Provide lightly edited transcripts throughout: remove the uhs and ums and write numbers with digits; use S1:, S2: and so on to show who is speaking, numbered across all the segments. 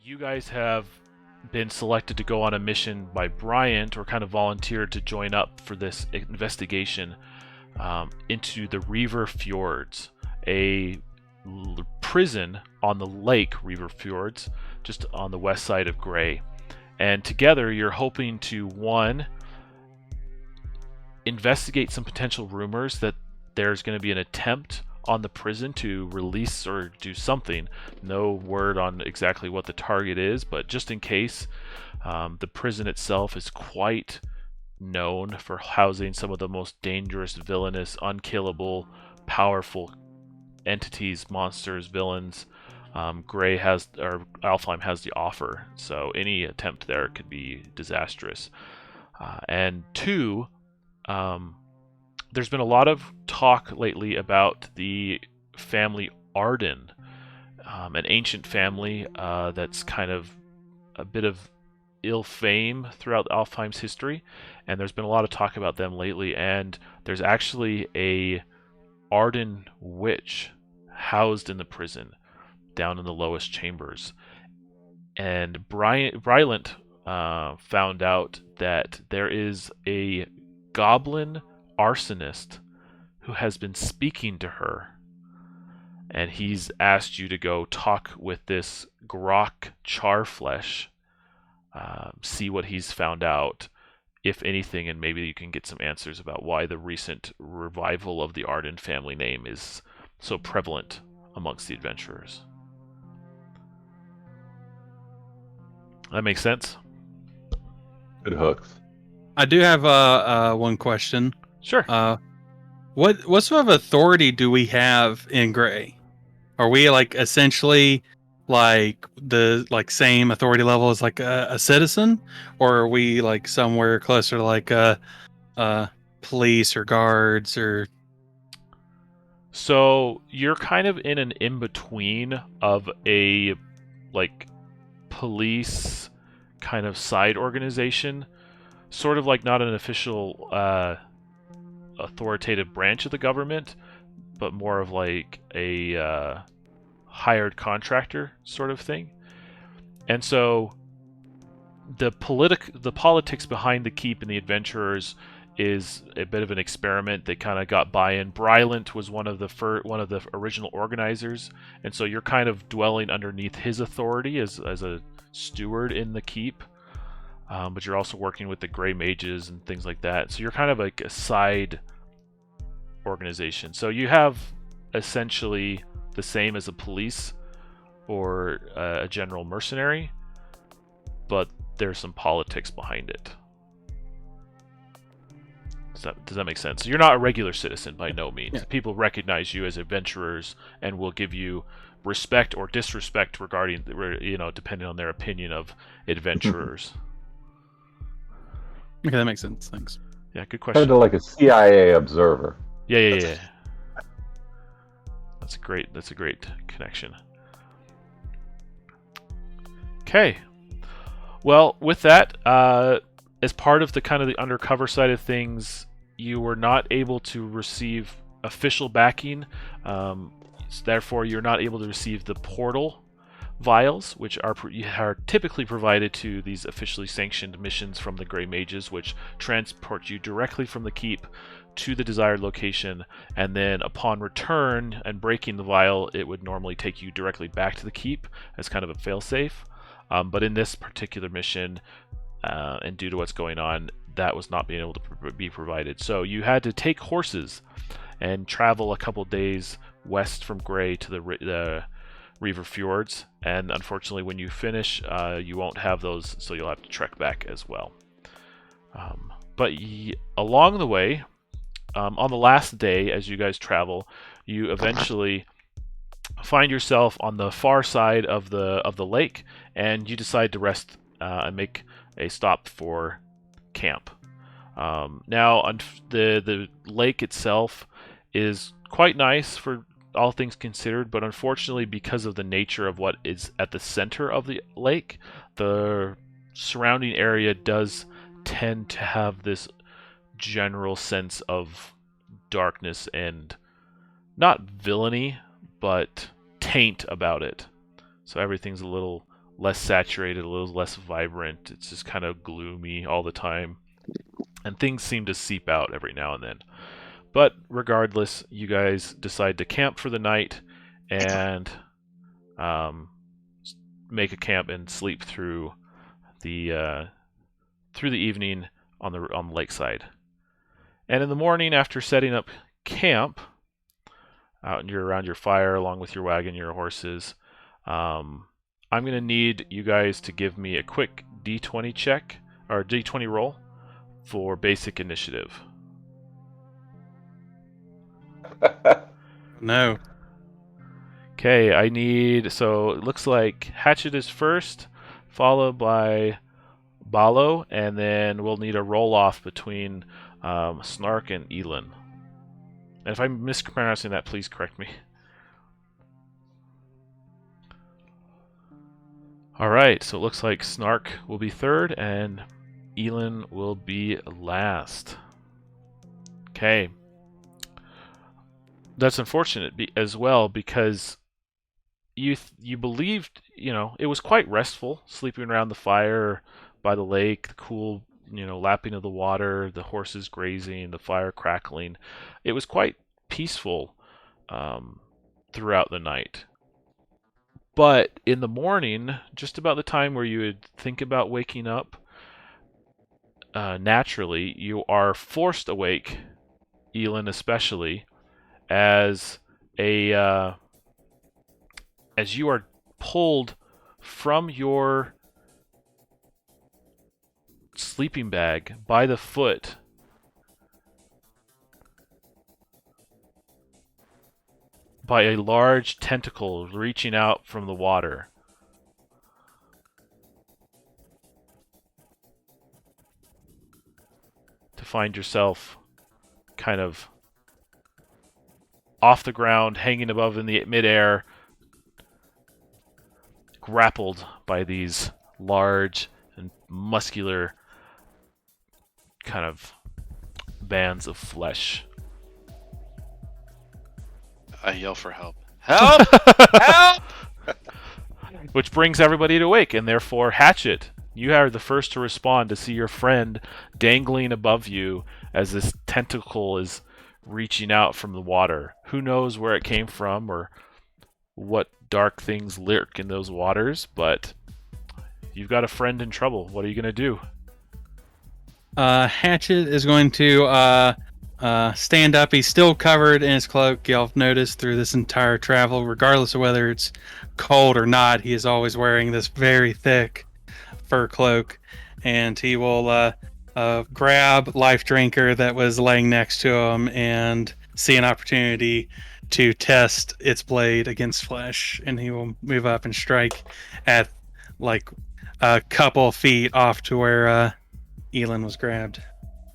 S1: you guys have been selected to go on a mission by Bryant, or kind of volunteered to join up for this investigation into the Reaver Fjords, a prison on the lake Reaver Fjords, just on the west side of Grey. And together you're hoping to, one, investigate some potential rumors that there's going to be an attempt on the prison to release or do something. No word on exactly what the target is, but just in case, the prison itself is quite known for housing some of the most dangerous, villainous, unkillable, powerful entities, monsters, villains. Grey has, or Alfheim has the offer, so any attempt there could be disastrous. And two, there's been a lot of talk lately about the family Arden, an ancient family that's kind of a bit of ill fame throughout Alfheim's history, and there's been a lot of talk about them lately, and there's actually a Arden witch housed in the prison down in the lowest chambers. And Brylant found out that there is a goblin arsonist who has been speaking to her, and he's asked you to go talk with this Grok Charflesh, see what he's found out, if anything, and maybe you can get some answers about why the recent revival of the Arden family name is so prevalent amongst the adventurers. That makes sense?
S2: Good hooks.
S3: I do have one question.
S1: Sure.
S3: What sort of authority do we have in Grey? Are we like essentially like the same authority level as like a citizen, or are we like somewhere closer to like police or guards or?
S1: So you're kind of in an in-between of a like police kind of side organization, sort of like not an official authoritative branch of the government, but more of like a hired contractor sort of thing. And so the politics behind the keep and the adventurers is a bit of an experiment. They kind of got buy-in. Brylant was one of the original organizers, and so you're kind of dwelling underneath his authority as a steward in the keep. But you're also working with the Grey Mages and things like that. So you're kind of like a side organization. So you have essentially the same as a police or a general mercenary, but there's some politics behind it. Does that make sense? So you're not a regular citizen by no means.
S3: Yeah.
S1: People recognize you as adventurers and will give you respect or disrespect regarding, depending on their opinion of adventurers.
S3: Okay, that makes sense. Thanks.
S1: Yeah, good question.
S2: Kind of like a CIA observer.
S1: Yeah. That's a great connection. Okay. Well, with that, as part of the kind of the undercover side of things, you were not able to receive official backing. Therefore, you're not able to receive the portal vials, which are typically provided to these officially sanctioned missions from the Grey Mages, which transport you directly from the keep to the desired location, and then upon return and breaking the vial, it would normally take you directly back to the keep as kind of a failsafe. But in this particular mission, and due to what's going on, that was not being able to be provided. So you had to take horses and travel a couple days west from Grey to the Reaver Fjords, and unfortunately when you finish, you won't have those, so you'll have to trek back as well. But along the way, on the last day, as you guys travel, you eventually find yourself on the far side of the lake, and you decide to rest and make a stop for camp. Now, the lake itself is quite nice for all things considered, but unfortunately, because of the nature of what is at the center of the lake, the surrounding area does tend to have this general sense of darkness and not villainy, but taint about it. So everything's a little less saturated, a little less vibrant. It's just kind of gloomy all the time. And things seem to seep out every now and then. But regardless, you guys decide to camp for the night and make a camp and sleep through the evening on the lakeside. And in the morning, after setting up camp, you're around your fire along with your wagon, your horses. I'm going to need you guys to give me a quick D20 check or D20 roll for basic initiative.
S3: No.
S1: Okay, I need. So it looks like Hatchet is first, followed by Balo, and then we'll need a roll off between Snark and Elin. And if I'm mispronouncing that, please correct me. Alright, so it looks like Snark will be third and Elin will be last. Okay. That's unfortunate as well because you believed, it was quite restful sleeping around the fire by the lake, the cool, lapping of the water, the horses grazing, the fire crackling. It was quite peaceful throughout the night. But in the morning, just about the time where you would think about waking up, naturally, you are forced awake, Elin especially, as you are pulled from your sleeping bag by the foot by a large tentacle reaching out from the water. To find yourself kind of off the ground, hanging above in the midair, grappled by these large and muscular kind of bands of flesh.
S4: I yell for help. Help! Help!
S1: Which brings everybody to wake, and therefore, Hatchet, you are the first to respond to see your friend dangling above you as this tentacle is reaching out from the water. Who knows where it came from or what dark things lurk in those waters, but you've got a friend in trouble. What are you going to do?
S3: Hatchet is going to stand up. He's still covered in his cloak. Y'all have noticed through this entire travel, regardless of whether it's cold or not, he is always wearing this very thick fur cloak. And he will grab Life Drinker that was laying next to him and see an opportunity to test its blade against flesh. And he will move up and strike at like a couple feet off to where Elin was grabbed.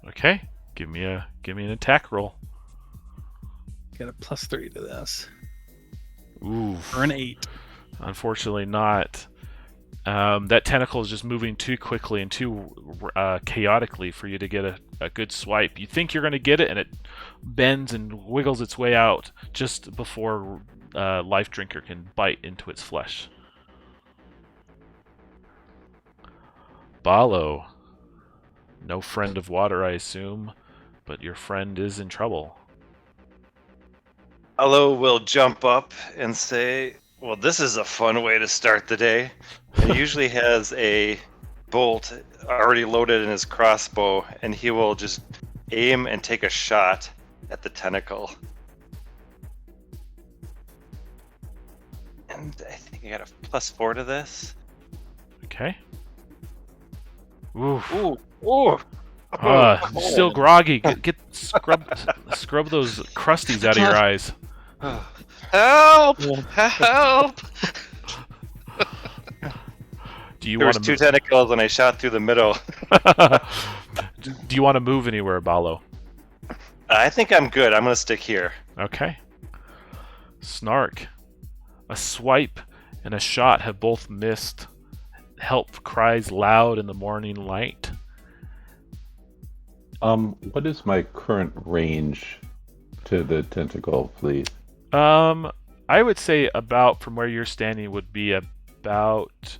S1: Okay, give me an attack roll.
S3: Got a +3 to this.
S1: Ooh,
S3: For an 8.
S1: Unfortunately not. That tentacle is just moving too quickly and too chaotically for you to get a good swipe. You think you're going to get it, and it bends and wiggles its way out just before Life Drinker can bite into its flesh. Balo. No friend of water, I assume, but your friend is in trouble.
S4: Hello will jump up and say, well, this is a fun way to start the day. And he usually has a bolt already loaded in his crossbow, and he will just aim and take a shot at the tentacle. And I think I got a +4 to this.
S1: Okay. Ooh.
S4: Ooh, ooh.
S1: Still groggy. Get scrub those crusties out of your eyes.
S4: Help! Help!
S1: Do you
S4: There
S1: want
S4: was
S1: to
S4: two tentacles and I shot through the middle.
S1: Do you want to move anywhere, Balo?
S4: I think I'm good. I'm gonna stick here.
S1: Okay. Snark. A swipe and a shot have both missed. Help cries loud in the morning light.
S2: What is my current range to the tentacle, please?
S1: I would say about from where you're standing would be about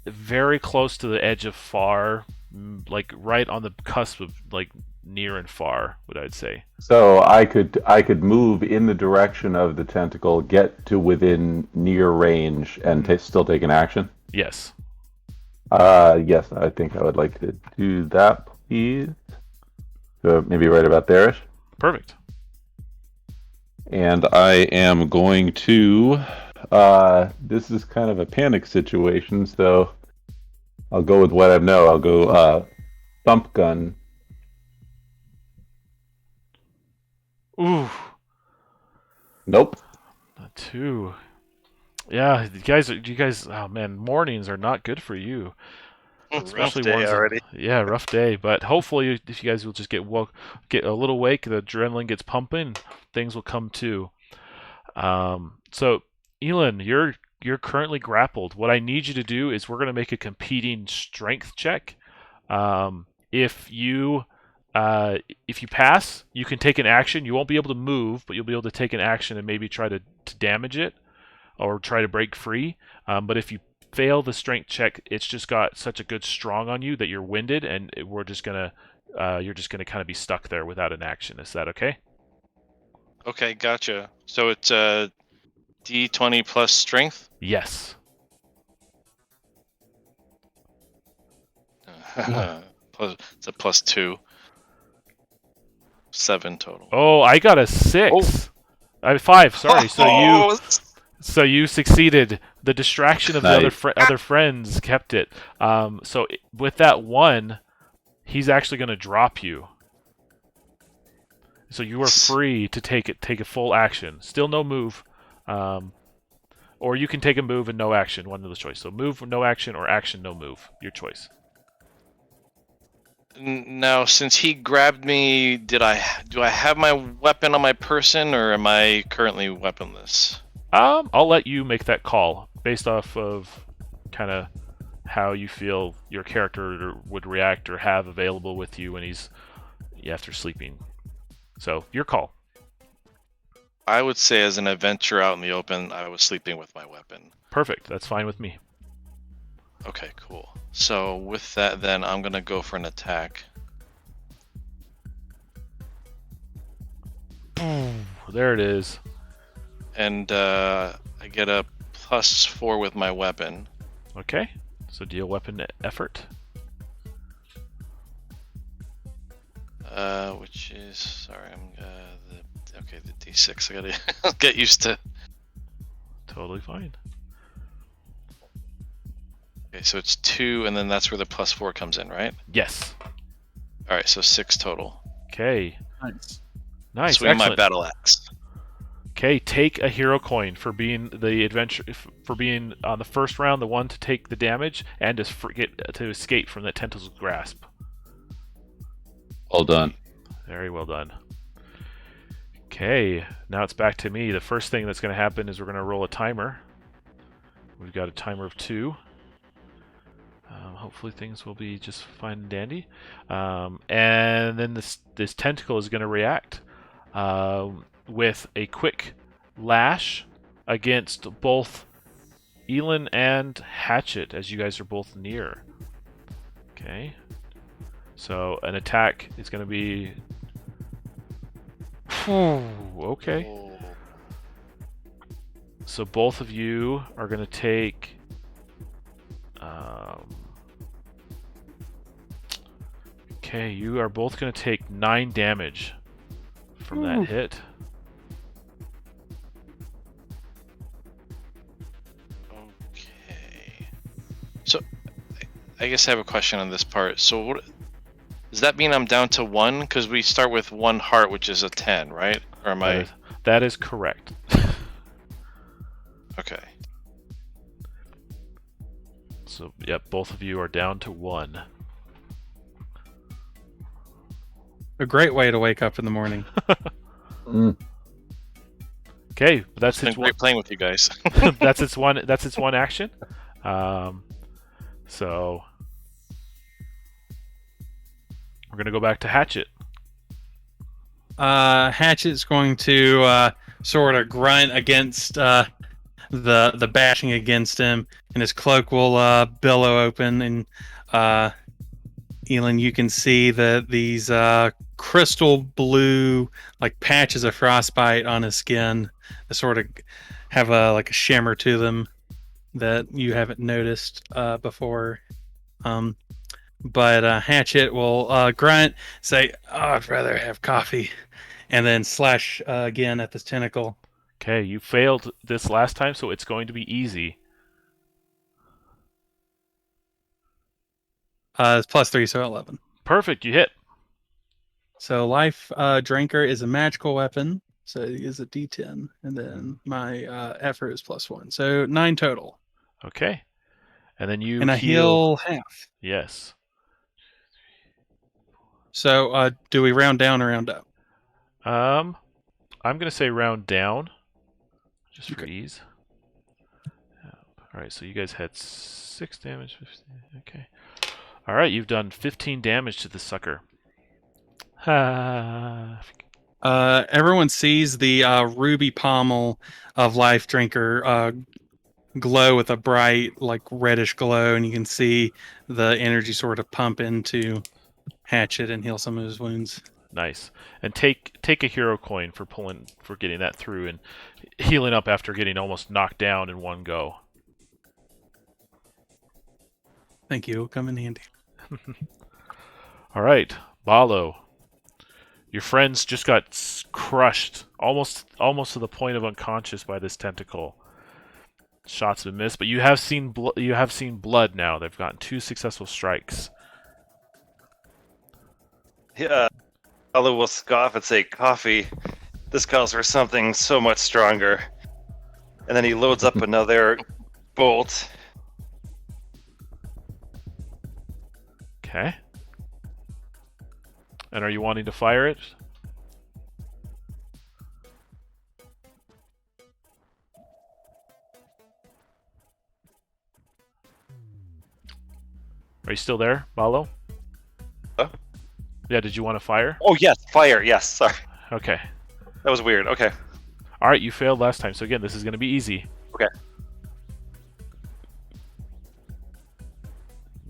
S1: very close to the edge of far, like right on the cusp of like near and far, what I'd say.
S2: So I could move in the direction of the tentacle, get to within near range, and still take an action.
S1: Yes.
S2: Yes, I think I would like to do that, please. So maybe right about there-ish.
S1: Perfect.
S2: And I am going to. This is kind of a panic situation, so I'll go with what I know. I'll go thump gun.
S1: Ooh.
S2: Nope.
S1: Not 2. Yeah, you guys. Oh man, mornings are not good for you.
S4: Rough day already.
S1: Yeah, rough day. But hopefully, if you guys will just get a little wake, the adrenaline gets pumping, things will come to. So, Elin, you're currently grappled. What I need you to do is we're going to make a competing strength check. If you pass, you can take an action. You won't be able to move, but you'll be able to take an action and maybe try to damage it or try to break free. But if you fail the strength check, it's just got such a good strong on you that you're winded, and you're just gonna kind of be stuck there without an action. Is that okay?
S5: Okay, gotcha. So it's D20 plus strength?
S1: Yes.
S5: It's a plus 2. 7 total.
S1: Oh, I got a 6.
S5: Oh.
S1: I have 5. Sorry.
S5: Oh,
S1: So you succeeded. The distraction of
S2: Nice.
S1: the other friends kept it. So with that 1, he's actually going to drop you. So you are free to take a full action. Still no move. Or you can take a move and no action. One of the choice. So move, no action, or action, no move. Your choice.
S5: Now, since he grabbed me, do I have my weapon on my person, or am I currently weaponless?
S1: I'll let you make that call based off of kind of how you feel your character would react or have available with you when he's after sleeping. So, your call.
S5: I would say as an adventurer out in the open, I was sleeping with my weapon.
S1: Perfect. That's fine with me.
S5: Okay, cool. So with that, then I'm gonna go for an attack.
S1: There it is.
S5: And I get a +4 with my weapon.
S1: Okay. So deal weapon effort.
S5: Which is sorry, I'm the D6. I gotta get used to.
S1: Totally fine.
S5: Okay, so it's 2, and then that's where the +4 comes in, right?
S1: Yes.
S5: All right, so 6 total.
S1: Okay.
S3: Nice.
S1: Nice.
S5: Swing my
S1: Excellent.
S5: battle axe.
S1: Okay, take a hero coin for being the adventure for being on the first round, the one to take the damage and to escape from that tentacle's grasp.
S2: All done.
S1: Very well done. Okay, now it's back to me. The first thing that's going to happen is we're going to roll a timer. We've got a timer of 2. Hopefully things will be just fine and dandy. And then this tentacle is going to react with a quick lash against both Elin and Hatchet, as you guys are both near. Okay. So an attack is going to be... okay.
S5: Oh.
S1: So both of you are going to take... okay, you are both going to take 9 damage from that hit.
S5: Okay. So, I guess I have a question on this part. So, what does that mean? I'm down to 1 because we start with 1 heart, which is a 10, right? Or am I?
S1: That is correct.
S5: Okay.
S1: So, yep, both of you are down to 1.
S3: A great way to wake up in the morning.
S1: Okay, but that's
S5: It's been
S1: its one.
S5: great playing with you guys.
S1: That's its one. That's its one action. So we're gonna go back to Hatchet.
S3: Hatchet's going to sort of grunt against the bashing against him, and his cloak will billow open, and Elin, you can see that these crystal blue like patches of frostbite on his skin that sort of have a shimmer to them that you haven't noticed before. But Hatchet will grunt, say, "Oh, I'd rather have coffee," and then slash again at this tentacle.
S1: Okay, you failed this last time, so it's going to be easy.
S3: It's +3, so 11.
S1: Perfect, you hit.
S3: So Life Drinker is a magical weapon, so it is a D10, and then my effort is +1, so 9 total.
S1: Okay. And then you
S3: and I heal half.
S1: Yes.
S3: So do we round down or round up?
S1: I'm going to say round down, just for ease. All right, so you guys had 6 damage. 15, okay. All right, you've done 15 damage to the sucker.
S3: Everyone sees the ruby pommel of Life Drinker glow with a bright, reddish glow, and you can see the energy sort of pump into Hatchet and heal some of his wounds.
S1: Nice. And take a hero coin for getting that through and healing up after getting almost knocked down in one go.
S3: Thank you. It'll come in handy.
S1: All right, Balo. Your friends just got crushed, almost to the point of unconscious by this tentacle. Shots have been missed, but you have seen blood now. They've gotten 2 successful strikes.
S4: Yeah, Balo will scoff and say, "Coffee. This calls for something so much stronger." And then he loads up another bolt.
S1: Okay. And are you wanting to fire it? Are you still there, Balo?
S4: Huh?
S1: Yeah, did you want to fire?
S4: Oh, yes, fire. Yes, sorry.
S1: Okay.
S4: That was weird. Okay.
S1: All right, you failed last time, so again, this is going to be easy.
S4: Okay.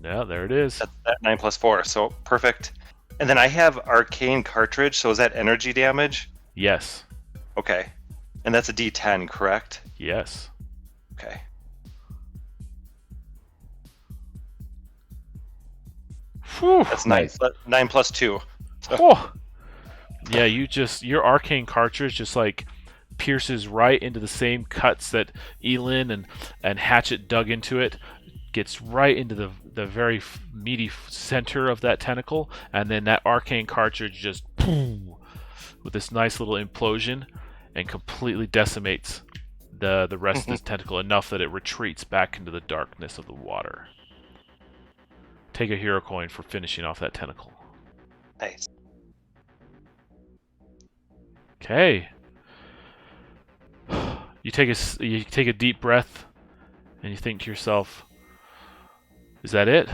S1: Yeah, there it is.
S4: That's that 9 + 4, so perfect. And then I have arcane cartridge, so is that energy damage?
S1: Yes.
S4: Okay. And that's a D10, correct?
S1: Yes.
S4: Okay.
S1: Whew.
S4: That's
S2: Nice.
S4: 9 + 2.
S1: Whew. Yeah, your arcane cartridge just pierces right into the same cuts that Elin and Hatchet dug into it. Gets right into the very meaty center of that tentacle, and then that arcane cartridge just boom, with this nice little implosion and completely decimates the rest of this tentacle enough that it retreats back into the darkness of the water. Take a hero coin for finishing off that tentacle.
S4: Nice.
S1: Okay. You take a deep breath and you think to yourself, is that it?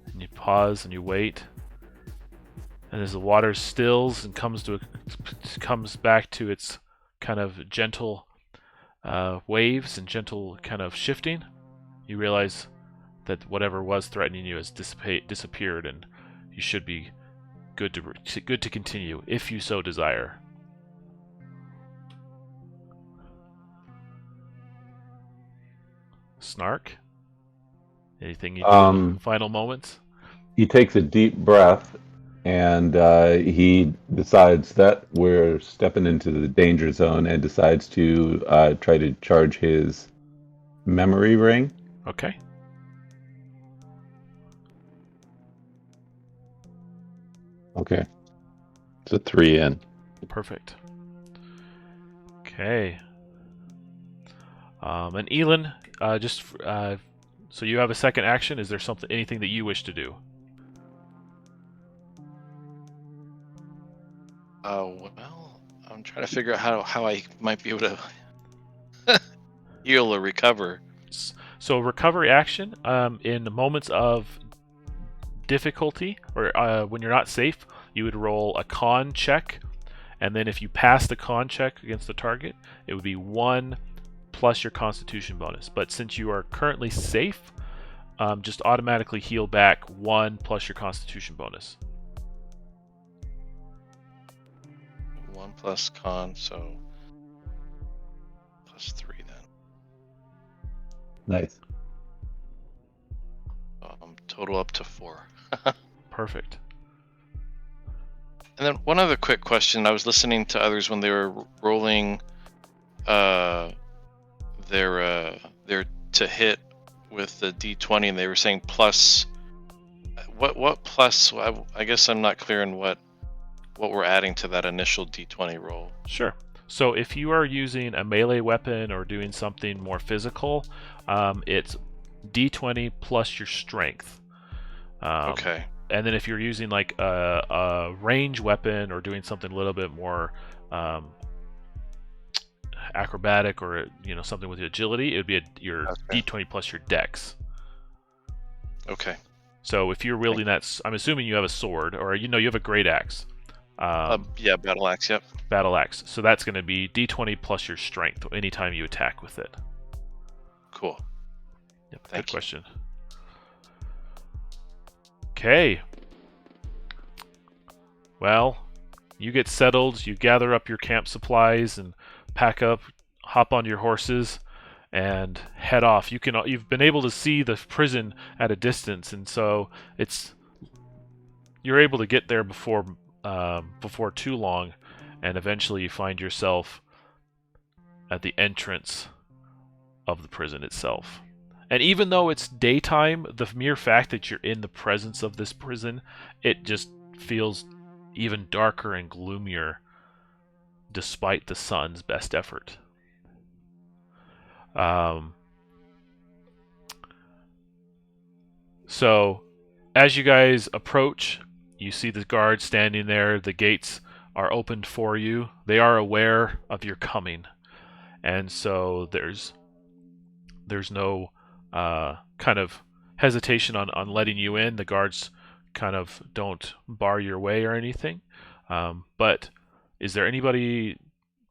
S1: And you pause and you wait. And as the water stills and comes back to its kind of gentle waves and gentle kind of shifting, you realize that whatever was threatening you has disappeared, and you should be good to continue if you so desire. Snark? Anything you do in the final moments?
S2: He takes a deep breath, and he decides that we're stepping into the danger zone, and decides to try to charge his memory ring.
S1: Okay.
S2: Okay. It's a 3 in.
S1: Perfect. Okay. And Elin, so you have a second action. Is there anything that you wish to do?
S5: Well, I'm trying to figure out how I might be able to heal or recover.
S1: So recovery action, in moments of difficulty or when you're not safe, you would roll a con check, and then if you pass the con check against the target, it would be 1 plus your Constitution bonus. But since you are currently safe, just automatically heal back 1 plus your Constitution bonus.
S5: 1 plus con, so plus 3 then.
S2: Nice.
S5: Total up to 4.
S1: Perfect.
S5: And then one other quick question. I was listening to others when they were rolling their to hit with the D20, and they were saying plus. What plus? I guess I'm not clear on what we're adding to that initial D20 roll.
S1: Sure. So if you are using a melee weapon or doing something more physical, it's D20 plus your strength.
S5: Okay.
S1: And then if you're using like a range weapon or doing something a little bit more acrobatic or something with agility, it would be your D20 plus your dex.
S5: Okay.
S1: So if you're wielding that, I'm assuming you have a sword or you have a great axe.
S5: Yeah, battle axe. Yep.
S1: Battle axe. So that's going to be D20 plus your strength anytime you attack with it.
S5: Cool.
S1: Yep,
S5: Thank
S1: good
S5: you.
S1: question. Okay. Well, you get settled, you gather up your camp supplies and pack up, hop on your horses, and head off. You've been able to see the prison at a distance, and so you're able to get there before too long, and eventually you find yourself at the entrance of the prison itself. And even though it's daytime, the mere fact that you're in the presence of this prison, it just feels even darker and gloomier despite the sun's best effort. So, as you guys approach, you see the guards standing there. The gates are opened for you. They are aware of your coming. And so there's no kind of hesitation on letting you in. The guards kind of don't bar your way or anything. But is there anybody,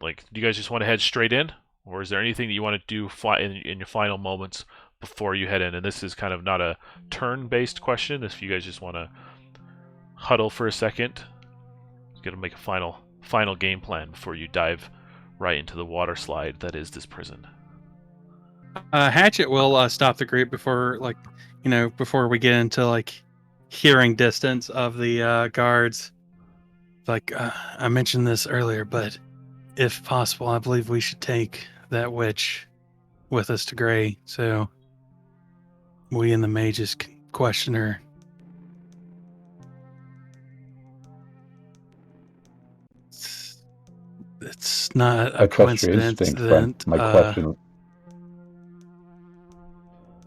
S1: do you guys just want to head straight in? Or is there anything that you want to do in your final moments before you head in? And this is kind of not a turn-based question. If you guys just want to huddle for a second, you're going to make a final game plan before you dive right into the water slide that is this prison.
S3: Hatchet will stop the group before we get into hearing distance of the guards. I mentioned this earlier, but if possible, I believe we should take that witch with us to Gray, so we and the mages can question her. It's not a coincidence that
S2: my question.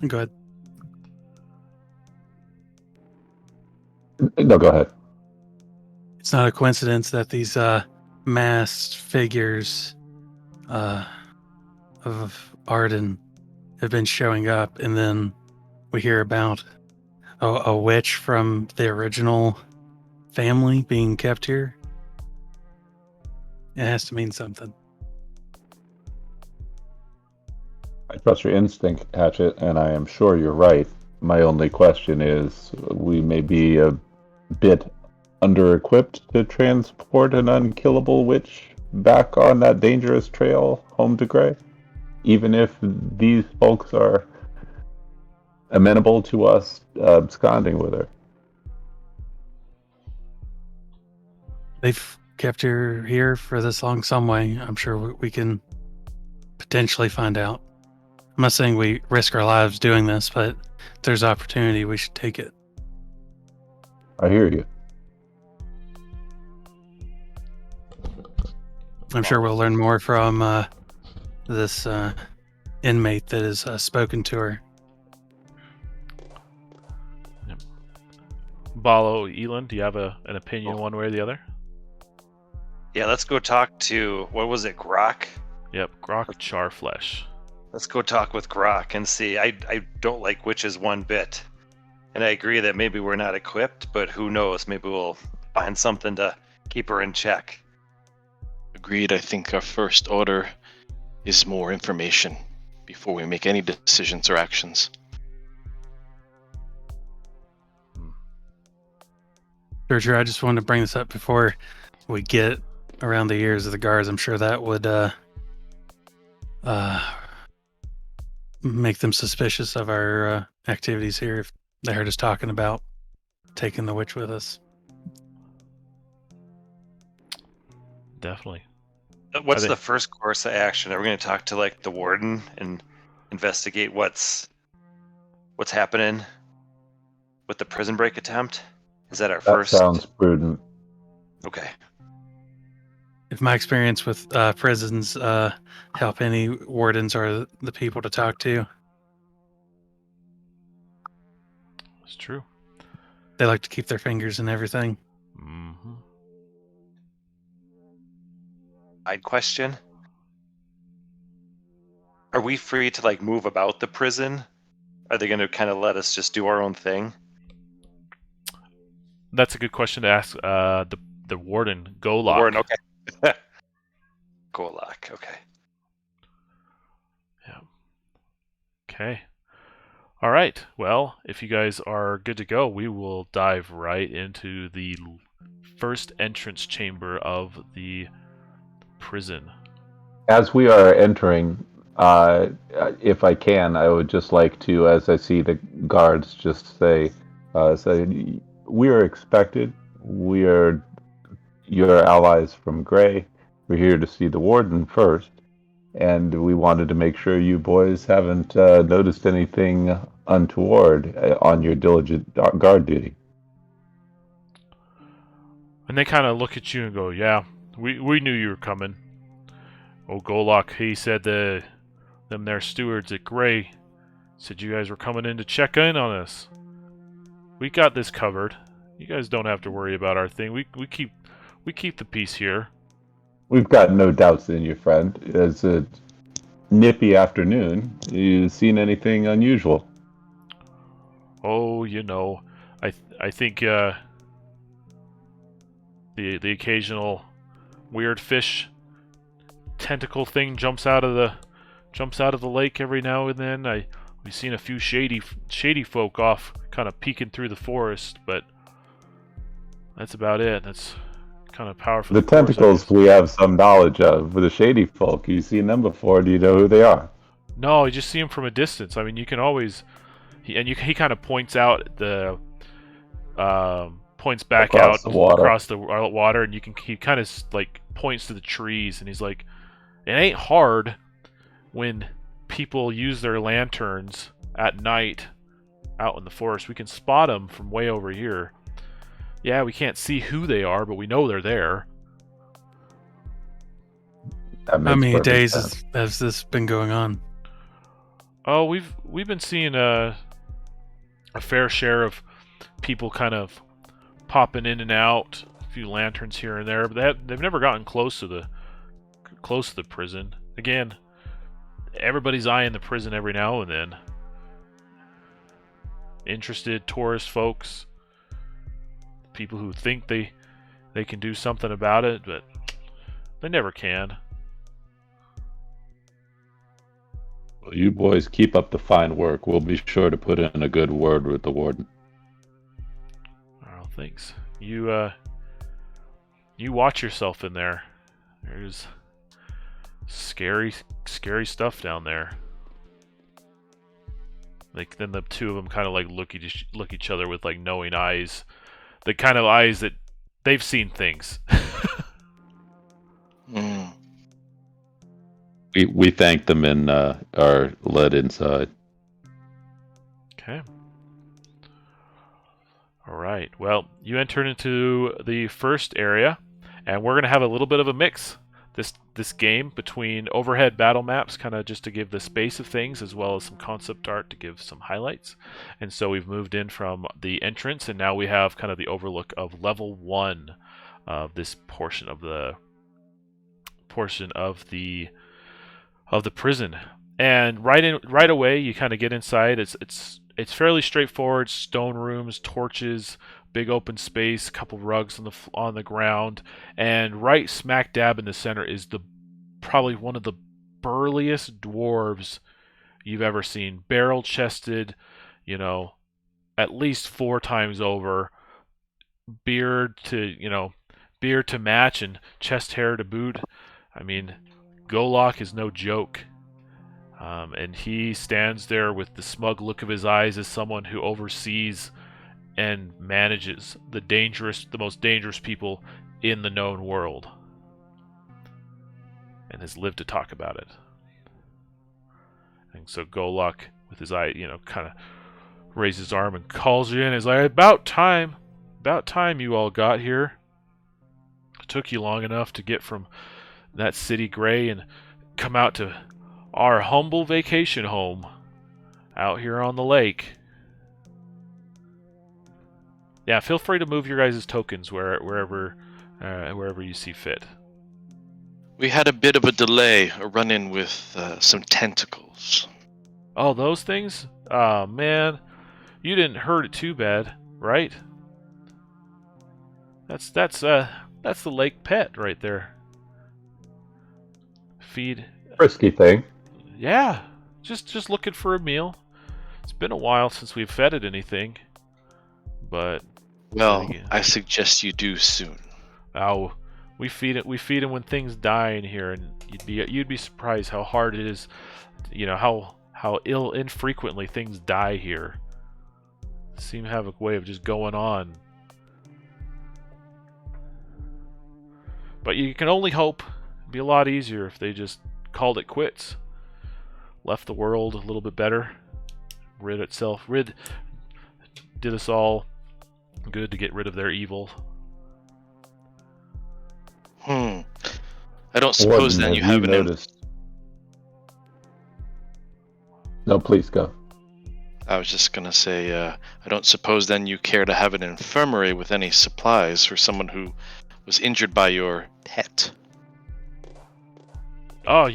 S3: Go ahead.
S2: No, go ahead.
S3: It's not a coincidence that these masked figures of Arden have been showing up, and then we hear about a witch from the original family being kept here. It has to mean something.
S2: I trust your instinct, Hatchet, and I am sure you're right. My only question is, we may be a bit under-equipped to transport an unkillable witch back on that dangerous trail home to Gray, even if these folks are amenable to us absconding with her.
S3: They've kept her here for this long some way. I'm sure we can potentially find out. I'm not saying we risk our lives doing this, but if there's opportunity, we should take it.
S2: I hear you.
S3: I'm sure we'll learn more from this inmate that has spoken to her.
S1: Yep. Balo, Elon, do you have an opinion one way or the other?
S4: Yeah, let's go talk to, what was it, Grok?
S1: Yep, Grok Charflesh.
S4: Let's go talk with Grok and see. I don't like witches one bit. And I agree that maybe we're not equipped, but who knows? Maybe we'll find something to keep her in check.
S5: Agreed. I think our first order is more information. before we make any decisions or actions.
S3: Sure. I just wanted to bring this up before we get around the ears of the guards. I'm sure that would make them suspicious of our activities here if they heard us talking about taking the witch with us.
S1: Definitely.
S4: What's the first course of action? Are we going to talk to like the warden and investigate what's happening with the prison break attempt? Is that our first?
S2: That sounds prudent.
S4: Okay.
S3: If my experience with prisons help any, wardens are the people to talk to.
S1: It's true.
S3: They like to keep their fingers in everything.
S1: Mm-hmm.
S4: Side question. Are we free to like move about the prison? Are they going to kind of let us just do our own thing?
S1: That's a good question to ask the warden, Golok.
S4: Warden, okay. Golok, okay.
S1: Yeah. Okay. All right. Well, if you guys are good to go, we will dive right into the first entrance chamber of the prison.
S2: As we are entering, if I can, I would just like to, as I see the guards, just say, we are expected. We are your allies from Grey. We're here to see the warden first, and we wanted to make sure you boys haven't noticed anything untoward on your diligent guard duty.
S1: And they kind of look at you and go, yeah, we knew you were coming. Oh, Golok, he said them there stewards at Grey said you guys were coming in to check in on us. We got this covered. You guys don't have to worry about our thing. We keep the peace here.
S2: We've got no doubts in you, friend. It's a nippy afternoon. You seen anything unusual?
S1: Oh, I think the occasional weird fish tentacle thing jumps out of the lake every now and then. We've seen a few shady folk off kind of peeking through the forest, but that's about it. That's kind of powerful.
S2: The tentacles we have some knowledge of. For the shady folk, you've seen them before. Do you know who they are?
S1: No, you just see them from a distance. I mean, you can always... He kind of points out the... points back
S2: across
S1: out across the water, and he kind of like points to the trees, and he's like, it ain't hard when people use their lanterns at night out in the forest. We can spot them from way over here. Yeah, we can't see who they are, but we know they're there.
S2: How
S3: many days has this been going on?
S1: Oh, we've been seeing a fair share of people kind of popping in and out, a few lanterns here and there, but they've never gotten close to the prison. Again, everybody's eyeing the prison every now and then. Interested tourist folks, people who think they can do something about it, but they never can.
S2: Well, you boys keep up the fine work. We'll be sure to put in a good word with the warden.
S1: Oh, thanks. You watch yourself in there. There's scary stuff down there. Like, then the two of them kind of like look each other with like knowing eyes, the kind of eyes that they've seen things.
S2: We thank them and are led inside.
S1: Okay. All right. Well, you entered into the first area, and we're going to have a little bit of a mix this game between overhead battle maps, kind of just to give the space of things, as well as some concept art to give some highlights. And so we've moved in from the entrance, and now we have kind of the overlook of level 1 of this portion of the prison. And right away, you kind of get inside. It's fairly straightforward. Stone rooms, torches, big open space, a couple rugs on the ground, and right smack dab in the center is probably one of the burliest dwarves you've ever seen. Barrel-chested, you know, at least 4 times over, beard to match and chest hair to boot. I mean, Golok is no joke. And he stands there with the smug look of his eyes as someone who oversees and manages the most dangerous people in the known world, and has lived to talk about it. And so Golok, with his eye, kind of raises his arm and calls you in. He's like, about time you all got here. It took you long enough to get from that city gray and come out to our humble vacation home out here on the lake. Yeah, feel free to move your guys' tokens wherever you see fit.
S5: We had a bit of a delay, a run-in with some tentacles.
S1: Oh, those things? Oh, man. You didn't hurt it too bad, right? That's the lake pet right there. Feed.
S2: Frisky thing.
S1: Yeah, just looking for a meal. It's been a while since we've fed it anything, but
S5: well, I suggest you do soon.
S1: Oh, we feed it when things die in here, and you'd be surprised how hard it is. How infrequently things die here. Seem to have a way of just going on. But you can only hope. It'd be a lot easier if they just called it quits. Left the world a little bit better. Did us all good to get rid of their evil.
S5: I don't suppose then you have
S2: noticed. No, please go.
S5: I was just gonna say, I don't suppose then you care to have an infirmary with any supplies for someone who was injured by your pet.
S1: Oh,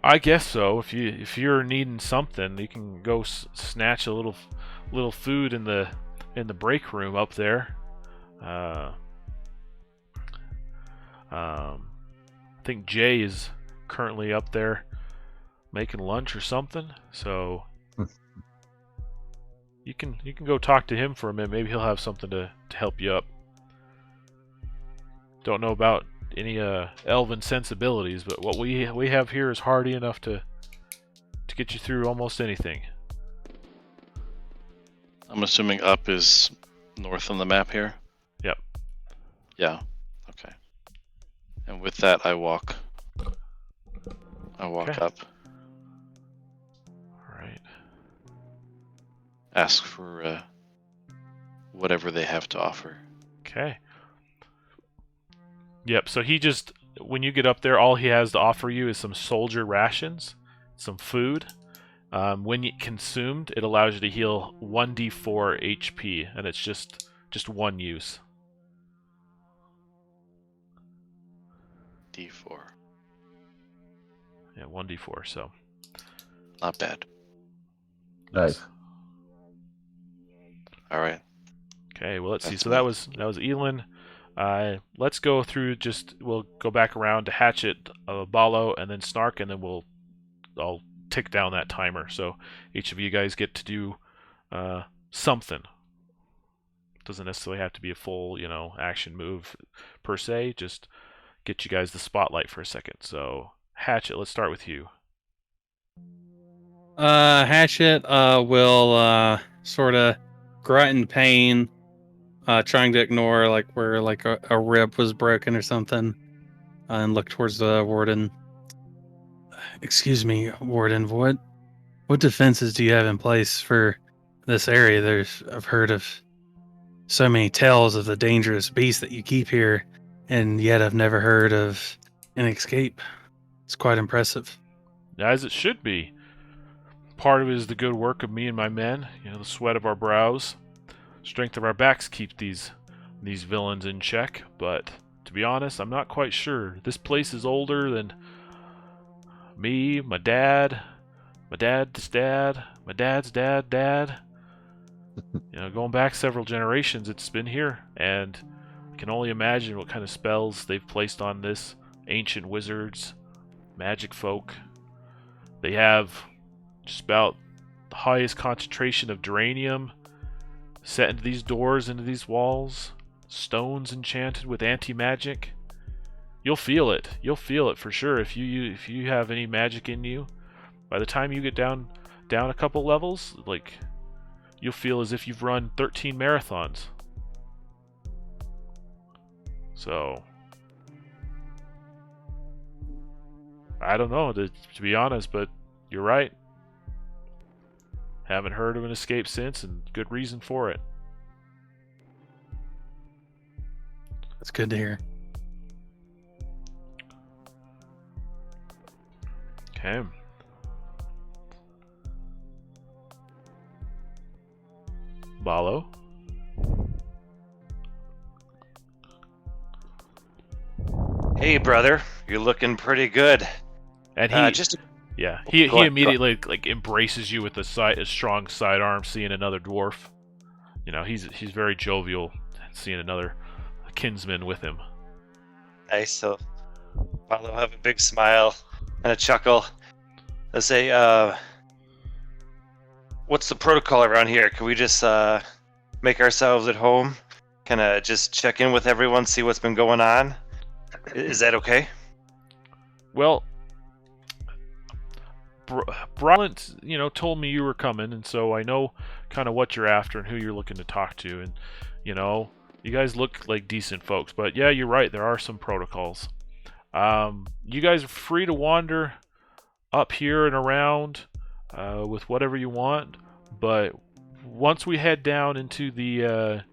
S1: I guess so. If you're needing something, you can go snatch a little food in the break room up there. I think Jay is currently up there making lunch or something. So you can go talk to him for a minute. Maybe he'll have something to help you up. Don't know about any elven sensibilities, but what we have here is hardy enough to get you through almost anything.
S5: I'm assuming up is north on the map here?
S1: Yep.
S5: Yeah. Okay. And with that, I walk
S1: Okay.
S5: up.
S1: Alright.
S5: Ask for whatever they have to offer.
S1: Okay. Yep, so when you get up there, all he has to offer you is some soldier rations, some food. When consumed, it allows you to heal 1d4 HP, and it's just one use.
S5: D4.
S1: Yeah, 1d4, so.
S5: Not bad.
S2: Nice.
S5: All right.
S1: Okay, well, let's see.
S5: That's
S1: So that was Elin. Let's go through. We'll go back around to Hatchet, Balo, and then Snark, and then I'll tick down that timer. So each of you guys get to do something. Doesn't necessarily have to be a full, action move per se. Just get you guys the spotlight for a second. So Hatchet, let's start with you.
S3: Hatchet will sort of grunt in pain, trying to ignore where a rib was broken or something, and look towards the warden. Excuse me, warden. What defenses do you have in place for this area? I've heard of so many tales of the dangerous beasts that you keep here, and yet I've never heard of an escape. It's quite impressive.
S1: As it should be. Part of it is the good work of me and my men. The sweat of our brows, strength of our backs keep these villains in check. But to be honest, I'm not quite sure. This place is older than me, my dad's dad, my dad's dad. Going back several generations, it's been here, and I can only imagine what kind of spells they've placed on this ancient wizards, magic folk. They have just about the highest concentration of geranium set into these doors, into these walls. Stones enchanted with anti-magic. You'll feel it. You'll feel it for sure if you have any magic in you. By the time you get down a couple levels, like, you'll feel as if you've run 13 marathons. So I don't know, to be honest, but you're right. Haven't heard of an escape since, and good reason for it.
S3: That's good to hear.
S1: Okay. Balo.
S4: Hey, brother, you're looking pretty good.
S1: And he
S4: Just
S1: he
S4: Go ahead,
S1: immediately like embraces you with a strong sidearm, seeing another dwarf. You know, he's very jovial, seeing another kinsman with him.
S4: nice. So I'll have a big smile and a chuckle. Let's say, what's the protocol around here? Can we just make ourselves at home? Kind of just check in with everyone, see what's been going on? Is that okay?
S1: Well, Bralent, told me you were coming, and so I know kind of what you're after and who you're looking to talk to, and you guys look like decent folks. But yeah, you're right. There are some protocols. You guys are free to wander up here and around with whatever you want, but once we head down into the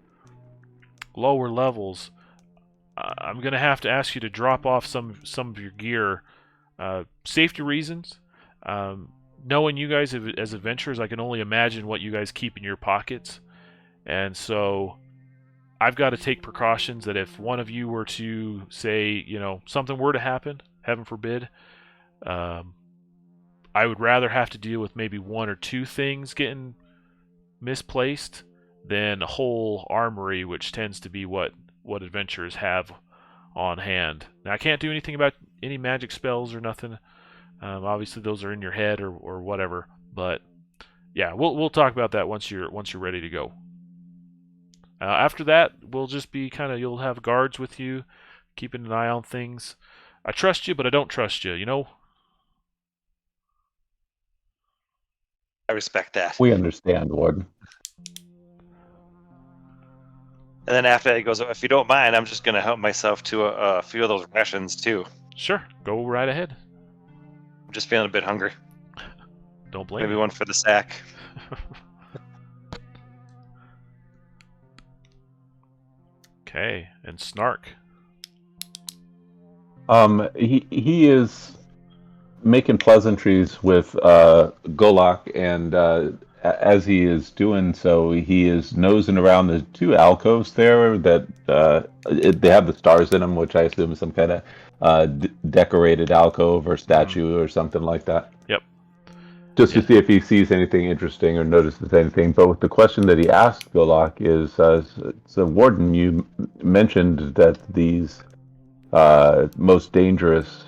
S1: lower levels, I'm gonna have to ask you to drop off some of your gear, safety reasons. Knowing you guys as adventurers, I can only imagine what you guys keep in your pockets, and so I've got to take precautions that if one of you were to say, something were to happen, heaven forbid, I would rather have to deal with maybe one or two things getting misplaced than a whole armory, which tends to be what adventurers have on hand. Now, I can't do anything about any magic spells or nothing. Obviously, those are in your head or whatever. But yeah, we'll talk about that once you're ready to go. After that, we'll just be you'll have guards with you, keeping an eye on things. I trust you, but I don't trust you.
S4: I respect that.
S2: We understand, Warden.
S4: And then after that, he goes, if you don't mind, I'm just going to help myself to a few of those rations, too.
S1: Sure, go right ahead.
S4: I'm just feeling a bit hungry.
S1: Don't blame
S4: Maybe
S1: me.
S4: one for the sack.
S1: Okay, and Snark.
S2: He is making pleasantries with Golok, and as he is doing so, he is nosing around the two alcoves there that they have the stars in them, which I assume is some kind of decorated alcove or statue or something like that.
S1: Yep.
S2: Just to see if he sees anything interesting or notices anything. But with the question that he asked Golok is, so Warden, you mentioned that these most dangerous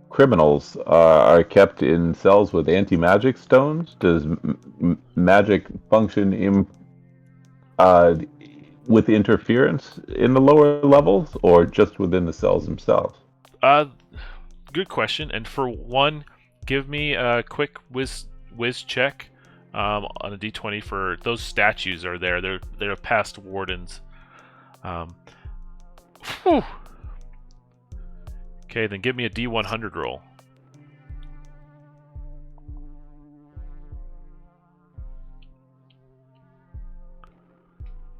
S2: criminals are kept in cells with anti-magic stones. Does magic function with interference in the lower levels, or just within the cells themselves?
S1: Good question. And for one, give me a quick whiz check on a d20 for those statues. Are there? They're past wardens. Whew. Okay, then give me a D100 roll.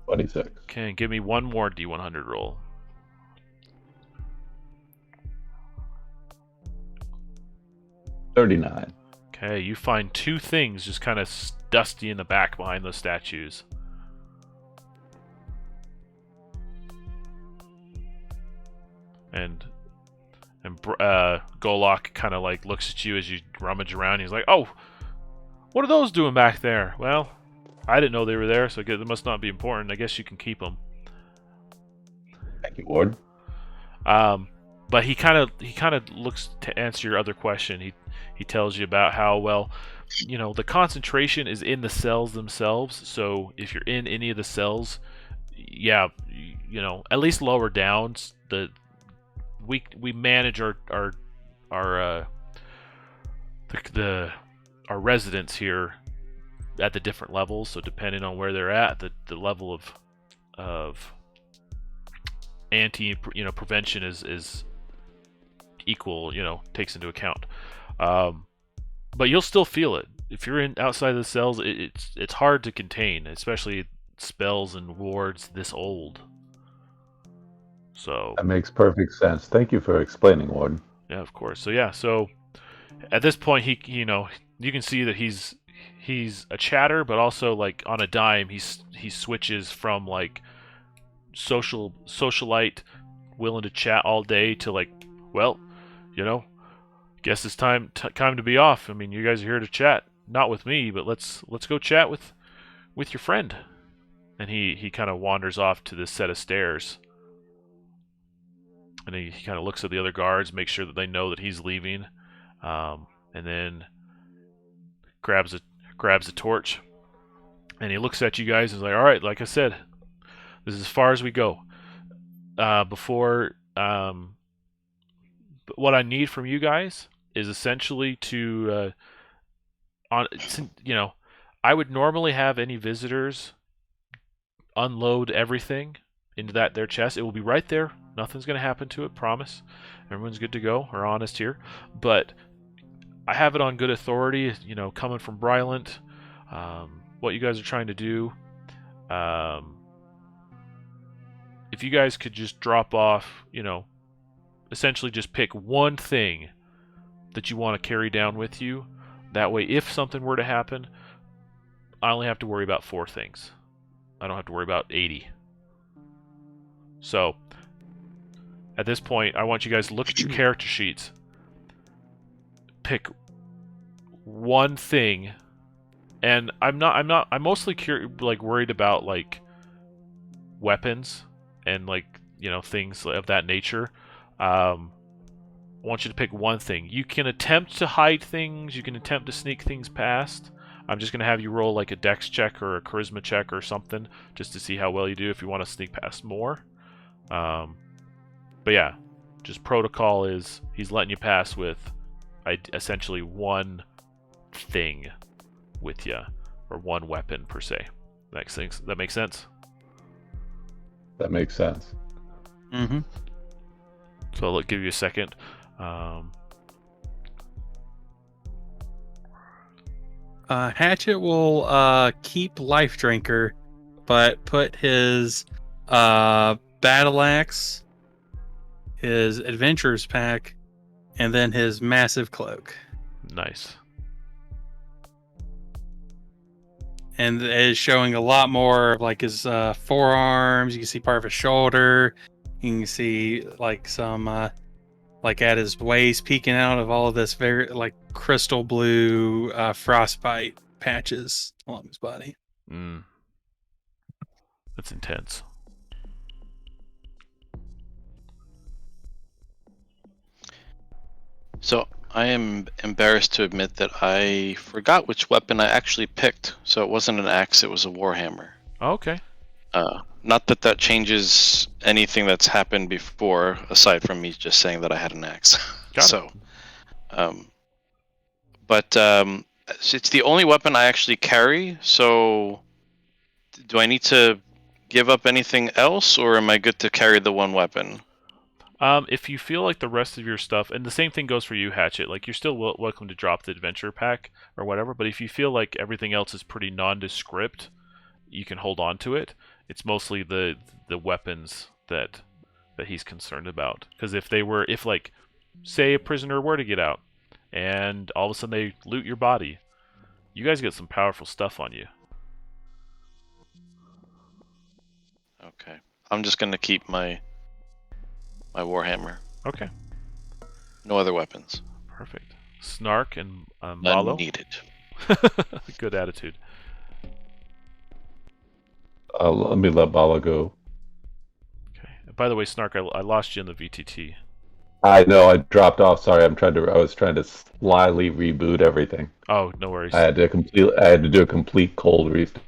S2: $26.
S1: Okay, give me one more D100 roll.
S2: $39.
S1: Okay, you find two things just kind of dusty in the back behind those statues. And Golok kind of like looks at you as you rummage around. He's like, "Oh, what are those doing back there?" Well, I didn't know they were there, so they must not be important. I guess you can keep them.
S2: Thank you, Ward.
S1: But he kind of looks to answer your other question. He tells you about how, well, the concentration is in the cells themselves. So if you're in any of the cells, yeah, at least lower down, we manage our our residents here at the different levels. So depending on where they're at, the level of prevention is equal, takes into account. But you'll still feel it if you're outside of the cells. It's hard to contain, especially spells and wards this old. So
S2: that makes perfect sense. Thank you for explaining, Warden.
S1: Yeah, of course. So at this point, he you can see that he's a chatter, but also like on a dime, he switches from like socialite, willing to chat all day, to like, well, guess it's time to be off. I mean, you guys are here to chat, not with me, but let's go chat with your friend. And he kind of wanders off to this set of stairs, and he kind of looks at the other guards, makes sure that they know that he's leaving, and then grabs a torch, and he looks at you guys and is like, all right, like I said, this is as far as we go. What I need from you guys is essentially to, I would normally have any visitors unload everything into their chest. It will be right there. Nothing's going to happen to it, promise. Everyone's good to go, or honest here. But I have it on good authority, coming from Brylant, what you guys are trying to do. If you guys could just drop off, essentially just pick one thing that you want to carry down with you. That way, if something were to happen, I only have to worry about 4 things. I don't have to worry about 80. So, at this point, I want you guys to look at your character sheets. Pick one thing, and I'm mostly worried about like weapons and things of that nature. I want you to pick one thing. You can attempt to hide things. You can attempt to sneak things past. I'm just going to have you roll like a dex check or a charisma check or something, just to see how well you do if you want to sneak past more. But yeah, just protocol is he's letting you pass with essentially one thing with you, or one weapon per se. That makes sense?
S2: That makes sense.
S3: Mm-hmm.
S1: So I'll give you a second.
S3: Hatchet will keep Life Drinker, but put his battle axe, his adventurer's pack, and then his massive cloak.
S1: Nice.
S3: And is showing a lot more of like his forearms. You can see part of his shoulder. You can see like some like at his waist peeking out of all of this very like crystal blue frostbite patches along his body.
S1: That's intense.
S5: So I am embarrassed to admit that I forgot which weapon I actually picked. So it wasn't an axe, it was a warhammer.
S1: Okay.
S5: Not that changes anything that's happened before, aside from me just saying that I had an axe. So, but it's the only weapon I actually carry. So, do I need to give up anything else, or am I good to carry the one weapon?
S1: If you feel like the rest of your stuff, and the same thing goes for you, Hatchet, like you're still welcome to drop the adventure pack or whatever, but if you feel like everything else is pretty nondescript, you can hold on to it. It's mostly the weapons that he's concerned about. Because if like, say a prisoner were to get out, and all of a sudden they loot your body, you guys get some powerful stuff on you.
S5: Okay. I'm just going to keep my warhammer.
S1: Okay.
S5: No other weapons.
S1: Perfect. Snark and
S5: None
S1: Malo.
S5: needed.
S1: Good attitude.
S2: Let Bala go.
S1: Okay. And by the way, Snark, I lost you in the VTT.
S2: I know I dropped off. Sorry, I was trying to slyly reboot everything.
S1: Oh, no worries.
S2: I had to do a complete cold restart.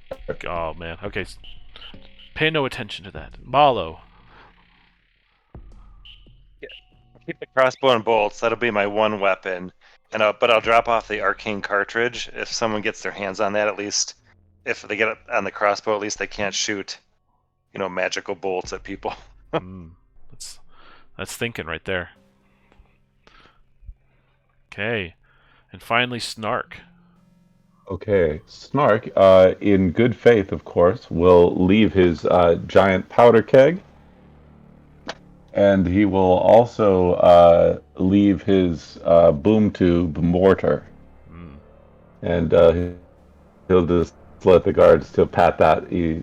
S1: Oh man. Okay. Pay no attention to that. Malo.
S4: Keep the crossbow and bolts. That'll be my one weapon. But I'll drop off the arcane cartridge if someone gets their hands on that. At least, if they get it on the crossbow, at least they can't shoot, magical bolts at people.
S1: That's thinking right there. Okay, and finally Snark.
S2: Okay, Snark, in good faith, of course, will leave his giant powder keg, and he will also leave his boom tube mortar, and he'll just let the guards to pat that. He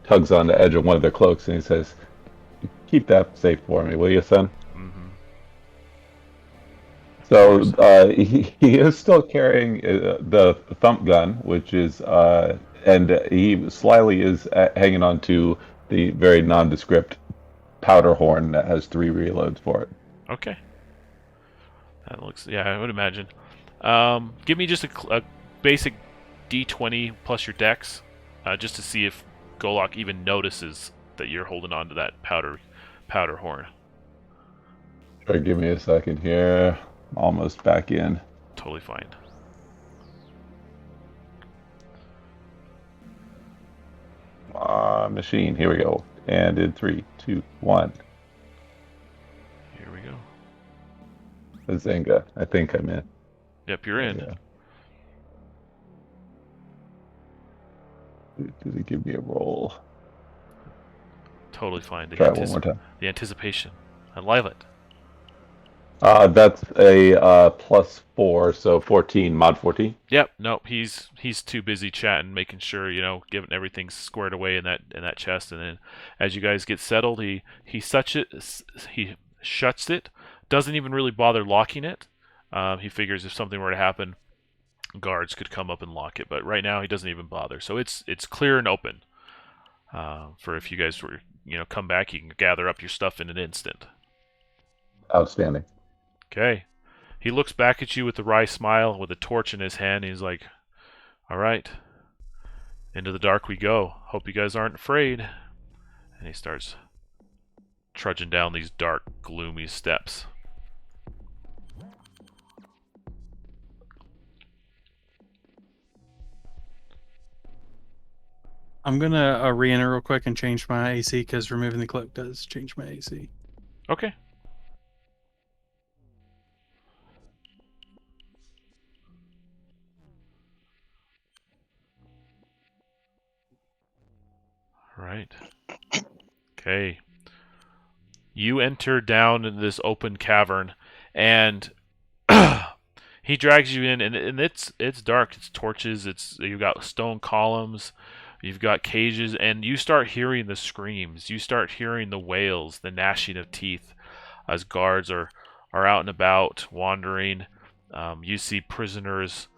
S2: tugs on the edge of one of their cloaks, and he says, "Keep that safe for me, will you, son?" So he is still carrying the thump gun, which is, and he slyly is hanging on to the very nondescript powder horn that has 3 reloads for it.
S1: Okay. That looks, yeah, I would imagine. Give me just a basic D20 plus your dex, just to see if Golok even notices that you're holding on to that powder horn.
S2: Sure, give me a second here. Almost back in.
S1: Totally fine.
S2: Machine. Here we go. And in 3, 2, 1.
S1: Here we go.
S2: Bazinga. I think I'm in.
S1: Yep, you're in.
S2: Yeah. Does it give me a roll?
S1: Totally fine.
S2: Try it one more time.
S1: The anticipation. I love it.
S2: That's a +4, so 14, mod 14.
S1: Yep. No, he's too busy chatting, making sure getting everything squared away in that chest, and then as you guys get settled, he shuts it. Doesn't even really bother locking it. He figures if something were to happen, guards could come up and lock it, but right now he doesn't even bother. So it's clear and open. For if you guys were come back, you can gather up your stuff in an instant.
S2: Outstanding.
S1: Okay. He looks back at you with a wry smile, with a torch in his hand. And he's like, "All right, into the dark we go. Hope you guys aren't afraid." And he starts trudging down these dark, gloomy steps.
S3: I'm gonna re-enter real quick and change my AC because removing the cloak does change my AC.
S1: Okay. Right. Okay. You enter down into this open cavern, and he drags you in, and it's dark. It's torches. You've got stone columns. You've got cages, and you start hearing the screams. You start hearing the wails, the gnashing of teeth, as guards are out and about, wandering. You see prisoners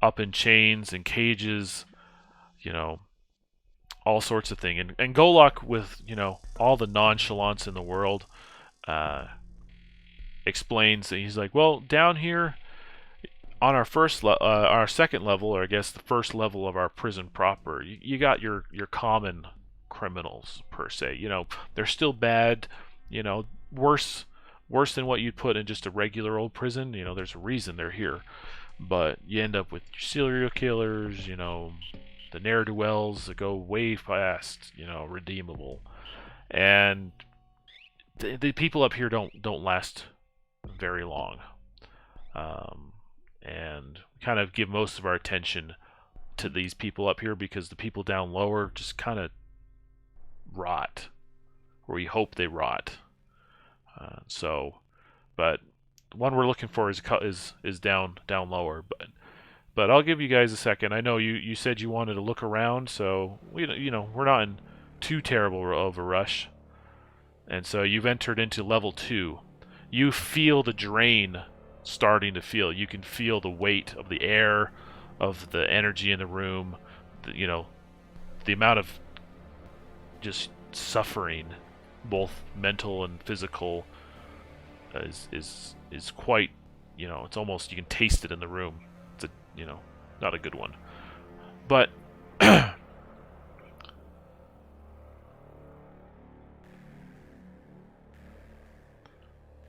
S1: up in chains and cages. All sorts of things. And Golok, with all the nonchalance in the world, explains that he's like, well, down here on our second level, or I guess the first level of our prison proper, you got your common criminals per se. They're still bad. Worse than what you'd put in just a regular old prison. There's a reason they're here, but you end up with serial killers. The ne'er-do-wells that go way past, redeemable, and the people up here don't last very long, and kind of give most of our attention to these people up here because the people down lower just kind of rot, or we hope they rot. But the one we're looking for is down lower, But I'll give you guys a second. I know you said you wanted to look around, so we're not in too terrible of a rush. And so you've entered into level 2. You feel the drain starting to feel. You can feel the weight of the air, of the energy in the room, the amount of just suffering, both mental and physical, is quite, it's almost, you can taste it in the room. It's not a good one. But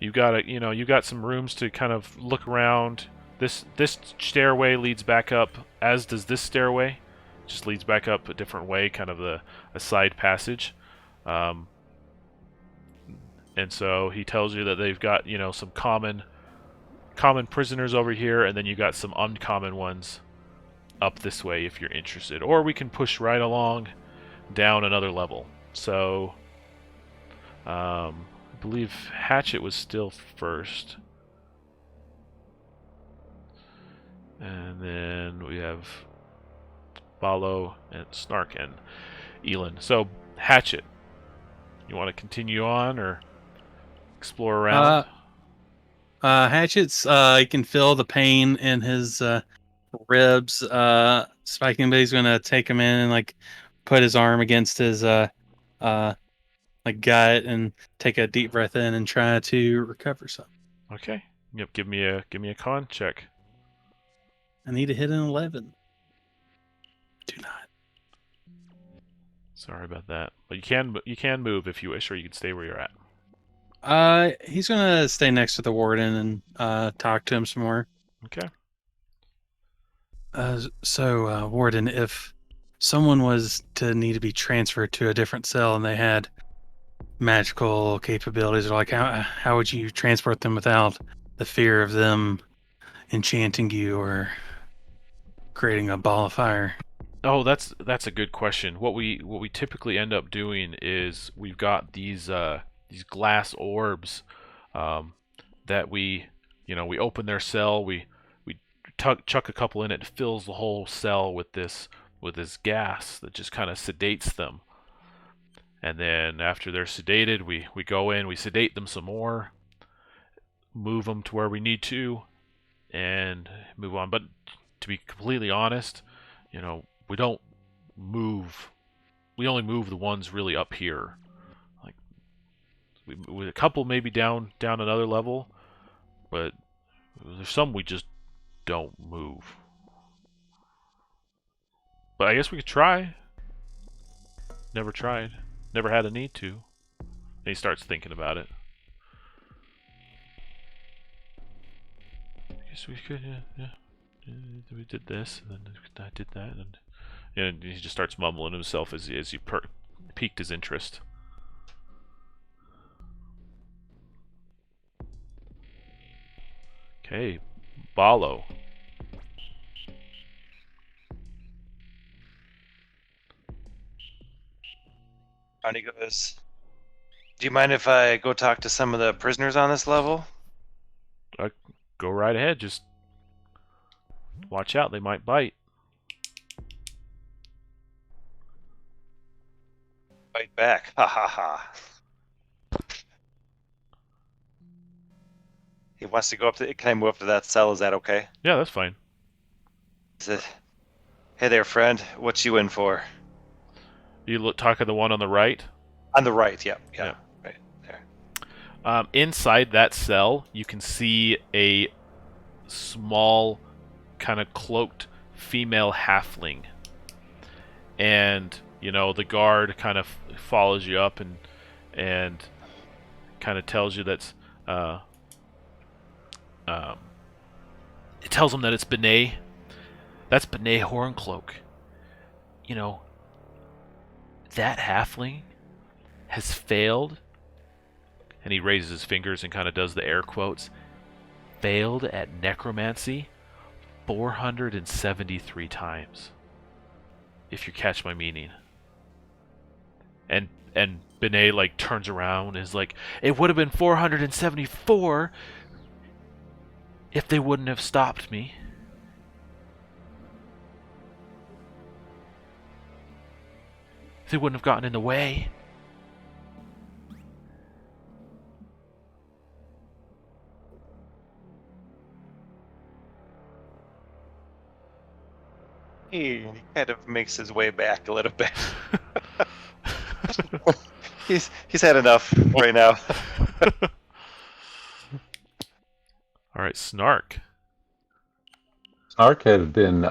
S1: you got some rooms to kind of look around. This stairway leads back up, as does this stairway. Just leads back up a different way, kind of a side passage. And so he tells you that they've got, some common prisoners over here, and then you got some uncommon ones up this way if you're interested. Or we can push right along down another level. So I believe Hatchet was still first. And then we have Balo and Snark and Elin. So, Hatchet, you want to continue on or explore around?
S3: Hatchet's he can feel the pain in his ribs spiking, but he's gonna take him in and like put his arm against his like gut and take a deep breath in and try to recover some.
S1: Okay. Yep. Give me a con check.
S3: I need to hit an 11. Do not.
S1: Sorry about that, but you can move if you wish, or you can stay where you're at.
S3: He's gonna stay next to the warden and talk to him some more.
S1: Okay.
S3: So, warden, if someone was to need to be transferred to a different cell and they had magical capabilities, or like how would you transport them without the fear of them enchanting you or creating a ball of fire?
S1: Oh, that's a good question. What we typically end up doing is we've got these glass orbs that we open their cell, we chuck a couple in, it fills the whole cell with this gas that just kind of sedates them. And then after they're sedated, we go in, we sedate them some more, move them to where we need to, and move on. But to be completely honest, we don't move. We only move the ones really up here. Like, with a couple maybe down another level, but there's some we just don't move. But I guess we could try. Never tried. Never had a need to. And he starts thinking about it. I guess we could, yeah. We did this, and then I did that, and he just starts mumbling to himself as he piqued his interest. Okay, Balo.
S4: And he goes, "Do you mind if I go talk to some of the prisoners on this level?"
S1: Go right ahead. Just watch out; they might bite.
S4: Bite back. Ha ha ha. He wants to go up to... Can I move up to that cell? Is that okay?
S1: Yeah, that's fine.
S4: He said, "Hey there, friend. What you in for?"
S1: You talking the one on the right?
S4: On the right, yeah. Right there.
S1: Inside that cell, you can see a small, kind of cloaked female halfling. And, the guard kind of follows you up and kind of tells you that's... it tells him that it's Benet. That's Benet Horncloak. That halfling has failed, and he raises his fingers and kind of does the air quotes, failed at necromancy 473 times, if you catch my meaning. And Benet turns around and is like, it would have been 474 if they wouldn't have stopped me. If they wouldn't have gotten in the way.
S4: He kind of makes his way back a little bit. He's had enough right now.
S1: All right, Snark.
S2: Snark had been,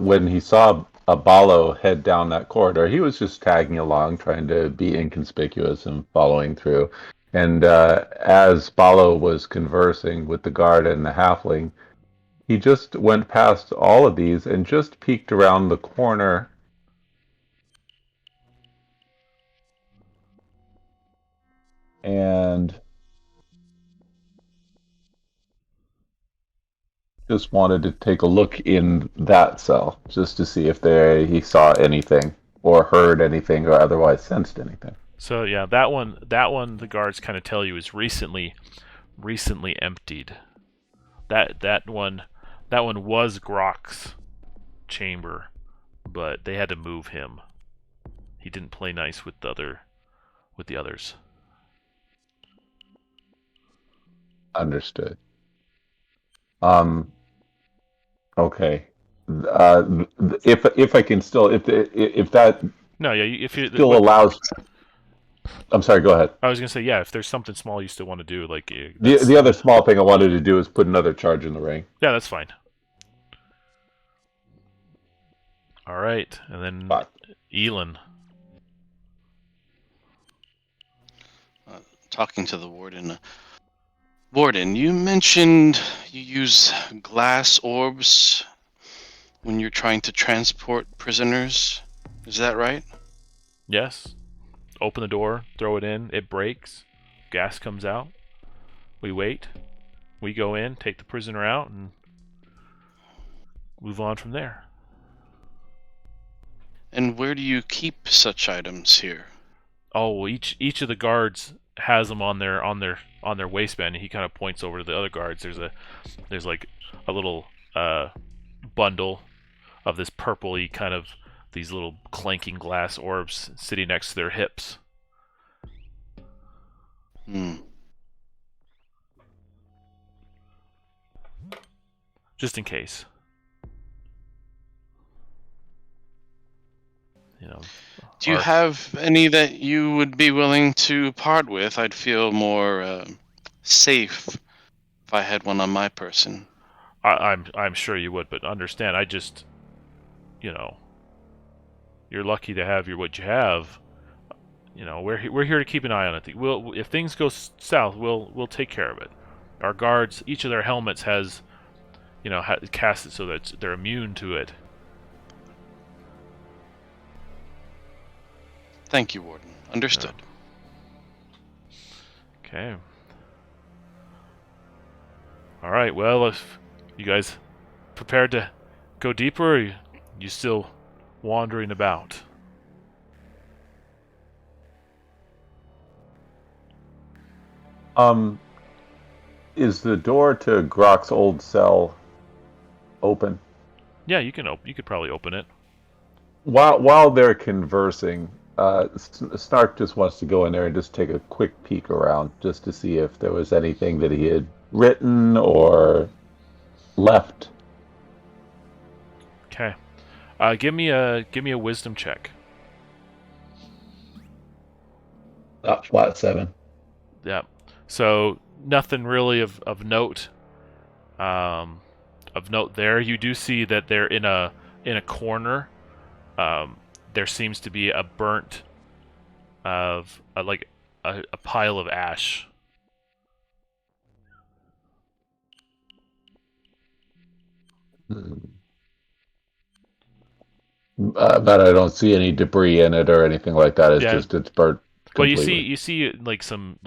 S2: when he saw Abalo head down that corridor, he was just tagging along, trying to be inconspicuous and following through. And as Balo was conversing with the guard and the halfling, he just went past all of these and just peeked around the corner. And just wanted to take a look in that cell just to see if he saw anything or heard anything or otherwise sensed anything.
S1: So yeah, that one the guards kind of tell you is recently emptied. That one was Grok's chamber, but they had to move him. He didn't play nice with the others.
S2: Understood. Okay. If I can still, if that
S1: No, yeah, if you
S2: still allows. I'm sorry. Go ahead.
S1: I was gonna say, yeah, if there's something small you still want to do, like
S2: The other small thing I wanted to do is put another charge in the ring.
S1: yeah, that's fine. All right, and then
S2: But
S1: Elin.
S5: Talking to the warden. Warden, you mentioned you use glass orbs when you're trying to transport prisoners. Is that right?
S1: Yes. Open the door, throw it in, it breaks, gas comes out. We wait. We go in, take the prisoner out, and move on from there.
S5: And where do you keep such items here?
S1: Oh, each of the guards has them on their waistband, and he kind of points over to the other guards. There's like a little bundle of this purpley kind of these little clanking glass orbs sitting next to their hips. Just in case. You know.
S5: Do you have any that you would be willing to part with? I'd feel more safe if I had one on my person.
S1: I'm sure you would, but understand, I just, you're lucky to have what you have. We're here to keep an eye on it. If things go south, we'll take care of it. Our guards, each of their helmets has, cast it so that they're immune to it.
S5: Thank you, Warden. Understood.
S1: Okay. All right. Well, if you guys prepared to go deeper, or you still wandering about?
S2: Is the door to Grok's old cell open?
S1: Yeah, you could probably open it.
S2: While they're conversing, Snark just wants to go in there and just take a quick peek around, just to see if there was anything that he had written or left.
S1: Okay. Give me a wisdom check.
S2: Flat 7.
S1: Yeah. So nothing really of note. Of note there. You do see that they're in a corner. There seems to be a burnt of a pile of ash.
S2: But I don't see any debris in it or anything like that. It's just it's burnt completely.
S1: Well, you see like some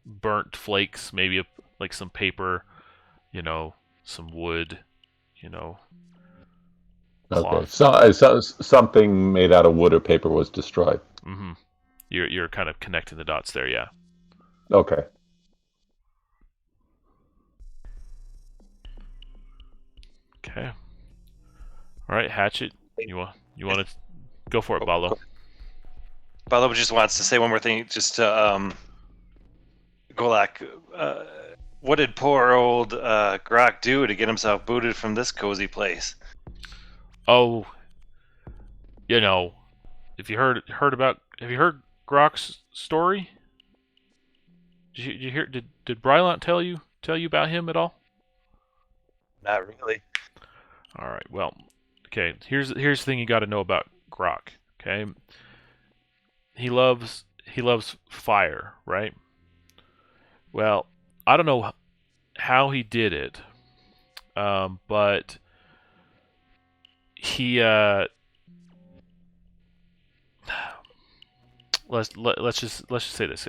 S1: burnt flakes, maybe like some paper, some wood,
S2: Okay,
S1: cloth.
S2: so something made out of wood or paper was destroyed.
S1: Mm-hmm. You're kind of connecting the dots there, yeah.
S2: Okay.
S1: Okay. All right, Hatchet. You want to go for it, Balo?
S4: Balo just wants to say one more thing, just to Golak. What did poor old Grok do to get himself booted from this cozy place?
S1: Oh, if you have you heard Grok's story? Did you hear? Did Brylant tell you about him at all?
S4: Not really.
S1: All right. Well, okay. Here's the thing you got to know about Grok. Okay. He loves fire, right? Well, I don't know how he did it, but he let's just say this.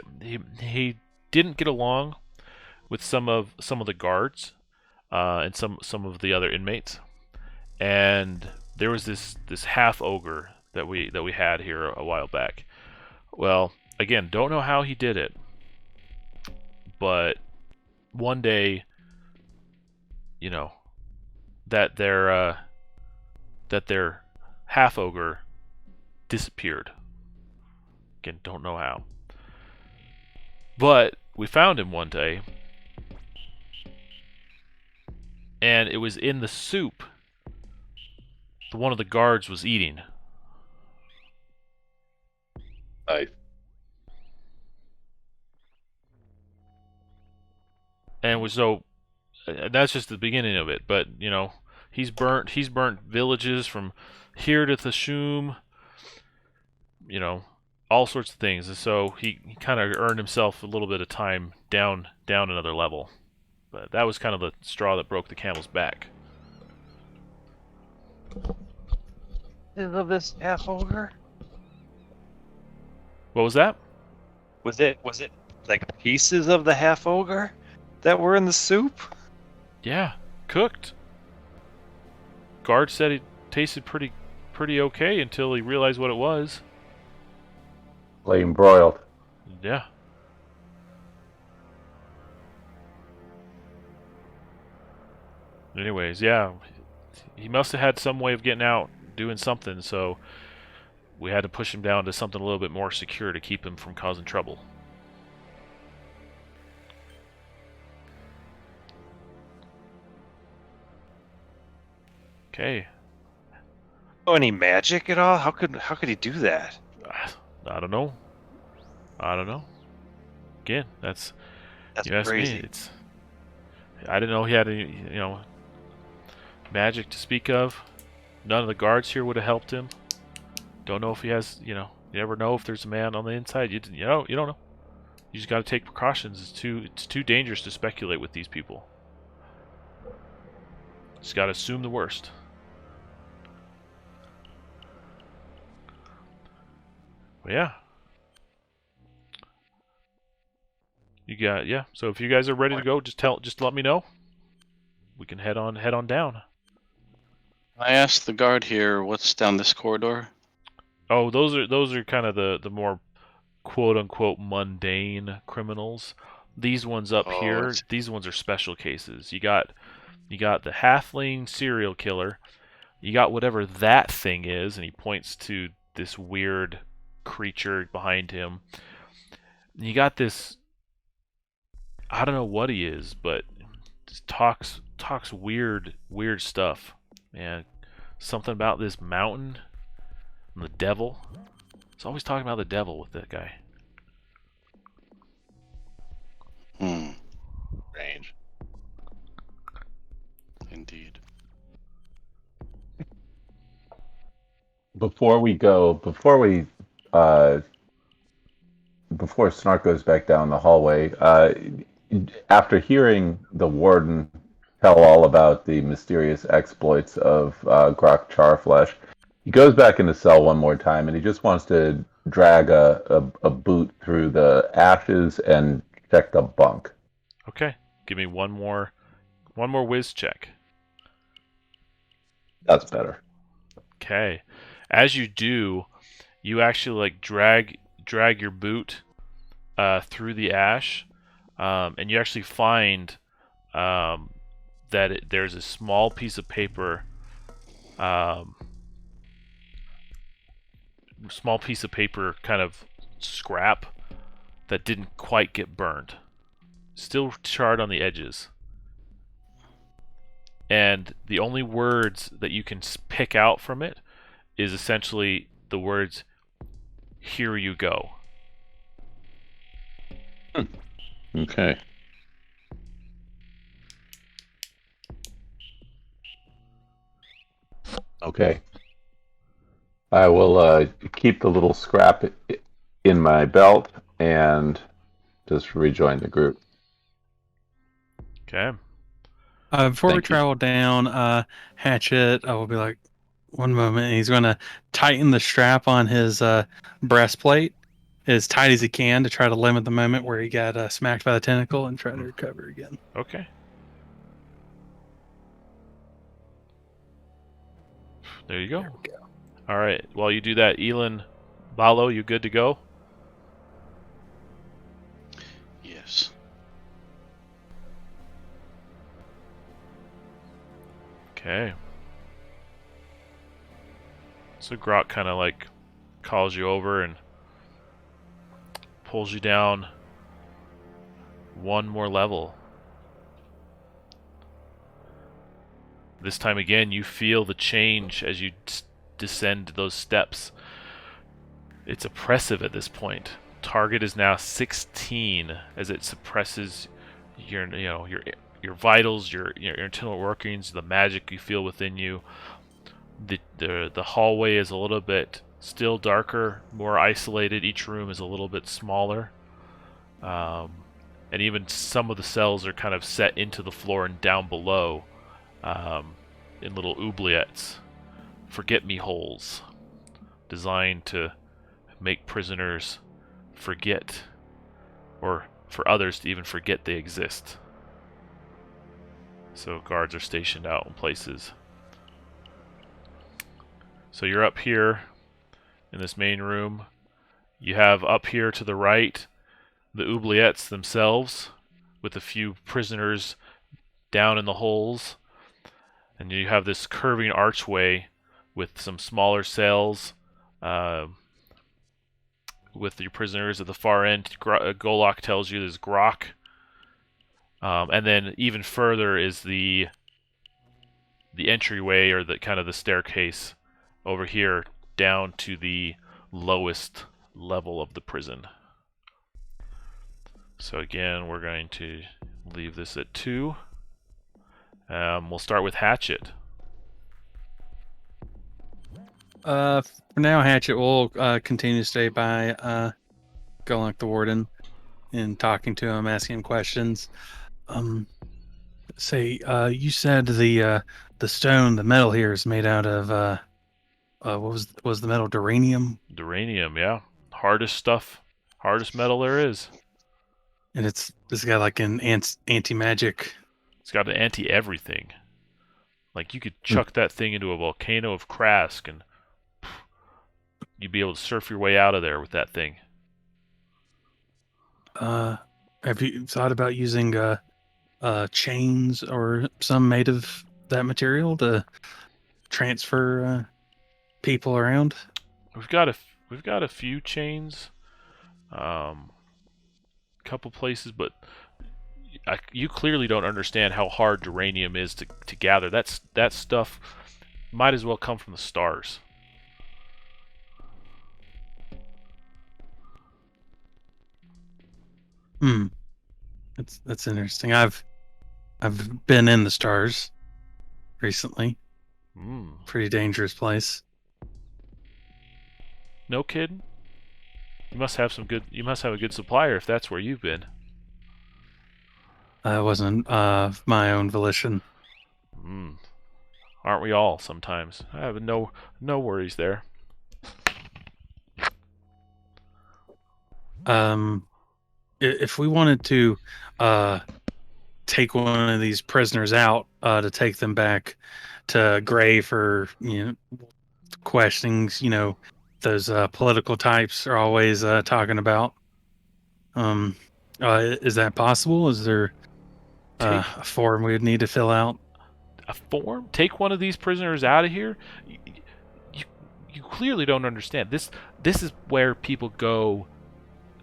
S1: He didn't get along with some of the guards and some of the other inmates, and there was this half ogre that we had here a while back. Well, again, don't know how he did it, but one day, you know, that their half ogre disappeared. Again, don't know how. But we found him one day, and it was in the soup that one of the guards was eating.
S2: Nice.
S1: And was so that's just the beginning of it. But you know, he's burnt villages from here to Thashum. You know, all sorts of things, and so he kind of earned himself a little bit of time down another level. But that was kind of the straw that broke the camel's back.
S4: Of this half ogre?
S1: What was that?
S4: Was it like pieces of the half ogre that were in the soup?
S1: Yeah, cooked. Guard said it tasted pretty okay until he realized what it was.
S2: Plain broiled.
S1: Yeah. Anyways, yeah, he must have had some way of getting out, doing something, so we had to push him down to something a little bit more secure to keep him from causing trouble. Okay.
S4: Oh, any magic at all? How could he do that?
S1: I don't know. Again, that's you asked
S4: crazy.
S1: me. I didn't know he had any, magic to speak of. None of the guards here would have helped him. Don't know if he has, you never know if there's a man on the inside. You don't know. You just got to take precautions. It's too dangerous to speculate with these people. Just got to assume the worst. But yeah. So if you guys are ready to go, just let me know. We can head on down.
S5: I asked the guard here, what's down this corridor?
S1: Oh, those are kind of the more quote unquote mundane criminals. These ones up here, these ones are special cases. You got the halfling serial killer. You got whatever that thing is, and he points to this weird creature behind him. You got this, I don't know what he is, but just talks weird stuff. Man, something about this mountain and the devil. He's always talking about the devil with that guy.
S2: Strange.
S5: Indeed.
S2: Before Snark goes back down the hallway, after hearing the warden tell all about the mysterious exploits of Grok Charflesh, he goes back in the cell one more time, and he just wants to drag a boot through the ashes and check the bunk.
S1: Okay, give me one more whiz check.
S2: That's better.
S1: Okay, as you do, you actually like drag your boot through the ash, and you actually find that there's a small piece of paper, kind of scrap that didn't quite get burned, still charred on the edges. And the only words that you can pick out from it is essentially the words, "Here you go."
S2: Okay. Okay. I will keep the little scrap in my belt and just rejoin the group.
S1: Okay.
S3: Before we
S2: Thank you.
S3: travel down, Hatchet, I will be like, one moment. He's going to tighten the strap on his breastplate as tight as he can to try to limit the moment where he got smacked by the tentacle and try to recover again.
S1: Okay. There you go.
S3: There we go.
S1: All right. While you do that, Elin, Balo, you good to go?
S5: Yes.
S1: Okay. So Grok kind of like calls you over and pulls you down one more level. This time again, you feel the change as you descend those steps. It's oppressive at this point. Target is now 16 as it suppresses your vitals, your internal workings, the magic you feel within you. The hallway is a little bit still darker, more isolated. Each room is a little bit smaller. And even some of the cells are kind of set into the floor and down below in little oubliettes, forget-me-holes, designed to make prisoners forget, or for others to even forget they exist. So guards are stationed out in places. So you're up here in this main room. You have up here to the right the oubliettes themselves with a few prisoners down in the holes. And you have this curving archway with some smaller cells with your prisoners at the far end. Golok tells you there's Grok. And then even further is the entryway, or the kind of the staircase over here down to the lowest level of the prison. So again, we're going to leave this at 2. We'll start with Hatchet.
S3: For now, Hatchet will continue to stay by Golok the Warden and talking to him, asking him questions. You said the stone, the metal here is made out of what was the metal? Duranium?
S1: Duranium, yeah. Hardest stuff. Hardest metal there is.
S3: And it's got like an anti-magic.
S1: It's got an anti-everything. Like, you could chuck that thing into a volcano of Krask and you'd be able to surf your way out of there with that thing.
S3: Have you thought about using chains or some made of that material to transfer people around?
S1: We've got a few chains, couple places, but you clearly don't understand how hard duranium is to gather. That stuff might as well come from the stars.
S3: That's interesting. I've been in the stars recently. Pretty dangerous place.
S1: No kidding. You must have a good supplier if that's where you've been.
S3: It wasn't my own volition.
S1: Aren't we all sometimes? I have no worries there.
S3: If we wanted to take one of these prisoners out to take them back to Gray for questionings, those political types are always talking about. Is that possible? Is there a form we would need to fill out?
S1: A form? Take one of these prisoners out of here? You clearly don't understand. This is where people go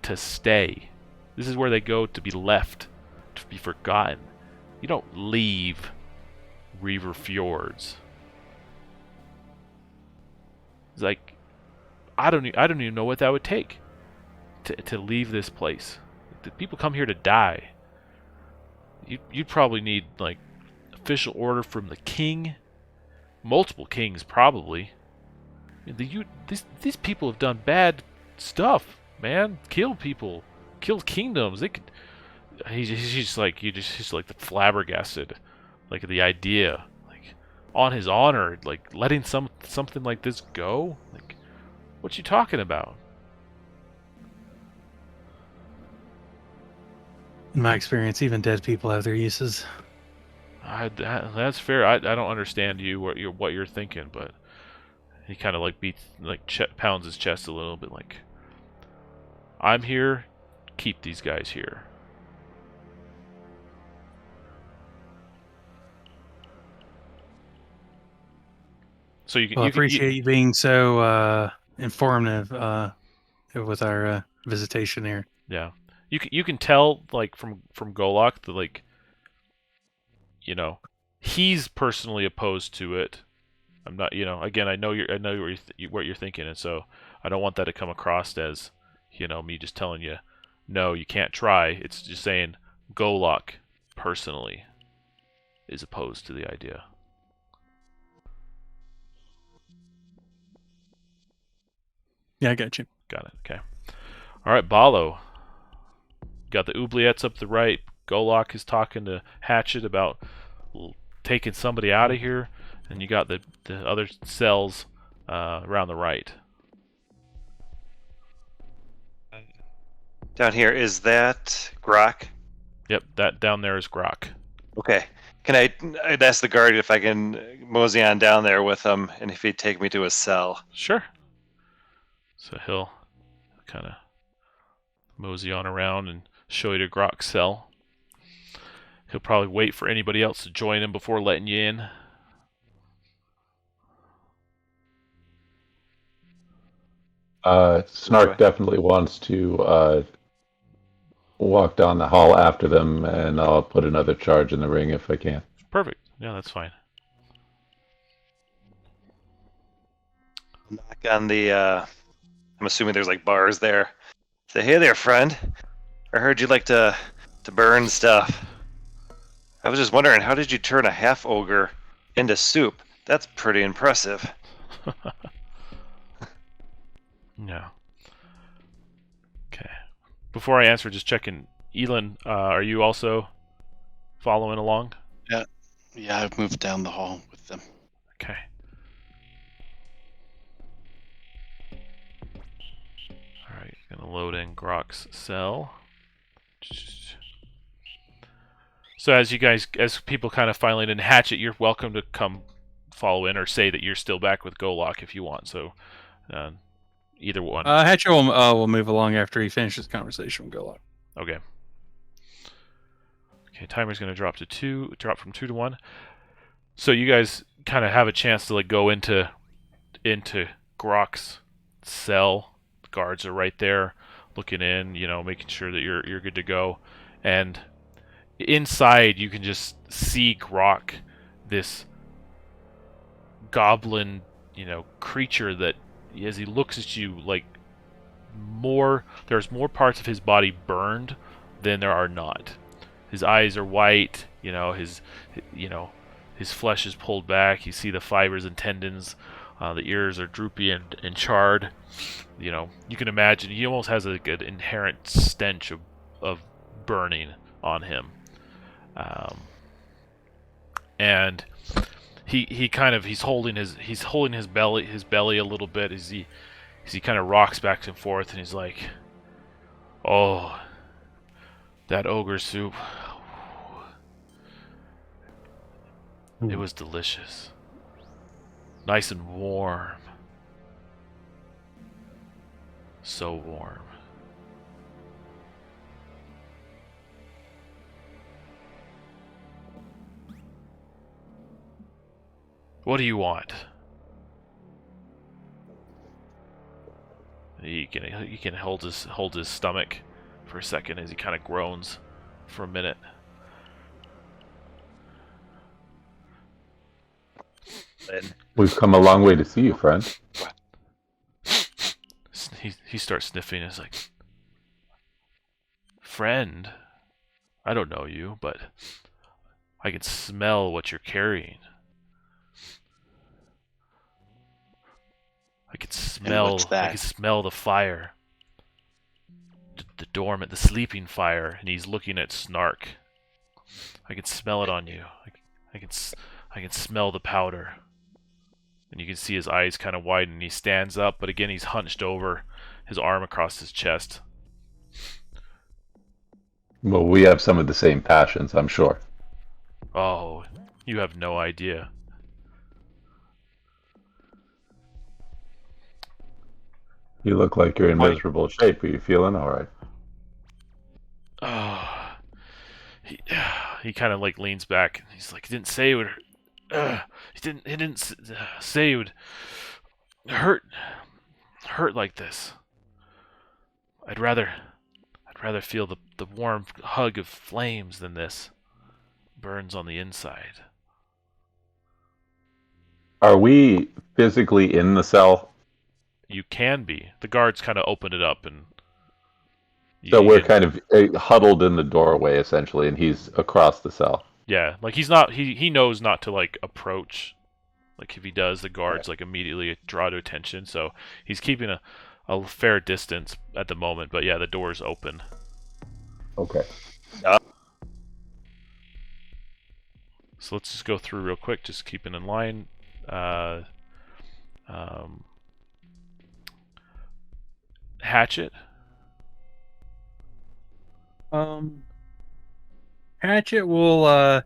S1: to stay. This is where they go to be left, to be forgotten. You don't leave Reaver Fjords. It's like, I don't even know what that would take to leave this place. The people come here to die. You'd probably need like official order from the king. multiple kings, probably. These people have done bad stuff, man. Killed people, killed kingdoms. They could. He's just like he's like the flabbergasted, like the idea, like on his honor, like letting something like this go. Like, what you talking about?
S3: In my experience, even dead people have their uses.
S1: That's fair. I don't understand what you're thinking, but he kind of like pounds his chest a little bit, like, I'm here, keep these guys here. So
S3: I appreciate you being so informative with our visitation here.
S1: Yeah, you can tell, like, from Golok that, like, he's personally opposed to it. I'm not, again, I know what you're thinking, and so I don't want that to come across as, me just telling you, no, you can't try. It's just saying Golok personally is opposed to the idea.
S3: Yeah, I got you.
S1: Got it. Okay. All right, Balo. Got the oubliettes up the right. Golok is talking to Hatchet about taking somebody out of here, and you got the other cells around the right.
S4: Down here, is that Grok?
S1: Yep, that down there is Grok.
S4: Okay. I'd ask the guard if I can mosey on down there with him, and if he'd take me to a cell.
S1: Sure. So he'll kind of mosey on around and show you to Grok's cell. He'll probably wait for anybody else to join him before letting you in.
S2: Snark definitely wants to walk down the hall after them, and I'll put another charge in the ring if I can.
S1: Perfect. Yeah, that's fine.
S4: Knock on the, I'm assuming there's like bars there. Say, hey there, friend. I heard you like to burn stuff. I was just wondering, how did you turn a half ogre into soup? That's pretty impressive.
S1: Yeah. Okay. Before I answer, just checking. Elin, are you also following along?
S5: Yeah, I've moved down the hall with them.
S1: Okay. Alright, gonna load in Grok's cell. So as people kind of finally in Hatchet, you're welcome to come follow in or say that you're still back with Golok if you want. So either one.
S3: Hatchet will move along after he finishes the conversation with Golok.
S1: Okay. Okay, timer's gonna drop from 2 to 1. So you guys kind of have a chance to like go into Grok's cell. The guards are right there, looking in, making sure that you're good to go. And inside, you can just see Grok, this goblin, creature that, as he looks at you, like there's more parts of his body burned than there are not. His eyes are white, his flesh is pulled back. You see the fibers and tendons. The ears are droopy and charred. You can imagine he almost has an inherent stench of burning on him. And he's holding his belly a little bit as he kind of rocks back and forth, and he's like, "Oh, that ogre soup. It was delicious. Nice and warm. So warm." What do you want? He can hold his stomach for a second as he kind of groans for a minute.
S2: We've come a long way to see you, friend.
S1: He starts sniffing and is like, "Friend, I don't know you, but I can smell what you're carrying."
S5: what's that?
S1: I can smell the fire. The dormant, the sleeping fire, and he's looking at Snark. I can smell it on you. I can smell the powder. And you can see his eyes kind of widen. He stands up, but again he's hunched over, his arm across his chest.
S2: Well, we have some of the same passions, I'm sure.
S1: Oh, you have no idea.
S2: You look like you're in miserable shape. Are you feeling all right?
S1: Oh, he kind of like leans back. He's like, he didn't say it would. He didn't say it would hurt like this. I'd rather feel the warm hug of flames than this. Burns on the inside.
S2: Are we physically in the cell?
S1: You can be. The guards kind of open it up, and
S2: So we're kind of huddled in the doorway essentially, and he's across the cell.
S1: Yeah, like he's not. He knows not to like approach. Like if he does, the guards like immediately draw to attention. So he's keeping a fair distance at the moment. But yeah, the door's open.
S2: Okay.
S1: So let's just go through real quick, just keeping in line. Hatchet.
S3: Hatchet will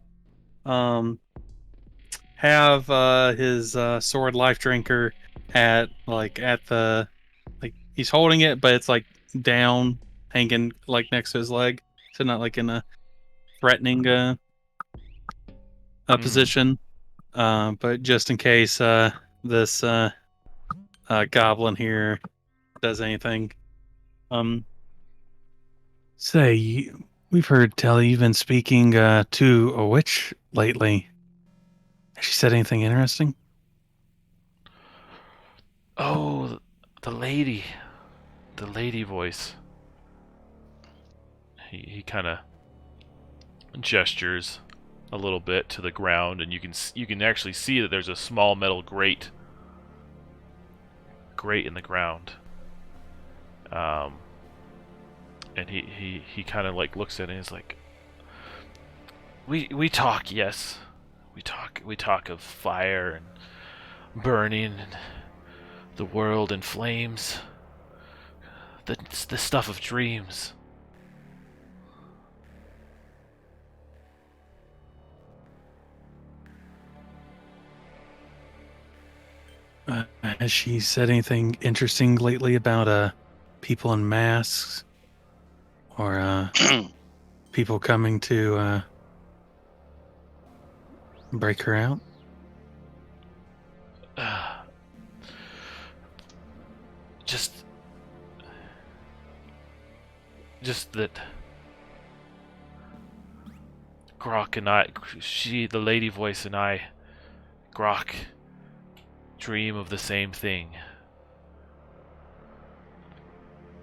S3: have his sword life drinker at the he's holding it, but it's like down, hanging like next to his leg, so not like in a threatening position. But just in case this goblin here does anything. Say, we've heard tell you've been speaking to a witch lately. Has she said anything interesting?
S1: Oh, the lady voice. He kind of gestures a little bit to the ground, and you can actually see that there's a small metal grate in the ground. And he kind of like looks at it and is like, we talk, yes, we talk of fire and burning and the world in flames, the stuff of dreams.
S3: Has she said anything interesting lately about people in masks or people coming to break her out?
S1: Just that Grok and I, the lady voice and I, Grok, dream of the same thing.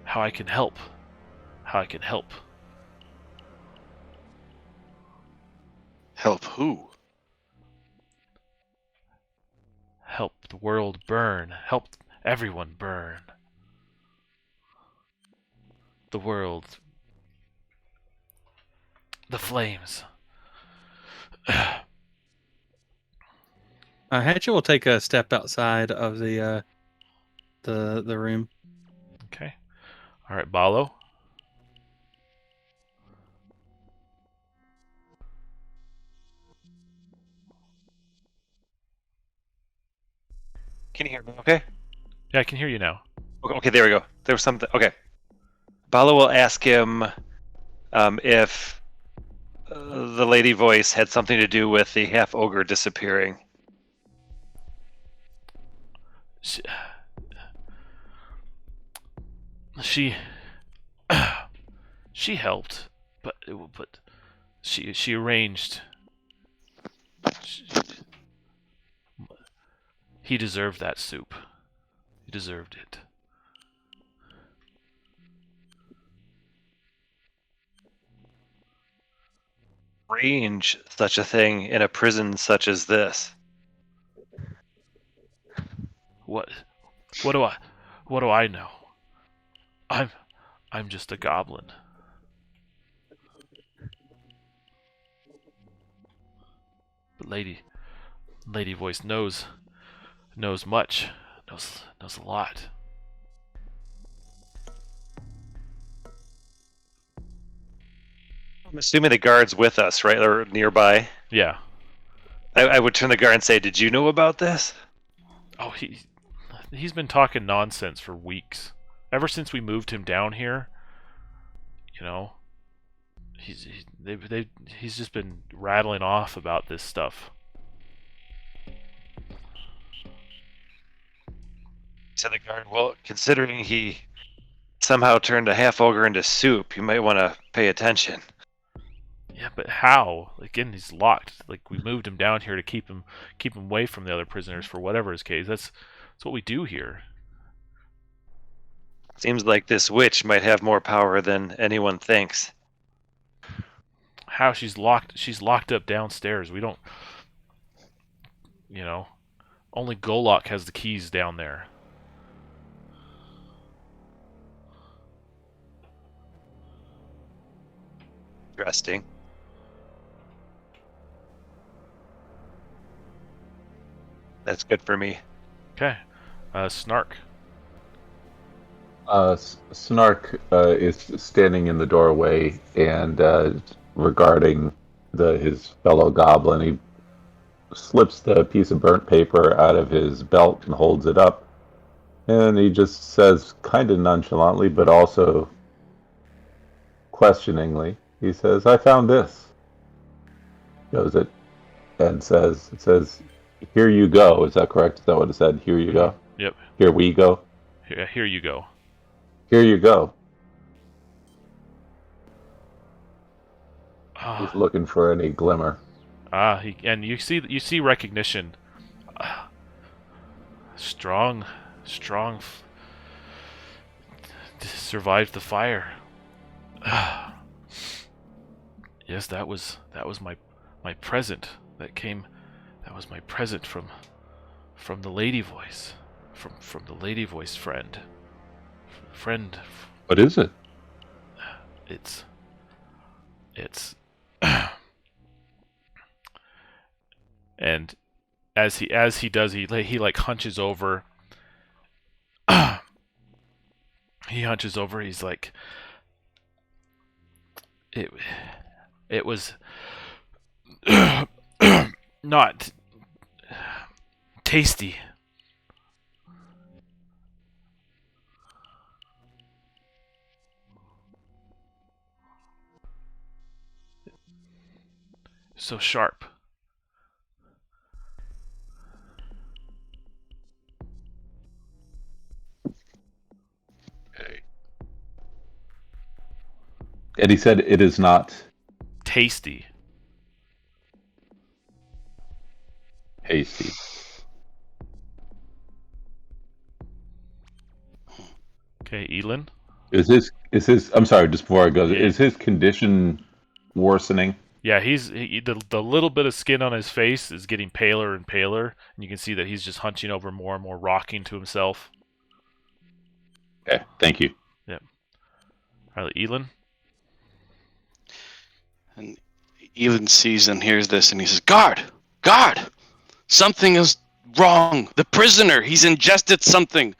S1: How I can help.
S5: Help who?
S1: Help the world burn. Help everyone burn. The world. The flames.
S3: Hatchet will take a step outside of the room.
S1: Okay. All right, Balo.
S4: Can you hear me okay?
S1: Yeah, I can hear you now.
S4: Okay, there we go. There was something. Okay. Bala will ask him if the lady voice had something to do with the half ogre disappearing.
S1: She helped, but she arranged. He deserved that soup. He deserved it.
S4: Arrange such a thing in a prison such as this.
S1: What What do I know? I'm just a goblin. But Lady Voice knows much, knows a lot.
S4: I'm assuming the guard's with us, right, or nearby.
S1: Yeah.
S4: I would turn to the guard and say, "Did you know about this?"
S1: Oh, he's been talking nonsense for weeks. Ever since we moved him down here, you know, he's just been rattling off about this stuff.
S4: To the guard, well, considering he somehow turned a half ogre into soup, you might want to pay attention.
S1: Yeah, but how? Again, he's locked. Like, we moved him down here to keep him away from the other prisoners for whatever his case. That's what we do here.
S4: Seems like this witch might have more power than anyone thinks.
S1: How? She's locked up downstairs. We don't, only Golok has the keys down there.
S4: Interesting. That's good for me.
S1: Okay. Snark.
S2: Snark is standing in the doorway and regarding his fellow goblin. He slips the piece of burnt paper out of his belt and holds it up. And he just says, kind of nonchalantly, but also questioningly, he says, "I found this." Shows it and says, "Here you go." Is that correct? Is that what it said? Here you go?
S1: Yep.
S2: Here we go?
S1: Here you go.
S2: Here you go.
S1: Ah.
S2: He's looking for any glimmer.
S1: And you see recognition. Strong survived the fire. Yes, that was my present that came. That was my present from the Lady Voice, from the Lady Voice friend.
S2: What is it?
S1: It's and as he does, he like hunches over. He hunches over. He's like, it was not tasty. So sharp.
S2: And he said it is not
S1: Tasty.
S2: hasty.
S1: Okay, Elin.
S2: Is his I'm sorry, just before I go,
S1: Yeah.
S2: is his condition worsening?
S1: Yeah, the little bit of skin on his face is getting paler and paler, and you can see that he's just hunching over more and more, rocking to himself.
S2: Okay, thank you.
S1: All right, Elin.
S6: And Elin sees and hears this, and he says, "Guard! Guard! Something is wrong. The prisoner, he's ingested something."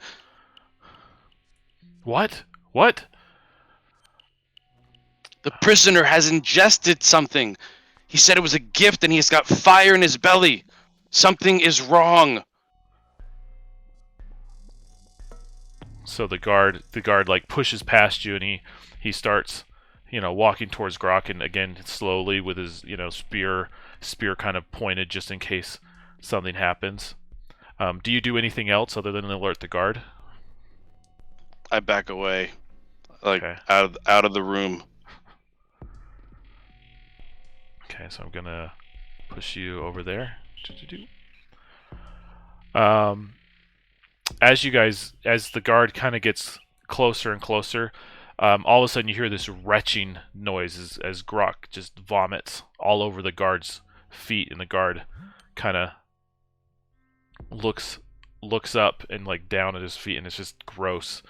S1: What? What?
S6: The prisoner has ingested something. He said it was a gift, and he's got fire in his belly. Something is wrong.
S1: So the guard like pushes past you, and he starts, walking towards Grok, and again slowly with his, spear kind of pointed just in case something happens. Do you do anything else other than alert the guard?
S6: I back away, like
S1: Okay.
S6: out of the room.
S1: Okay, so I'm gonna push you over there. As the guard kind of gets closer and closer, all of a sudden you hear this retching noise as Grok just vomits all over the guard's feet, and the guard kind of looks looks up and like down at his feet, and it's just gross.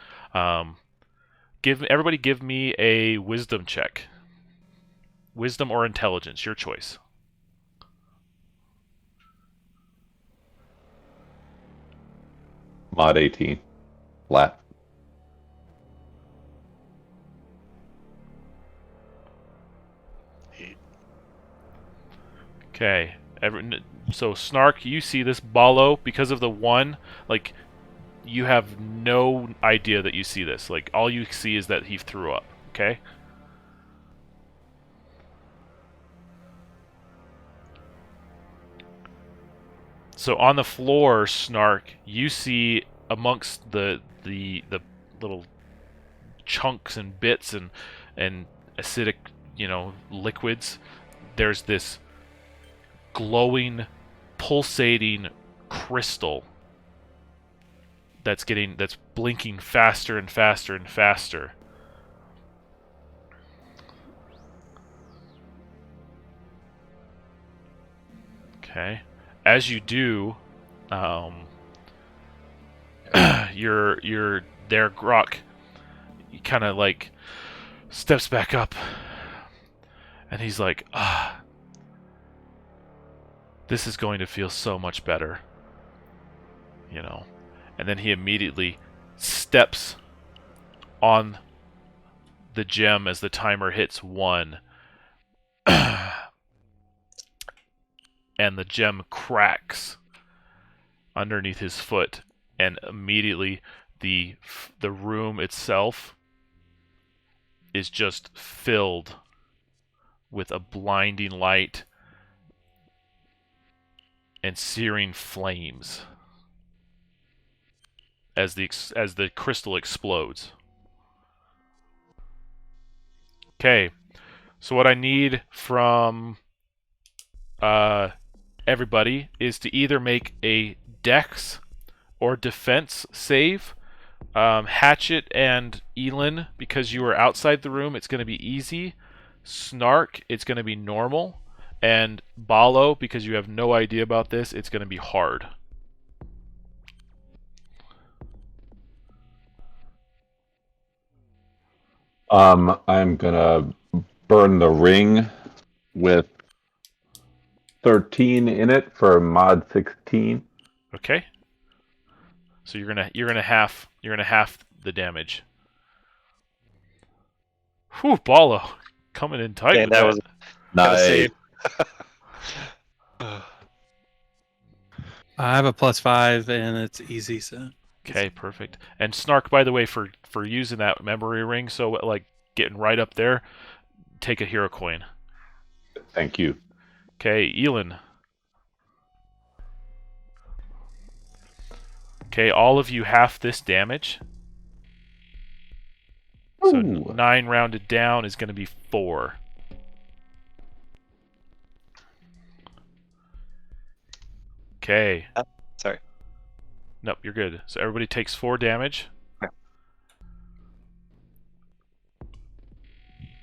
S1: Everybody give me a wisdom check. Wisdom or intelligence, your choice.
S2: Mod 18. Flat.
S1: Okay. So Snark, you see this Balo because of the 1. Like, you have no idea that you see this. Like, all you see is that he threw up. Okay. So on the floor, Snark, you see amongst the little chunks and bits and acidic, liquids, there's this glowing, pulsating crystal that's blinking faster and faster and faster. Okay. As you do, you're there, Grok. He kind of like steps back up, and he's like, this is going to feel so much better, And then he immediately steps on the gem as the timer hits 1. And the gem cracks underneath his foot, and immediately the room itself is just filled with a blinding light and searing flames as the crystal explodes. Okay, so what I need from everybody is to either make a Dex or Defense save. Hatchet and Elin, because you were outside the room, it's going to be easy. Snark, it's going to be normal. And Balo, because you have no idea about this, it's going to be hard.
S2: I'm gonna burn the ring with 13 in it for mod 16.
S1: Okay. So you're gonna half the damage. Whew, Balo, coming in tight.
S4: Okay,
S1: with
S4: that was
S2: Nice.
S3: I have a +5 and it's easy, so.
S1: Okay, perfect. And Snark, by the way, for using that memory ring, so like getting right up there, take a hero coin.
S2: Thank you.
S1: Okay, Elin. Okay, all of you half this damage. So
S2: Ooh.
S1: 9 rounded down is going to be 4. Okay.
S4: Sorry.
S1: Nope, you're good. So everybody takes 4 damage.
S4: Okay.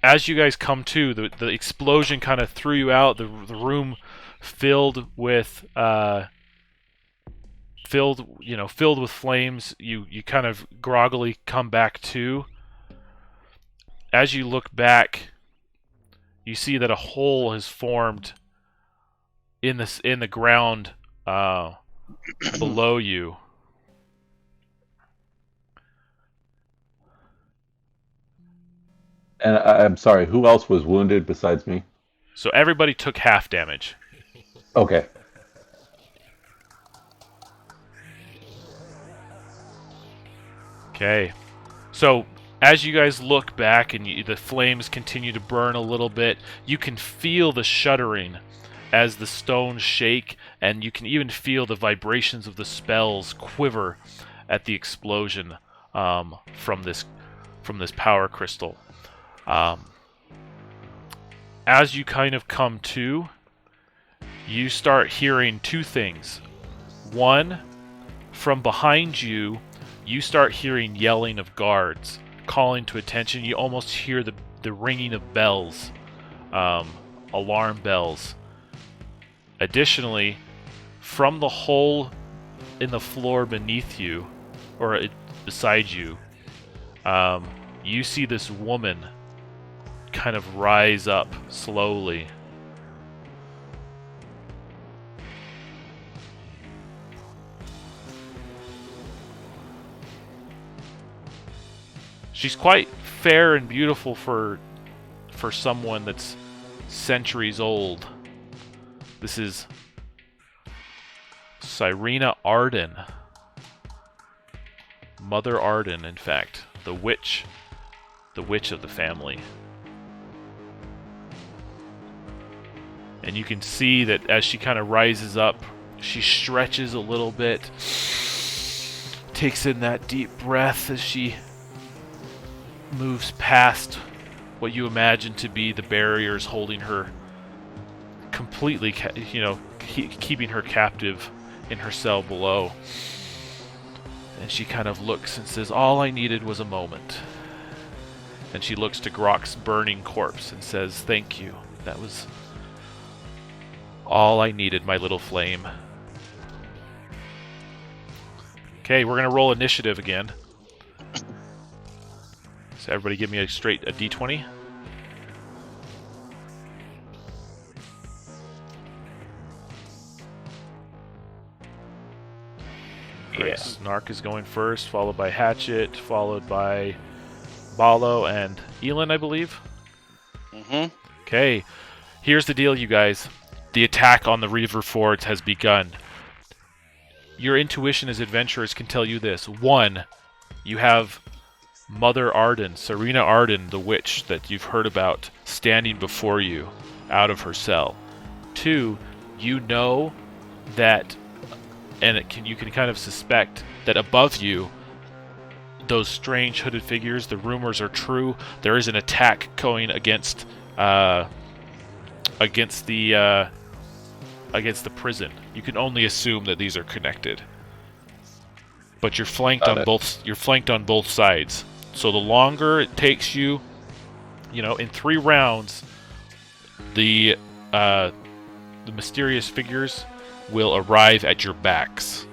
S1: As you guys come to, the explosion kind of threw you out. The room filled with filled with flames. You kind of groggily come back to. As you look back, you see that a hole has formed in the ground below you.
S2: And I'm sorry, who else was wounded besides me?
S1: So everybody took half damage.
S2: Okay.
S1: Okay. So as you guys look back and the flames continue to burn a little bit, you can feel the shuddering as the stones shake, and you can even feel the vibrations of the spells quiver at the explosion from this power crystal. As you kind of come to, you start hearing 2 things. One, from behind you, you start hearing yelling of guards, calling to attention. You almost hear the ringing of bells, alarm bells. Additionally, from the hole in the floor beneath you, or beside you, you see this woman kind of rise up slowly. She's quite fair and beautiful for someone that's centuries old. This is Ferinale Arden. Mother Arden, in fact. The witch of the family. And you can see that as she kind of rises up, she stretches a little bit, takes in that deep breath as she moves past what you imagine to be the barriers holding her completely, keeping her captive in her cell below. And she kind of looks and says, "All I needed was a moment." And she looks to Grok's burning corpse and says, "Thank you. That was all I needed, my little flame." Okay, we're going to roll initiative again. So everybody give me a D20. Great. Snark is going first, followed by Hatchet, followed by Balo and Elin, I believe.
S6: Mm-hmm.
S1: Okay, here's the deal, you guys. The attack on the Reaver Fjords has begun. Your intuition as adventurers can tell you this. 1, you have Mother Arden, Ferinale Arden, the witch that you've heard about, standing before you out of her cell. 2, you know that, and you can kind of suspect that above you, those strange hooded figures, the rumors are true. There is an attack going against the prison. You can only assume that these are connected. But you're flanked on both sides. So the longer it takes you, in 3 rounds, the mysterious figures will arrive at your backs.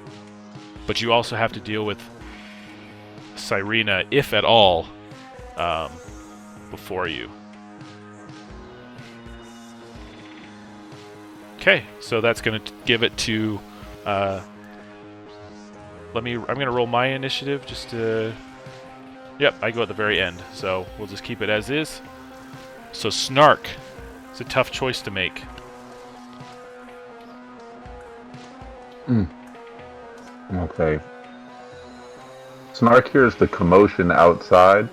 S1: But you also have to deal with Ferinale, if at all, before you. Okay, so that's going to give it to... I'm going to roll my initiative just to... Yep, I go at the very end, so we'll just keep it as is. So Snark, it's a tough choice to make.
S2: Okay. Snark hears the commotion outside.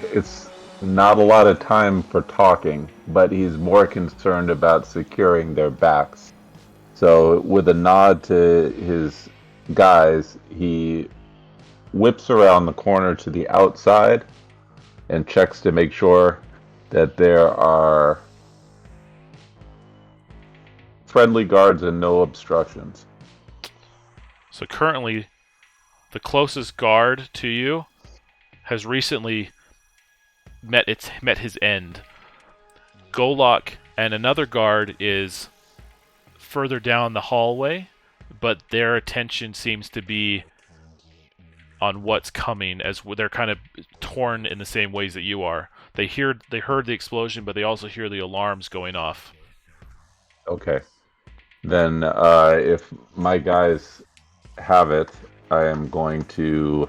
S2: It's not a lot of time for talking, but he's more concerned about securing their backs. So with a nod to his guys, he whips around the corner to the outside and checks to make sure that there are friendly guards and no obstructions.
S1: So currently, the closest guard to you has recently met his end. Golok and another guard is further down the hallway, but their attention seems to be on what's coming, as they're kind of torn in the same ways that you are. They heard the explosion, but they also hear the alarms going off.
S2: Okay. Then, if my guys have it, I am going to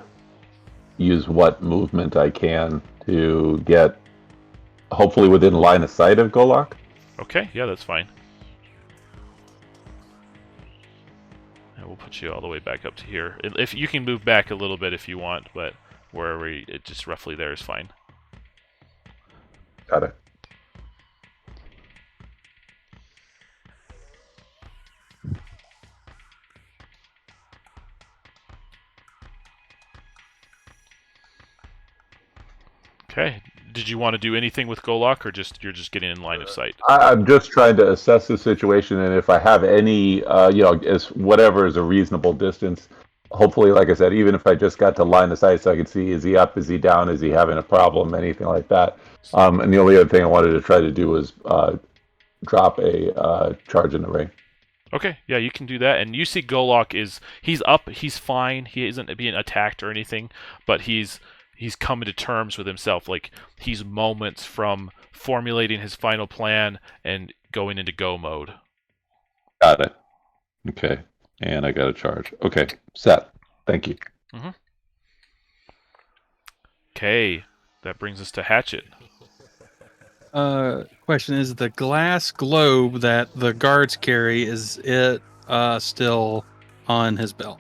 S2: use what movement I can to get, hopefully within line of sight of Golok.
S1: Okay, yeah, that's fine. And we'll put you all the way back up to here. If you can move back a little bit if you want, but wherever it just roughly there is fine.
S2: Got it.
S1: Okay. Did you want to do anything with Golok, or you're just getting in line of sight?
S2: I'm just trying to assess the situation, and if I have any, as whatever is a reasonable distance. Hopefully, like I said, even if I just got to line of sight, so I could see, is he up, is he down, is he having a problem, anything like that. And the only other thing I wanted to try to do was drop a charge in array.
S1: Okay, yeah, you can do that. And you see Golok he's up, he's fine, he isn't being attacked or anything, but he's coming to terms with himself. Like, he's moments from formulating his final plan and going into go mode.
S2: Got it. Okay. And I got a charge. Okay, set. Thank you.
S1: Okay, that brings us to Hatchet.
S3: Question is, the glass globe that the guards carry, is it still on his belt?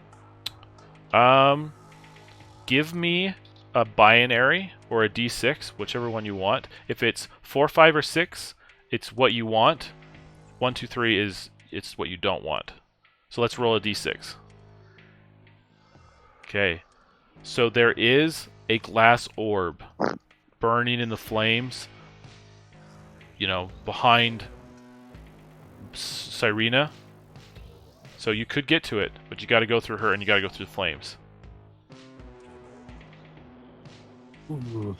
S1: Give me a binary or a d6, whichever one you want. If it's 4, 5, or 6, it's what you want. 1, 2, 3 it's what you don't want. So let's roll a d6. Okay. So there is a glass orb burning in the flames, behind Cyrena. So you could get to it, but you got to go through her and you got to go through the flames.
S3: Ooh.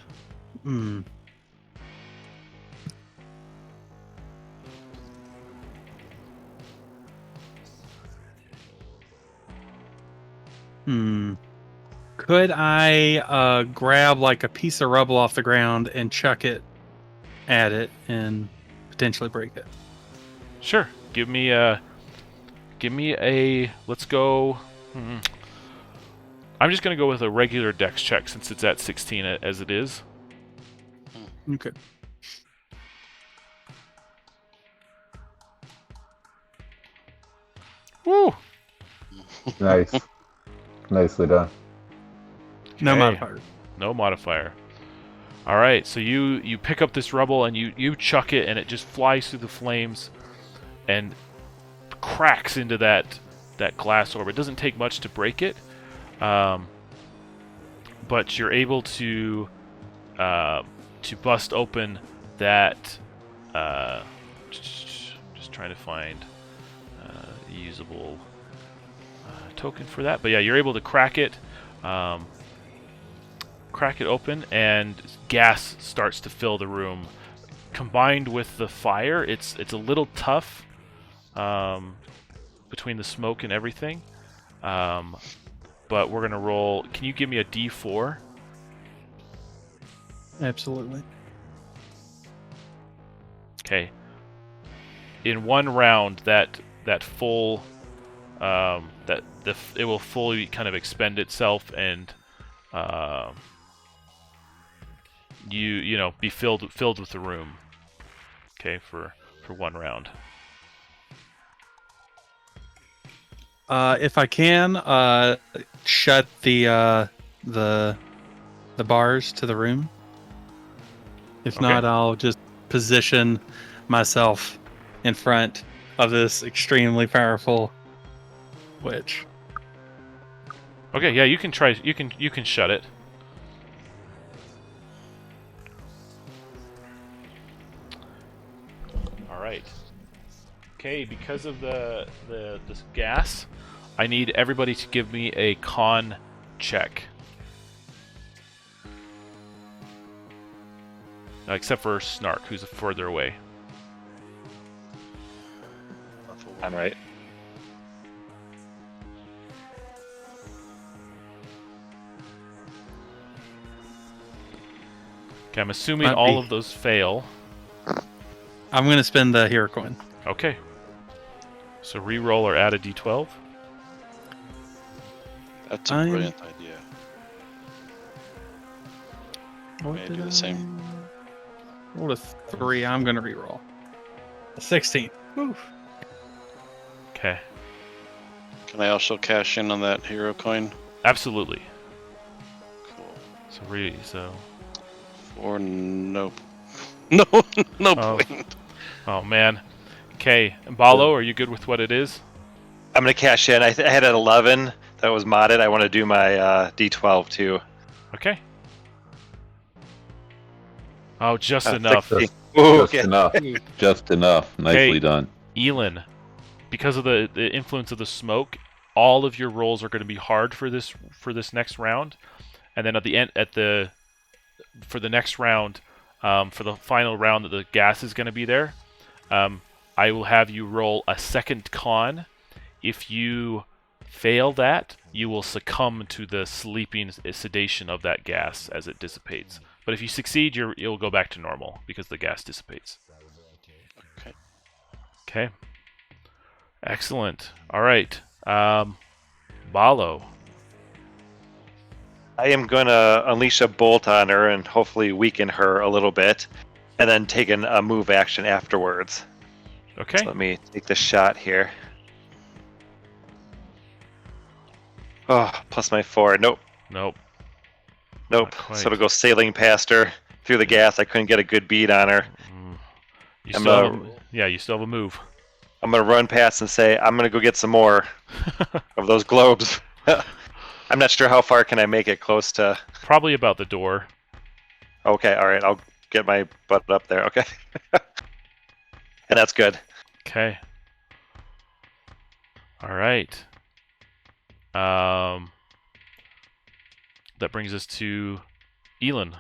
S3: Could I grab like a piece of rubble off the ground and chuck it at it and potentially break it?
S1: Sure. Give me a. Let's go. I'm just gonna go with a regular dex check since it's at 16 as it is.
S3: Okay.
S1: Woo!
S2: Nice. Nicely done.
S3: No
S1: Okay.
S3: modifier.
S1: No modifier. All right, so you pick up this rubble and you chuck it, and it just flies through the flames and cracks into that glass orb. It doesn't take much to break it, but you're able to bust open that. Just trying to find a usable token for that. But yeah, you're able to crack it. Crack it open, and gas starts to fill the room. Combined with the fire, it's a little tough between the smoke and everything. But we're gonna roll. Can you give me a D4?
S3: Absolutely.
S1: Okay. In one round, that full it will fully kind of expend itself and be filled with the room. Okay, for one round.
S3: If I can, shut the bars to the room. If
S1: Okay.
S3: not, I'll just position myself in front of this extremely powerful witch.
S1: Okay, yeah, you can try. You can shut it. All right. Okay, because of this gas, I need everybody to give me a con check. Except for Snark, who's further away.
S4: I'm right.
S1: Okay, I'm assuming
S3: Might
S1: all
S3: be.
S1: of those fail.
S3: I'm going to spend the hero coin.
S1: Okay. So re-roll or add a d12.
S6: That's a
S3: I'm-
S6: brilliant idea.
S3: What
S6: May I
S3: did
S6: do the same?
S3: Rolled a 3. I'm going to re-roll. A 16. Woo.
S1: Okay.
S6: Can I also cash in on that hero coin?
S1: Absolutely.
S6: Cool.
S1: So.
S6: Or no. No, no
S1: Oh.
S6: point.
S1: Oh man. Okay, Mbalo, are you good with what it is?
S4: I'm gonna cash in. I had an 11 that was modded. I want to do my D12 too.
S1: Okay. Oh, just enough.
S4: 16. Ooh,
S2: Just
S4: okay.
S2: enough. Just enough. Nicely
S1: Okay.
S2: done.
S1: Elin, because of the influence of the smoke, all of your rolls are going to be hard for this next round, and then at the end for the next round, for the final round that the gas is going to be there, I will have you roll a second con. If you fail that, you will succumb to the sleeping sedation of that gas as it dissipates. But if you succeed, you'll go back to normal because the gas dissipates.
S5: Okay.
S1: Okay. Excellent. All right. Balo.
S4: I am going to unleash a bolt on her and hopefully weaken her a little bit, and then take a move action afterwards.
S1: Okay.
S4: So let me take the shot here. Oh, plus my 4. Nope.
S1: Nope.
S4: Nope.
S1: Not quite.
S4: So it'll go sailing past her through the gas. I couldn't get a good beat on her.
S1: You still have a move.
S4: I'm going to run past and say, I'm going to go get some more of those globes. I'm not sure how far can I make it close to...
S1: Probably about the door.
S4: Okay, all right. I'll get my butt up there. Okay. And that's good.
S1: Okay. All right. That brings us to Elon.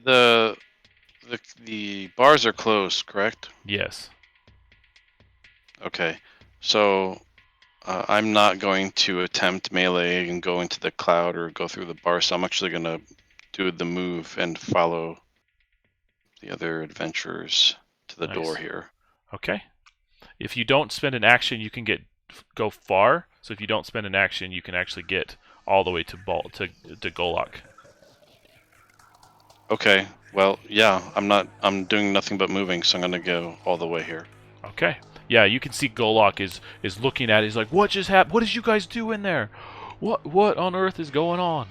S6: The bars are closed, correct?
S1: Yes.
S6: Okay. So I'm not going to attempt melee and go into the cloud or go through the bar. So I'm actually going to do the move and follow the other adventurers to the door here.
S1: Okay. If you don't spend an action, you can go far. So if you don't spend an action, you can actually get all the way to Golok.
S6: Okay. Well, yeah, I'm doing nothing but moving, so I'm going to go all the way here.
S1: Okay. Yeah, you can see Golok is looking at it. He's like, "What just happened? What did you guys do in there? What on earth is going on?"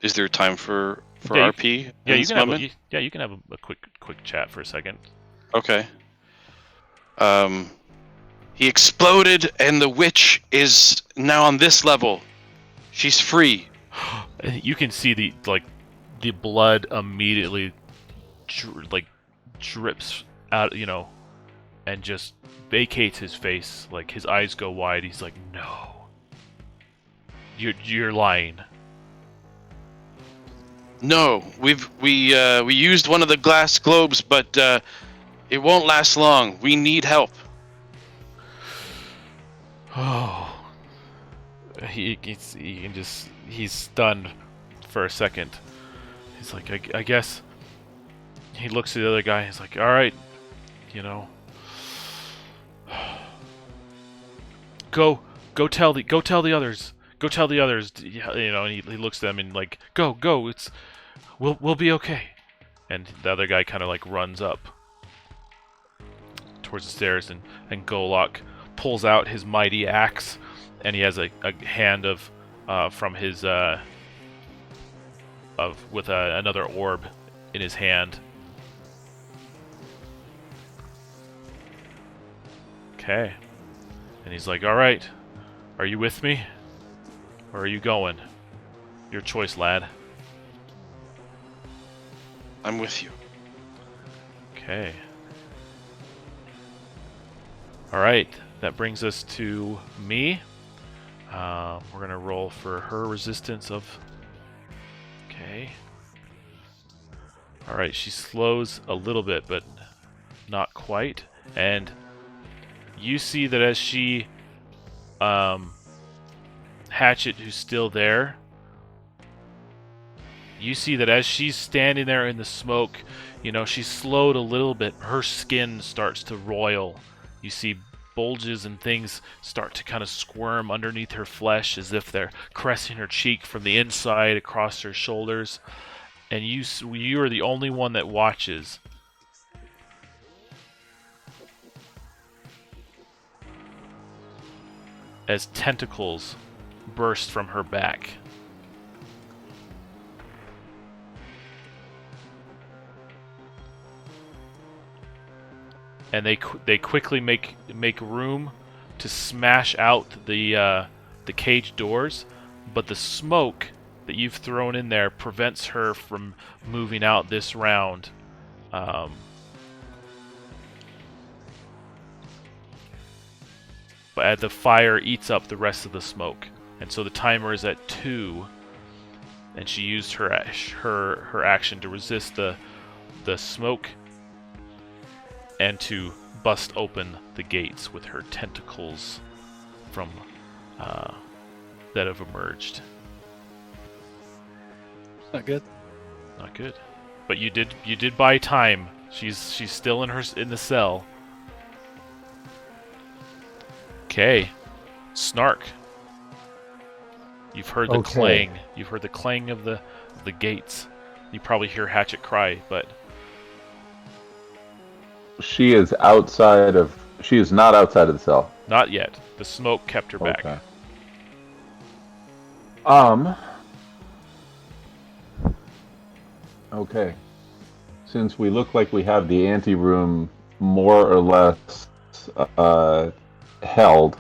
S6: Is there time for
S1: Yeah,
S6: RP?
S1: Yeah,
S6: in
S1: you
S6: this
S1: can
S6: moment?
S1: you can have a quick chat for a second.
S6: Okay. He exploded, and the witch is now on this level. She's free.
S1: You can see the blood immediately drips out, and just vacates his face. Like his eyes go wide. He's like, "No, you're lying."
S6: No, we used one of the glass globes, but it won't last long. We need help.
S1: Oh, he's stunned for a second. He's like, I guess. He looks at the other guy. He's like, "All right, go tell the others. Go tell the others." And he looks at them and like, go. We'll be okay. And the other guy kind of like runs up towards the stairs, and Golok pulls out his mighty axe, and he has a hand from his with another orb in his hand. Okay. And he's like, "All right, are you with me? Or are you going? Your choice, lad."
S6: I'm with you.
S1: Okay. All right, that brings us to me. We're going to roll for her resistance of... Okay. All right, she slows a little bit, but not quite. And you see that as she... Hatchet, who's still there, you see that as she's standing there in the smoke, she's slowed a little bit. Her skin starts to roil. You see bulges and things start to kind of squirm underneath her flesh as if they're caressing her cheek from the inside across her shoulders. And you are the only one that watches. As tentacles burst from her back. And they quickly make room to smash out the cage doors, but the smoke that you've thrown in there prevents her from moving out this round. But the fire eats up the rest of the smoke, and so the timer is at 2. and she used her action to resist the smoke and to bust open the gates with her tentacles from that have emerged.
S3: Not good.
S1: Not good. But you did buy time. She's still in the cell. Okay. Snark. You've heard the clang. You've heard the clang of the gates. You probably hear Hatchet cry, but
S2: she is not outside of the cell.
S1: Not yet. The smoke kept her back.
S2: Okay. Since we look like we have the anteroom more or less held,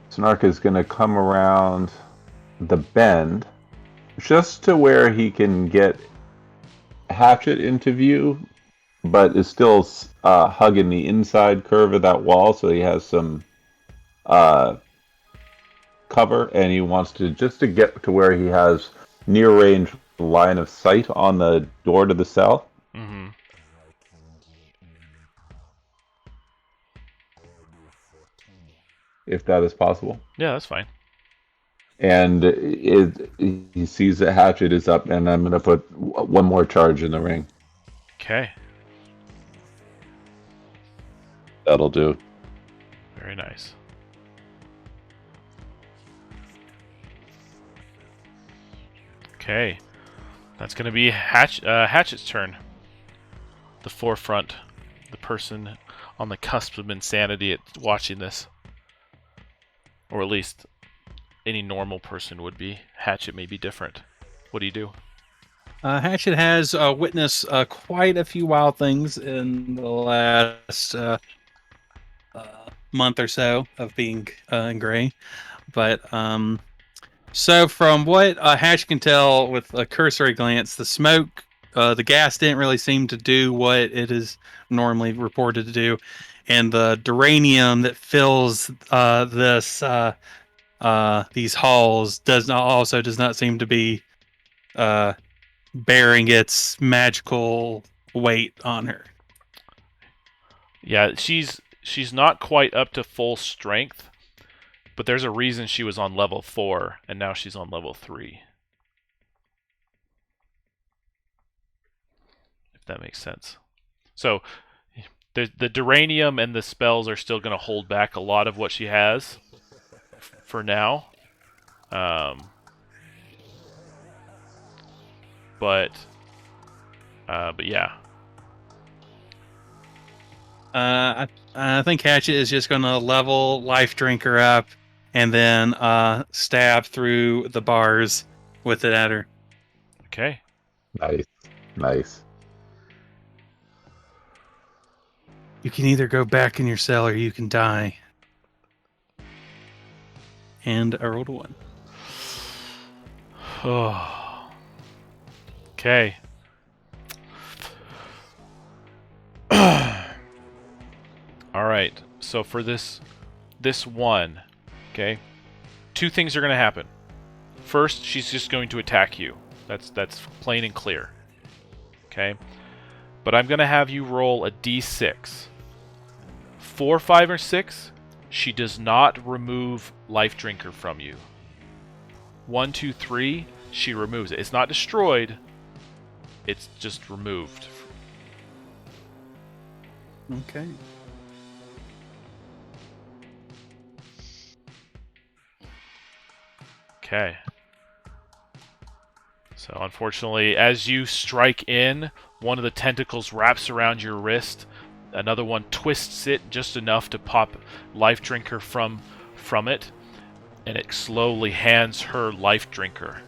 S2: Snark is going to come around the bend just to where he can get Hatchet into view, but is still hugging the inside curve of that wall, so he has some cover, and he wants to get to where he has near range line of sight on the door to the cell.
S1: Mm-hmm.
S2: If that is possible.
S1: Yeah, that's fine.
S2: And he sees that Hatchet is up, and I'm going to put one more charge in the ring.
S1: Okay.
S2: That'll do.
S1: Very nice. Okay. That's going to be Hatchet's turn. The forefront. The person on the cusp of insanity at watching this. Or at least any normal person would be. Hatchet may be different. What do you do?
S3: Hatchet has witnessed quite a few wild things in the last month or so of being in Gray. But so from what Hatchet can tell with a cursory glance, the smoke, the gas didn't really seem to do what it is normally reported to do. And the duranium that fills these halls does not seem to be bearing its magical weight on her.
S1: Yeah, she's not quite up to full strength, but there's a reason she was on level 4 and now she's on level 3. If that makes sense. So the duranium and the spells are still going to hold back a lot of what she has for now. But yeah.
S3: I think Hatchet is just going to level Life Drinker up and then stab through the bars with it at her.
S1: Okay.
S2: Nice.
S3: You can either go back in your cell or you can die. And I rolled a 1.
S1: Oh. Okay. All right. So for this one, okay, 2 things are going to happen. First, she's just going to attack you. That's plain and clear. Okay? But I'm going to have you roll a d6. 4, 5, or 6, she does not remove Life Drinker from you. 1, 2, 3, she removes it. It's not destroyed. It's just removed.
S3: Okay.
S1: Okay. So unfortunately, as you strike in, one of the tentacles wraps around your wrist. Another one twists it just enough to pop Life Drinker from it, and it slowly hands her Life Drinker.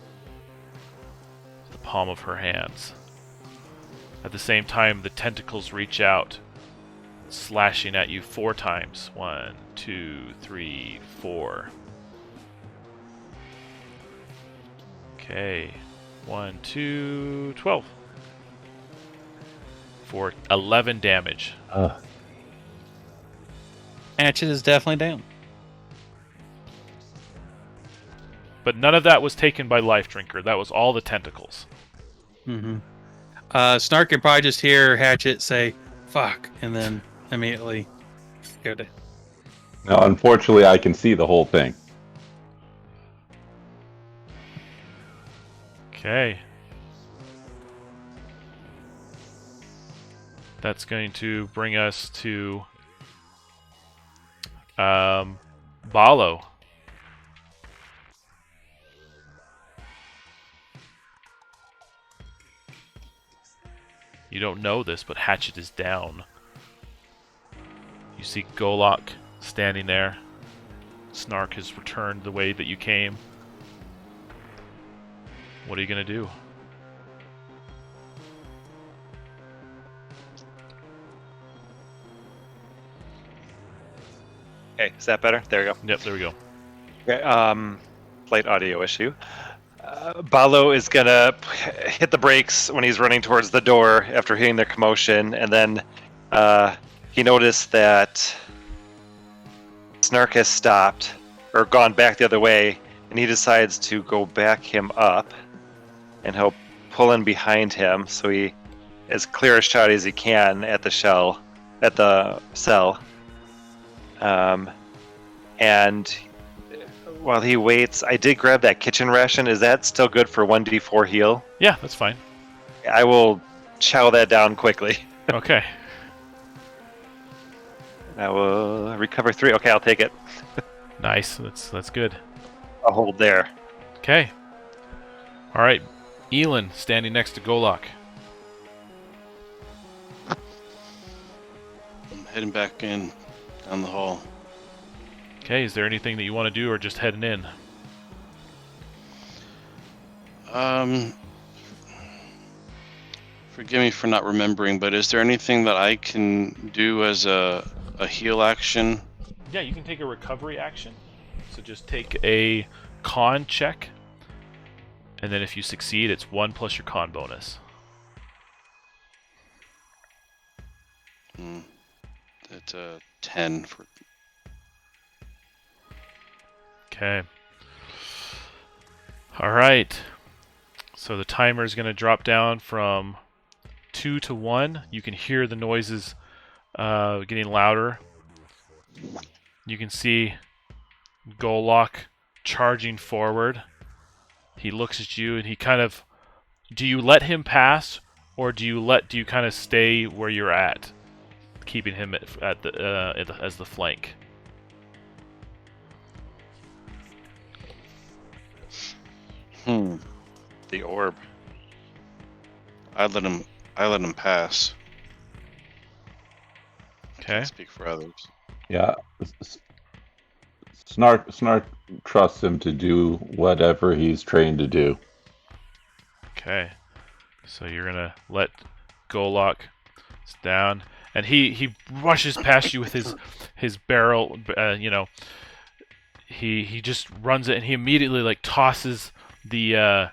S1: The palm of her hands. At the same time, the tentacles reach out, slashing at you 4 times. 1, 2, 3, 4. Okay. 1, 2, 12. For 11 damage.
S3: Hatchet is definitely down.
S1: But none of that was taken by Life Drinker. That was all the tentacles.
S3: Mm-hmm. Snark can probably just hear Hatchet say, fuck, and then immediately go to...
S2: Now, unfortunately, I can see the whole thing.
S1: Okay. That's going to bring us to Balo. You don't know this, but Hatchet is down. You see Golok standing there. Snark has returned the way that you came. What are you going to do?
S4: Okay, is that better? There we go.
S1: Yep, there we go.
S4: Okay, slight audio issue. Balo is gonna hit the brakes when he's running towards the door after hearing the commotion, and then he noticed that Snark has stopped or gone back the other way, and he decides to go back him up, and he'll pull in behind him so he as clear a shot as he can at the cell. And while he waits, I did grab that kitchen ration. Is that still good for 1d4 heal?
S1: Yeah, that's fine.
S4: I will chow that down quickly.
S1: Okay.
S4: I will recover 3. Okay, I'll take it.
S1: Nice. That's good.
S4: I'll hold there.
S1: Okay. All right. Elin standing next to Golok.
S6: I'm heading back in down the hall.
S1: Okay, is there anything that you want to do or just heading in?
S6: Forgive me for not remembering, but is there anything that I can do as a heal action?
S1: Yeah, you can take a recovery action. So just take a con check. And then if you succeed, it's 1 plus your con bonus.
S6: That's a 10 for...
S1: Okay. Alright. So the timer is going to drop down from 2 to 1. You can hear the noises getting louder. You can see Golok charging forward. He looks at you and he kind of... Do you let him pass, or do you kind of stay where you're at, keeping him at the as the flank?
S4: The orb.
S6: I let him pass. I
S1: Okay.
S6: can't speak for others.
S2: Yeah. Snark trusts him to do whatever he's trained to do.
S1: Okay. So you're gonna let Golok down, and he rushes past you with his barrel. He just runs it, and he immediately like tosses the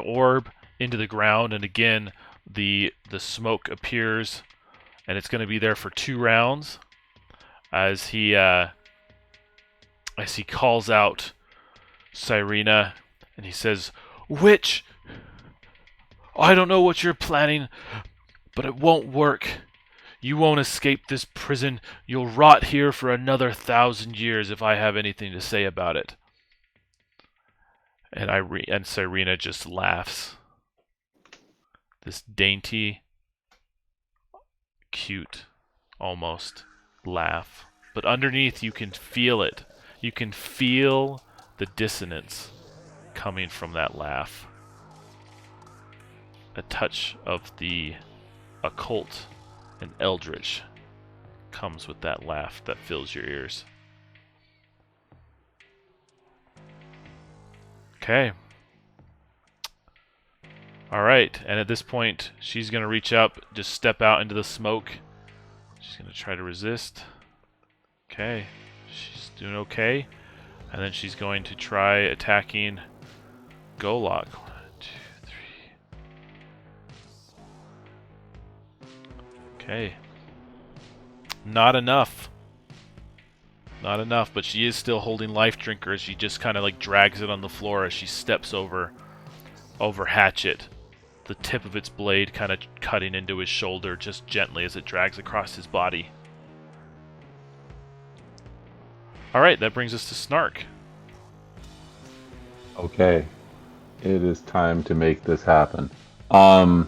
S1: orb into the ground, and again the smoke appears, and it's going to be there for 2 rounds as he calls out Cyrena, and he says, "Witch, I don't know what you're planning, but it won't work. You won't escape this prison. You'll rot here for another 1,000 years if I have anything to say about it." And Cyrena just laughs. This dainty, cute, almost laugh. But underneath you can feel it. You can feel the dissonance coming from that laugh. A touch of the occult and eldritch comes with that laugh that fills your ears. Okay. Alright, and at this point, she's going to reach up, just step out into the smoke. She's going to try to resist. Okay. She's doing okay. And then she's going to try attacking Golok. 1, 2, 3. Okay. Not enough. not enough, but she is still holding Life Drinker as she just kind of like drags it on the floor as she steps over Hatchet. The tip of its blade kind of cutting into his shoulder just gently as it drags across his body. Alright, that brings us to Snark.
S2: Okay. It is time to make this happen. I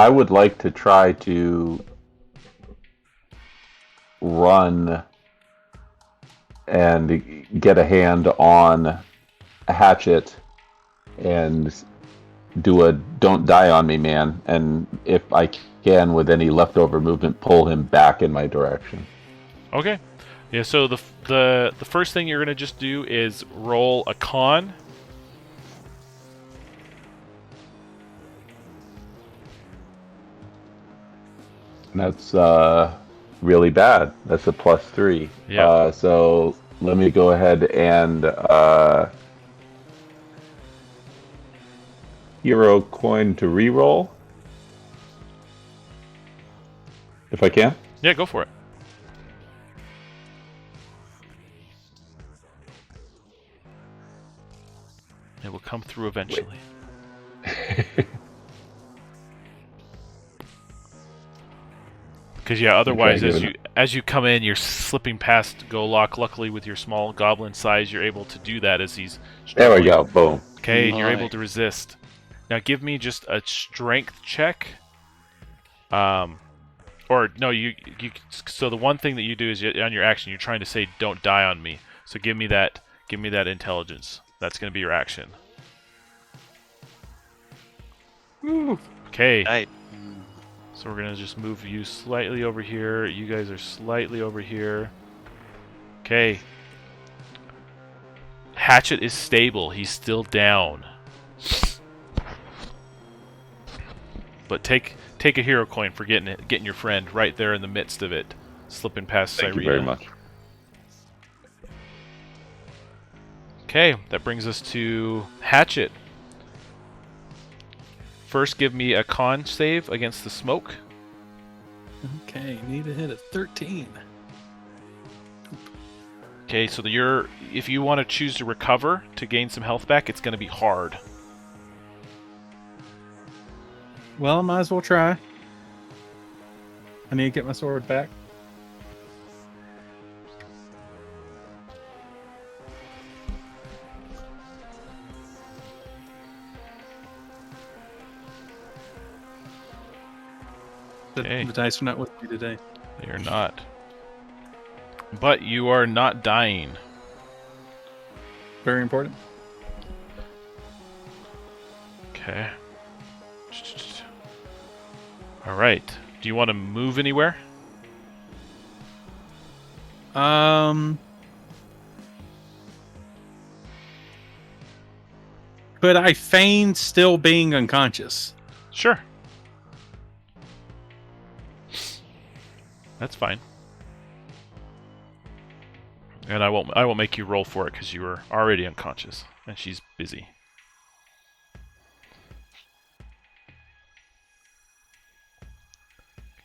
S2: would like to try to run and get a hand on a Hatchet and do a "don't die on me, man," and if I can, with any leftover movement, pull him back in my direction.
S1: Okay. Yeah, so the first thing you're going to just do is roll a con.
S2: And that's really bad. That's a +3.
S1: Yeah.
S2: So let me go ahead and hero coin to reroll, if I can.
S1: Yeah, go for it. It will come through eventually. Because yeah, otherwise, as you come in, you're slipping past Golok. Luckily, with your small goblin size, you're able to do that as he's
S2: There we
S1: struggling.
S2: go. Boom.
S1: Okay, you're able
S6: Nice.
S1: to resist. Now give me just a strength check. Or no, you. So the one thing that you do is on your action, you're trying to say, "Don't die on me." So give me that intelligence. That's going to be your action. Okay.
S4: Nice.
S1: So we're gonna just move you slightly over here. You guys are slightly over here. Okay. Hatchet is stable. He's still down. But take a hero coin for getting your friend right there in the midst of it, slipping past
S2: Thank
S1: Cyrena.
S2: you very much.
S1: Okay, that brings us to Hatchet. First, give me a con save against the smoke.
S3: Okay, need to hit a 13.
S1: Okay, so if you want to choose to recover to gain some health back, it's going to be hard.
S3: Well, I might as well try. I need to get my sword back.
S1: Okay.
S3: The dice are not with me today.
S1: They are not. But you are not dying.
S3: Very important.
S1: Okay. Alright. Do you want to move anywhere?
S3: Could I feign still being unconscious?
S1: Sure. That's fine. And I won't make you roll for it because you were already unconscious and she's busy.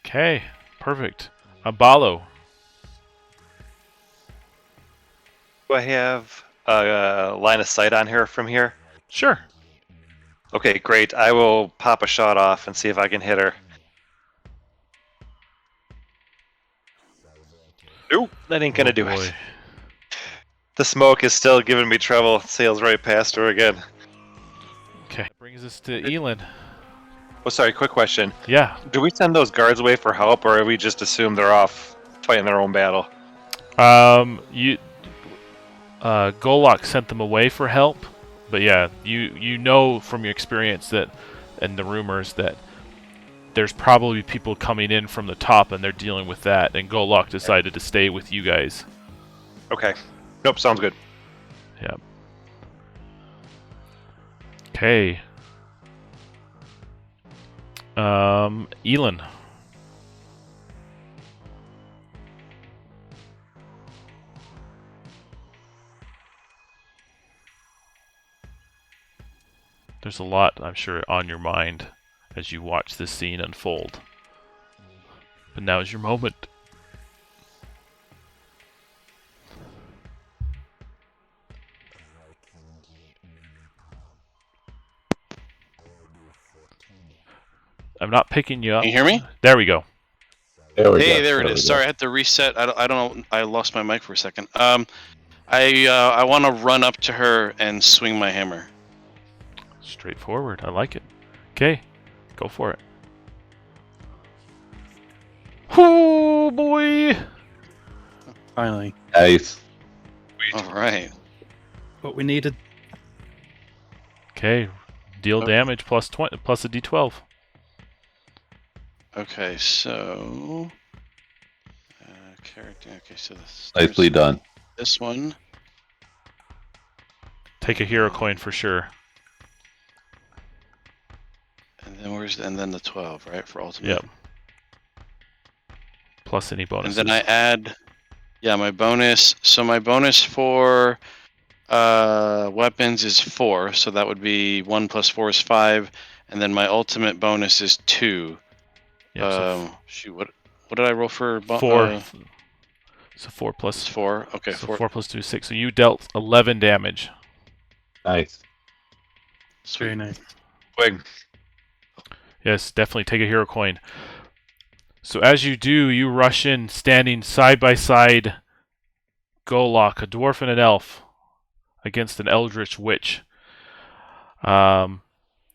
S1: Okay, perfect. Abalo.
S4: Do I have a line of sight on her from here?
S1: Sure.
S4: Okay, great. I will pop a shot off and see if I can hit her. Nope, that ain't gonna do
S1: boy.
S4: it. The smoke is still giving me trouble. It sails right past her again.
S1: Okay. That brings us to Elin.
S4: Oh, sorry, quick question.
S1: Yeah.
S4: Do we send those guards away for help, or we just assume they're off fighting their own battle?
S1: Golok sent them away for help, but yeah, you know from your experience that, and the rumors that there's probably people coming in from the top and they're dealing with that, and Golok decided to stay with you guys.
S4: Okay. Nope, sounds good.
S1: Yeah. Okay. Elin. There's a lot, I'm sure, on your mind as you watch this scene unfold. But now is your moment. I'm not picking you up.
S6: Can you hear me?
S1: There we go.
S2: There we go.
S6: Hey, there it
S2: we
S6: is.
S2: go.
S6: Sorry, I had to reset. I don't know. I lost my mic for a second. I want to run up to her and swing my hammer.
S1: Straightforward. I like it. Okay, go for it. Oh boy!
S3: Finally,
S2: Nice.
S6: All right.
S3: what we needed.
S1: Okay, deal
S6: Okay.
S1: damage plus 20 plus a d12.
S6: Okay, so character. Okay, so this.
S2: Nicely done.
S6: This one.
S1: Take a hero coin for sure.
S6: And then the 12, right, for ultimate.
S1: Yep. Plus any
S6: And
S1: bonuses.
S6: then I add, my bonus. So my bonus for weapons is 4, so that would be 1 plus 4 is 5, and then my ultimate bonus is 2.
S1: Yep, so
S6: Shoot, what did I roll for?
S1: 4. So 4
S6: It's
S1: plus
S6: 4. Okay,
S1: so
S6: 4.
S1: 4 plus 2 is 6. So you dealt 11 damage.
S2: Nice.
S3: Very nice.
S6: Quick.
S1: Yes, definitely take a hero coin. So as you do, you rush in, standing side by side, Golok, a dwarf and an elf, against an eldritch witch. And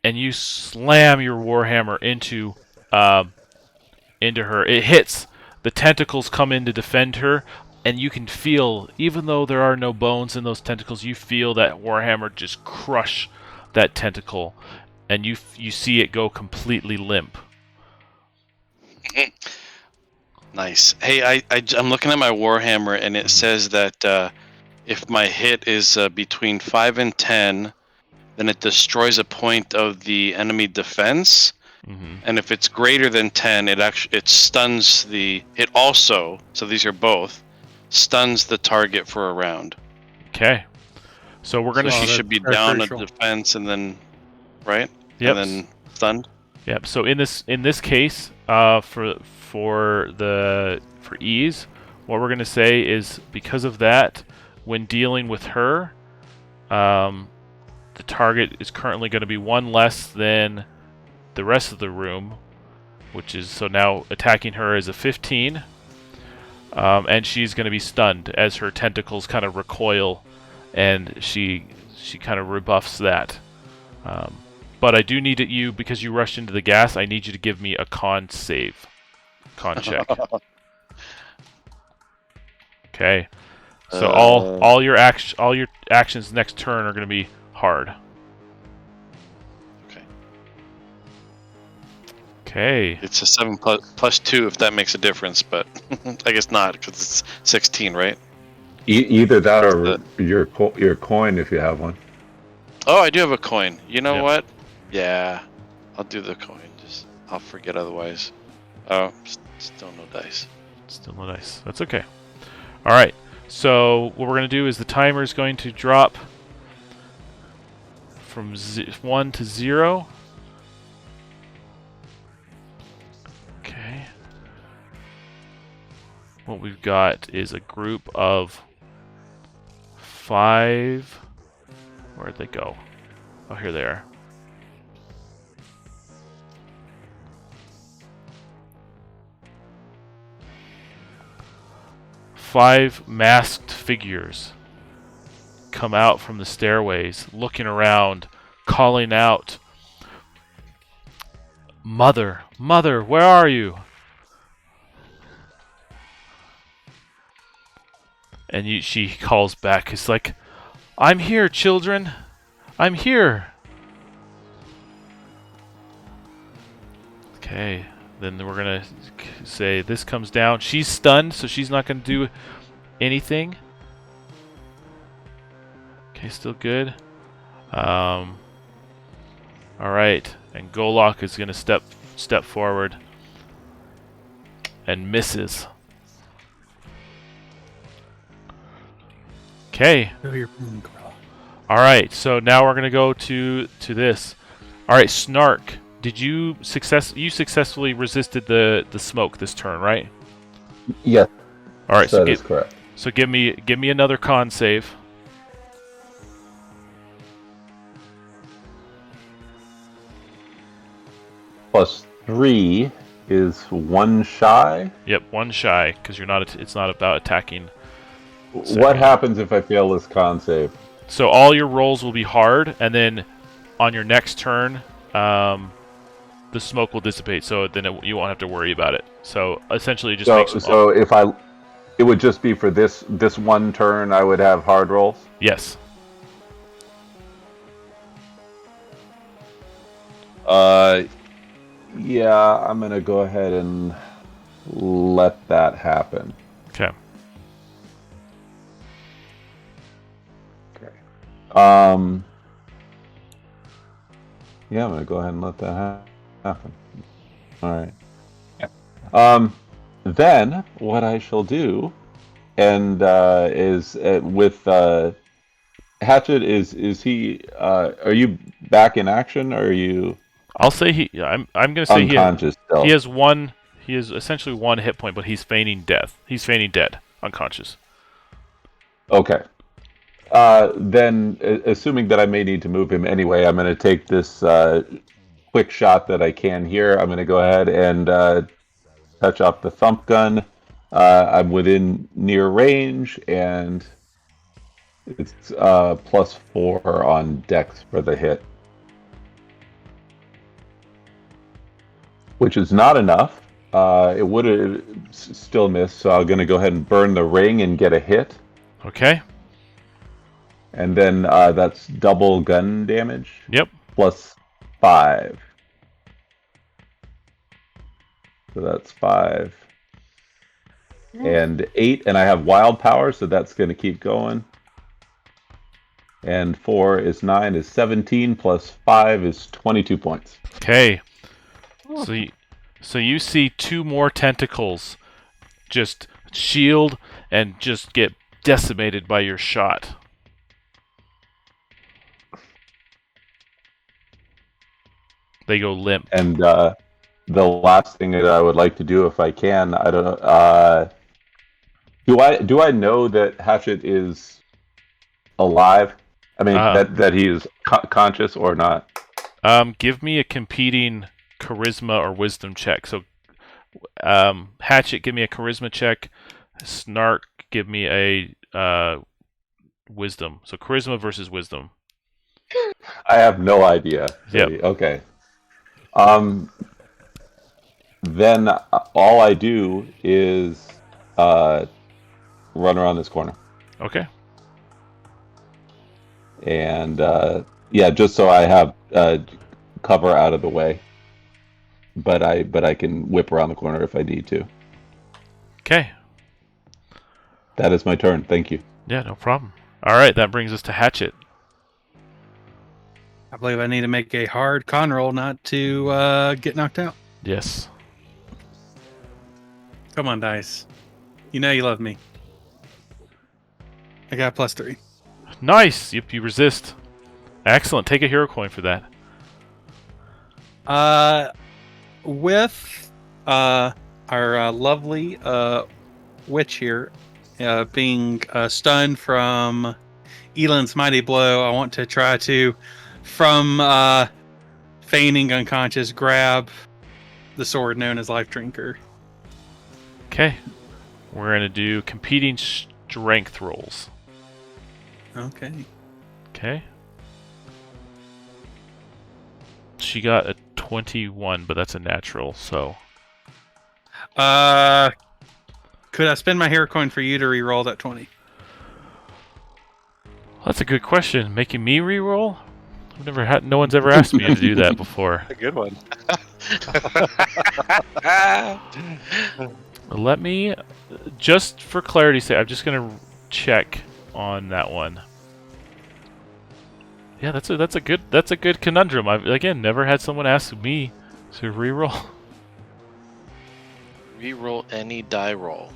S1: you slam your warhammer into her. It hits. The tentacles come in to defend her, and you can feel, even though there are no bones in those tentacles, you feel that warhammer just crush that tentacle, and you see it go completely limp.
S6: Nice. Hey, I'm looking at my Warhammer, and it says that if my hit is between 5 and 10, then it destroys a point of the enemy defense.
S1: Mm-hmm.
S6: And if it's greater than 10, it stuns it also, so these are both, stuns the target for a round.
S1: Okay. So we're gonna.
S6: So she
S3: that's very
S6: should be down a
S3: crucial.
S6: defense and then, right?
S1: Yep.
S6: And then stunned.
S1: Yep. So in this case, for ease, what we're gonna say is, because of that, when dealing with her, the target is currently going to be 1 less than the rest of the room, which is, so now attacking her is a 15, and she's going to be stunned as her tentacles kind of recoil, and she kind of rebuffs that. But I do need you, because you rushed into the gas, I need you to give me a con check. Okay. So all your actions next turn are going to be hard. Okay.
S6: It's a 7 plus 2 if that makes a difference, but I guess not, because it's 16, right?
S2: Either that or your coin if you have one.
S6: Oh, I do have a coin. You know
S1: Yep.
S6: what? Yeah, I'll do the coin. I'll forget otherwise. Oh, still no dice.
S1: Still no dice. That's okay. All right. So what we're going to do is the timer is going to drop from 1 to 0. Okay. What we've got is a group of 5. Where'd they go? Oh, here they are. Five masked figures come out from the stairways, looking around, calling out, "Mother, Mother, where are you?" And she calls back. It's like, "I'm here, children. I'm here." Okay. Then we're going to say this comes down. She's stunned, so she's not going to do anything. Okay, still good. All right. And Golok is going to step forward and misses. Okay. All right. So now we're going to go to this. All right, Snark. did you successfully resisted the smoke this turn, right?
S2: Yes,
S1: All right,
S2: that is correct.
S1: So give me another con save.
S2: +3 is 1 shy.
S1: Yep, 1 shy because you're not. It's not about attacking.
S2: What happens if I fail this con save?
S1: So all your rolls will be hard, and then on your next turn, the smoke will dissipate. So then you won't have to worry about it. So essentially, it just makes them
S2: so if it would just be for this one turn, I would have hard rolls.
S1: Yes.
S2: Yeah, I'm gonna go ahead and let that happen.
S1: Okay.
S2: Okay. Yeah, I'm gonna go ahead and let that happen. All right. Then what I shall do, and is with Hatchet. Is he? Are you back in action? Or are you?
S1: I'll say he. I'm gonna say
S2: unconscious still.
S1: He has one. He has essentially 1 hit point, but he's feigning death. He's feigning dead, unconscious.
S2: Okay. Then, assuming that I may need to move him anyway, I'm going to take this quick shot that I can here. I'm going to go ahead and touch off the thump gun. I'm within near range, and it's +4 on dex for the hit, which is not enough. It would have still missed, so I'm going to go ahead and burn the ring and get a hit.
S1: Okay.
S2: And then that's double gun damage.
S1: Yep.
S2: +5. So that's 5. And 8, and I have wild power, so that's going to keep going. And 4 is 9 is 17, +5 is 22 points.
S1: Okay. So you see 2 more tentacles just shield and just get decimated by your shot. They go limp.
S2: And the last thing that I would like to do, if I can, I don't know. Do I know that Hatchet is alive? I mean, that he is conscious or not?
S1: Give me a competing charisma or wisdom check. So, Hatchet, give me a charisma check. Snark, give me a wisdom. So charisma versus wisdom.
S2: I have no idea.
S1: Yep.
S2: Okay. Then all I do is run around this corner.
S1: Okay.
S2: And yeah, just so I have cover out of the way. But I can whip around the corner if I need to.
S1: Okay.
S2: That is my turn. Thank you.
S1: Yeah, no problem. All right, that brings us to Hatchet.
S3: I believe I need to make a hard con roll not to get knocked out.
S1: Yes.
S3: Come on, dice. You know you love me. I got +3.
S1: Nice. Yep, you resist. Excellent. Take a hero coin for that.
S3: With our lovely witch here being stunned from Elan's mighty blow, I want to try to, from feigning unconscious, grab the sword known as Life Drinker.
S1: Okay. We're going to do competing strength rolls.
S3: Okay.
S1: Okay. She got a 21, but that's a natural, so...
S3: Could I spend my hero coin for you to re-roll that 20?
S1: That's a good question. Making me re-roll? I've never had. No one's ever asked me to do that before.
S4: A good one.
S1: Let me, just for clarity's sake, I'm just gonna check on that one. Yeah, that's a good conundrum. I've again never had someone ask me to re-roll.
S5: Reroll any die roll.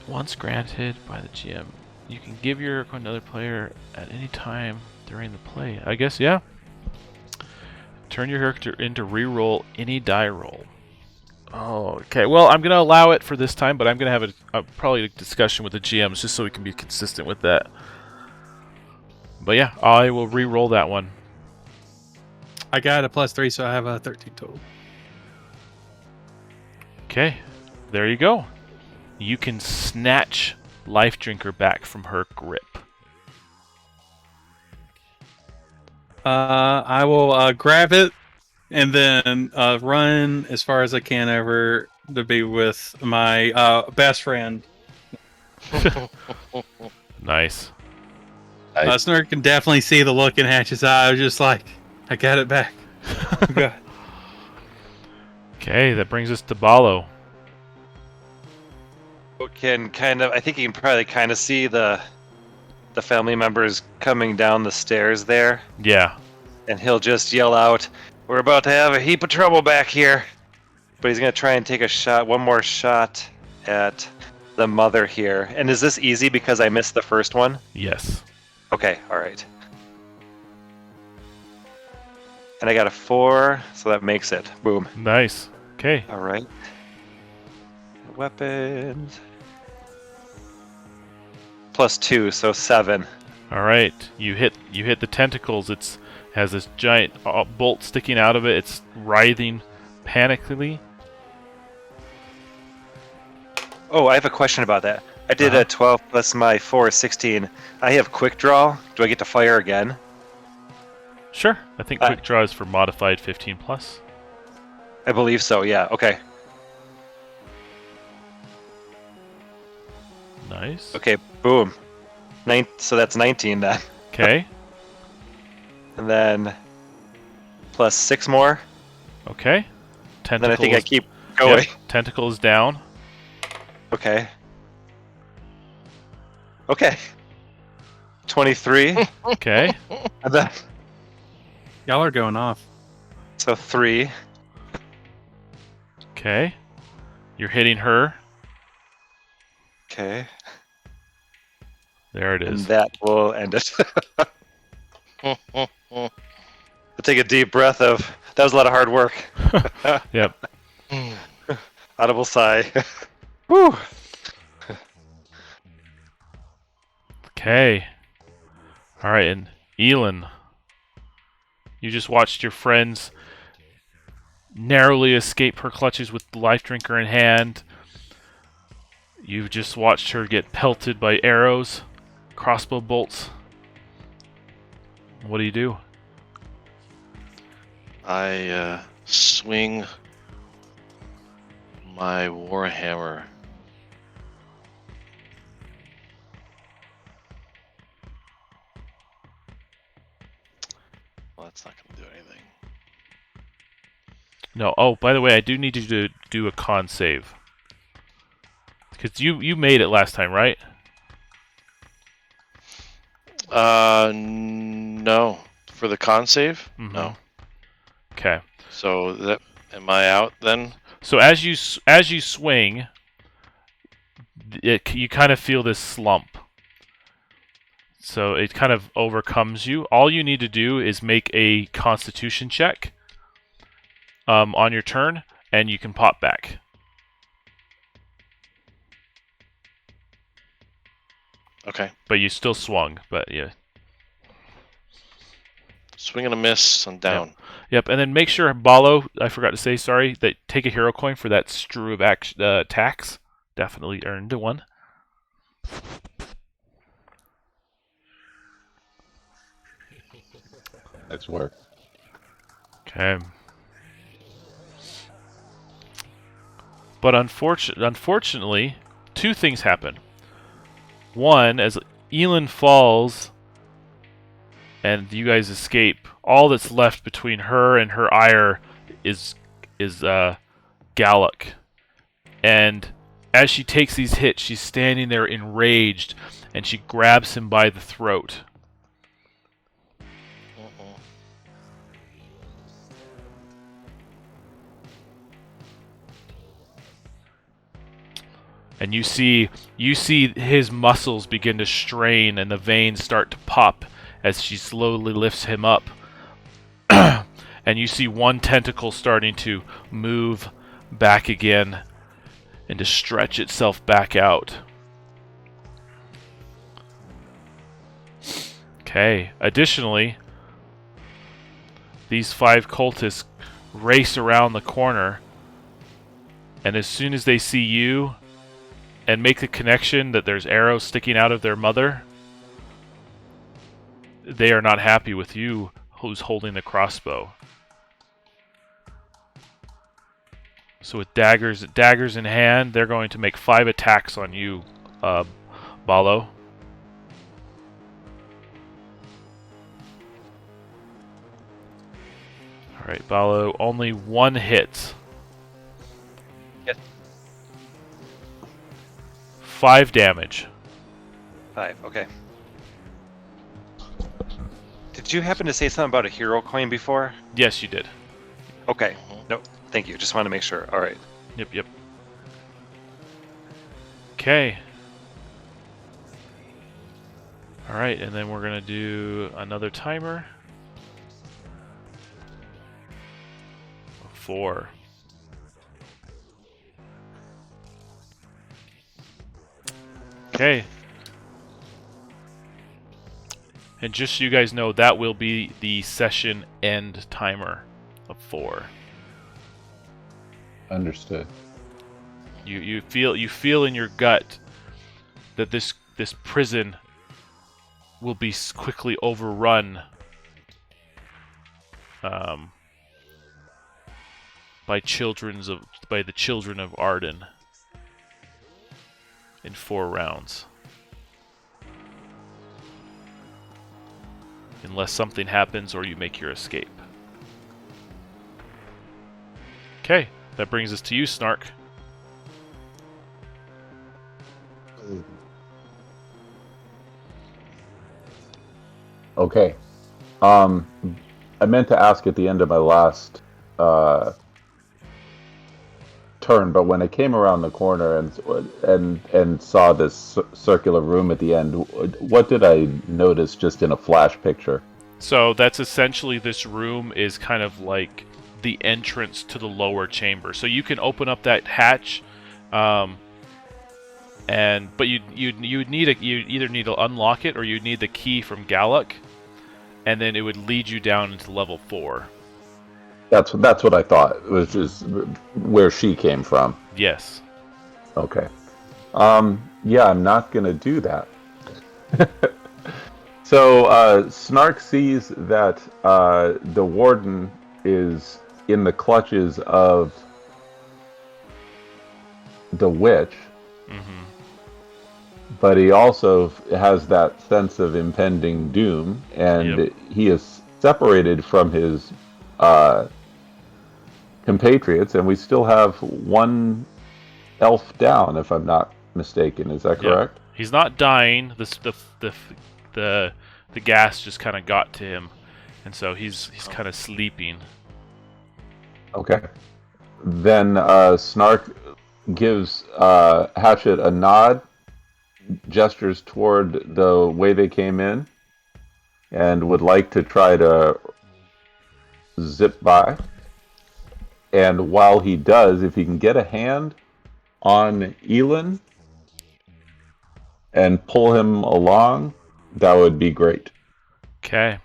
S1: Once granted by the GM. You can give your hero another player at any time during the play. I guess, yeah. Turn your character into reroll any die roll. Oh, okay. Well, I'm going to allow it for this time, but I'm going to have probably a discussion with the GMs just so we can be consistent with that. But yeah, I will re-roll that one.
S3: I got a +3, so I have a 13 total.
S1: Okay, there you go. You can snatch Life Drinker back from her grip.
S3: I will grab it and then run as far as I can over to be with my best friend.
S1: Nice.
S3: Snurk can definitely see the look in Hatch's eye. I was just like, I got it back. God.
S1: Okay, that brings us to Balo.
S4: I think you can probably kind of see the family members coming down the stairs there,
S1: Yeah.
S4: and he'll just yell out, "We're about to have a heap of trouble back here." But he's gonna try and take one more shot at the mother here. And is this easy because I missed the first one?
S1: Yes.
S4: Okay, all right. And I got a 4, so that makes it. Boom.
S1: Nice. Okay.
S4: All right. Weapons. +2, so 7.
S1: All right. You hit the tentacles. It has this giant bolt sticking out of it. It's writhing panically.
S4: Oh, I have a question about that. I did a 12 plus my 4 is 16. I have quick draw. Do I get to fire again?
S1: Sure. I think quick draw is for modified 15 plus.
S4: I believe so, yeah. Okay.
S1: Nice.
S4: Okay, boom. So that's 19 then.
S1: Okay.
S4: And then +6 more.
S1: Okay.
S4: Then I think I
S1: Tentacles.
S4: keep going.
S1: Yep. Tentacle is down.
S4: Okay. Okay. 23.
S1: Okay.
S4: And then,
S3: Y'all are going off.
S4: so 3.
S1: Okay. You're hitting her.
S4: Okay.
S1: There it
S4: And
S1: is.
S4: that will end it. I'll take a deep breath of, that was a lot of hard work.
S1: Yep.
S4: Audible sigh. Whew.
S1: Okay. All right, and Elin, you just watched your friends narrowly escape her clutches with the life drinker in hand. You've just watched her get pelted by arrows, crossbow bolts. What do you do?
S5: I swing my warhammer. Well, that's not going to do anything.
S1: No. Oh, by the way, I do need you to do a con save. Because you made it last time, right?
S5: No. For the con save?
S1: Mhm.
S5: No.
S1: Okay.
S5: So that am I out then?
S1: So as you swing, you kind of feel this slump. So it kind of overcomes you. All you need to do is make a Constitution check on your turn, and you can pop back.
S5: Okay.
S1: But you still swung. But yeah.
S5: Swing and a miss. I'm down.
S1: Yep. And then make sure Balo, I forgot to say, sorry, that take a hero coin for that strew of attacks. Definitely earned one.
S2: Nice work.
S1: Okay. But unfortunately, two things happen. One, as Elin falls and you guys escape, all that's left between her and her ire is Gallic. And as she takes these hits, she's standing there enraged, and she grabs him by the throat. and you see his muscles begin to strain and the veins start to pop as she slowly lifts him up. And you see one tentacle starting to move back again and to stretch itself back out. Okay, additionally, these 5 cultists race around the corner, and as soon as they see you and make the connection that there's arrows sticking out of their mother, they are not happy with you who's holding the crossbow. So with daggers in hand, they're going to make 5 attacks on you, Balo. Alright, Balo, only 1 hit.
S4: Yes.
S1: 5 damage.
S4: 5, okay. Did you happen to say something about a hero coin before?
S1: Yes, you did.
S4: Okay. No, thank you. Just want to make sure. All right.
S1: Yep. Okay. Alright, and then we're going to do another timer. 4. Okay. And just so you guys know, that will be the session end timer of 4.
S2: Understood.
S1: You feel in your gut that this prison will be quickly overrun by the children of Arden in 4 rounds. Unless something happens or you make your escape. Okay, that brings us to you, Snark.
S2: Okay. I meant to ask at the end of my last turn, but when I came around the corner and saw this circular room at the end, what did I notice just in a flash picture?
S1: So that's essentially, this room is kind of like the entrance to the lower chamber. So you can open up that hatch, but you either need to unlock it or you need the key from Galluck, and then it would lead you down into level 4.
S2: That's what I thought, which is where she came from.
S1: Yes.
S2: Okay. Yeah, I'm not gonna do that. So Snark sees that the warden is in the clutches of the witch, but he also has that sense of impending doom, and he is separated from his compatriots, and we still have 1 elf down, if I'm not mistaken. Is that correct?
S1: Yep. He's not dying. The gas just kind of got to him, and so he's kind of sleeping.
S2: Okay. Then Snark gives Hatchet a nod, gestures toward the way they came in, and would like to try to zip by. And while he does, if he can get a hand on Elin and pull him along, that would be great.
S1: Okay.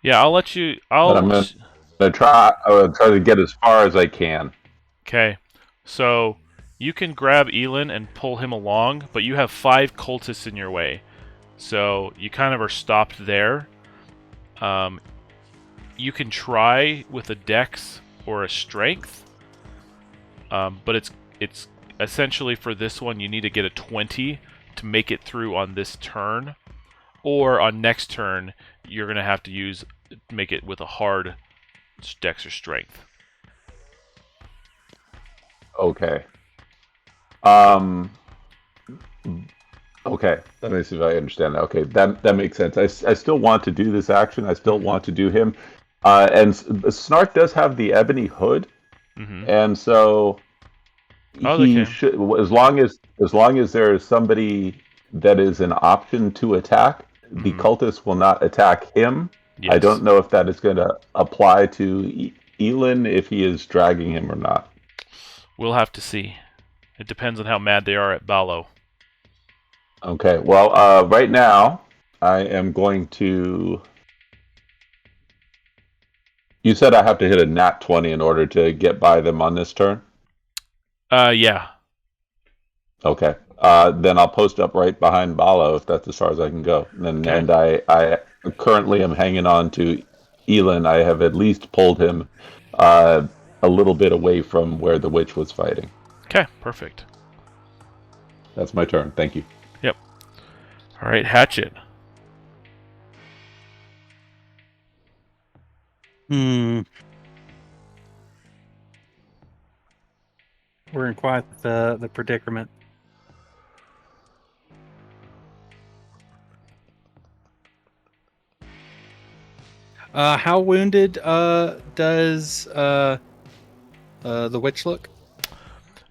S1: Yeah, I'll let you.
S2: But I'm gonna try. I will try to get as far as I can.
S1: Okay. So you can grab Elin and pull him along, but you have 5 cultists in your way, so you kind of are stopped there. You can try with a dex or a strength, but it's essentially, for this one, you need to get a 20 to make it through on this turn, or on next turn you're gonna have to make it with a hard dex or strength.
S2: Okay. Okay. Let me see if I understand that. Okay, that makes sense. I still want to do this action. I still want to do him. And Snark does have the ebony hood, and so
S1: Oh, they
S2: he
S1: can.
S2: should, as long as there is somebody that is an option to attack, the
S1: Mhm.
S2: cultist will not attack him. I
S1: Yes.
S2: don't know if that is going to apply to Elin if he is dragging him or not.
S1: We'll have to see. It depends on how mad they are at Ballo.
S2: Okay, well, right now I am going to. You said I have to hit a nat 20 in order to get by them on this turn?
S1: Yeah.
S2: Okay. Then I'll post up right behind Balo if that's as far as I can go. And
S1: Okay.
S2: and I currently am hanging on to Elin. I have at least pulled him a little bit away from where the witch was fighting.
S1: Okay, perfect.
S2: That's my turn. Thank you.
S1: Yep. All right, Hatchet.
S3: Hmm. We're in quite the predicament. How wounded does the witch look?